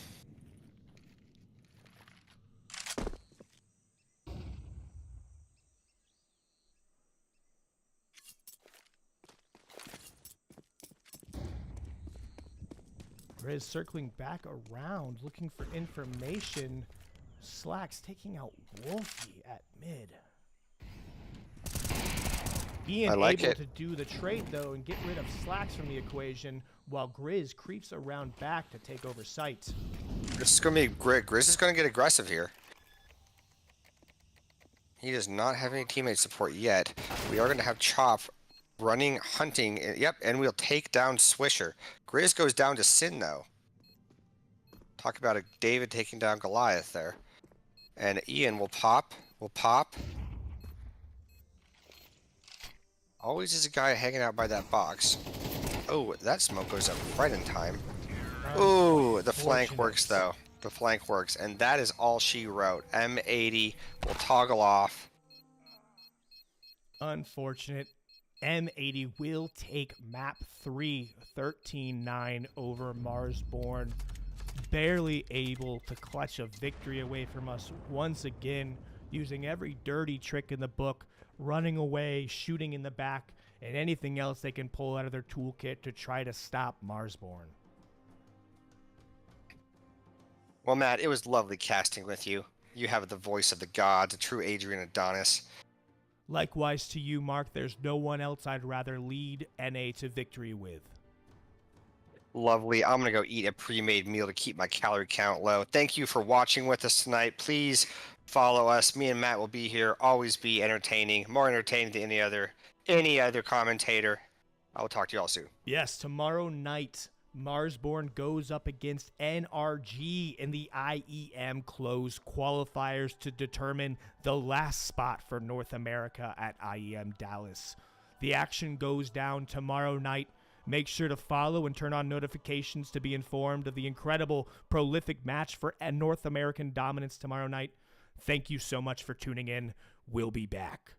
Grizz circling back around, looking for information. Slacks taking out Wolfie at mid. Ian able to do the trade, though, and get rid of Slacks from the equation, while Grizz creeps around back to take over sight. This is going to be Grizz is going to get aggressive here. He does not have any teammate support yet. We are going to have Chop running, hunting. Yep, and we'll take down Swisher. Grizz goes down to Sin, though. Talk about a David taking down Goliath there. And Ian will pop. Always is a guy hanging out by that box. Oh, that smoke goes up right in time. Ooh, the flank works, though. The flank works, and that is all she wrote. M80 will toggle off. Unfortunate. M80 will take map 3, 13-9 over Marsborne. Barely able to clutch a victory away from us once again, using every dirty trick in the book, running away, shooting in the back, and anything else they can pull out of their toolkit to try to stop Marsborne. Well, Matt, it was lovely casting with you. You have the voice of the gods, a true Adrian Adonis. Likewise to you, Mark. There's no one else I'd rather lead NA to victory with. Lovely. I'm going to go eat a pre-made meal to keep my calorie count low. Thank you for watching with us tonight. Please Follow us. Me and Matt will be here. Always be entertaining. More entertaining than any other commentator. I will talk to you all soon. Yes, tomorrow night, Marsborne goes up against NRG in the IEM closed qualifiers to determine the last spot for North America at IEM Dallas. The action goes down tomorrow night. Make sure to follow and turn on notifications to be informed of the incredible, prolific match for North American dominance tomorrow night. Thank you so much for tuning in. We'll be back.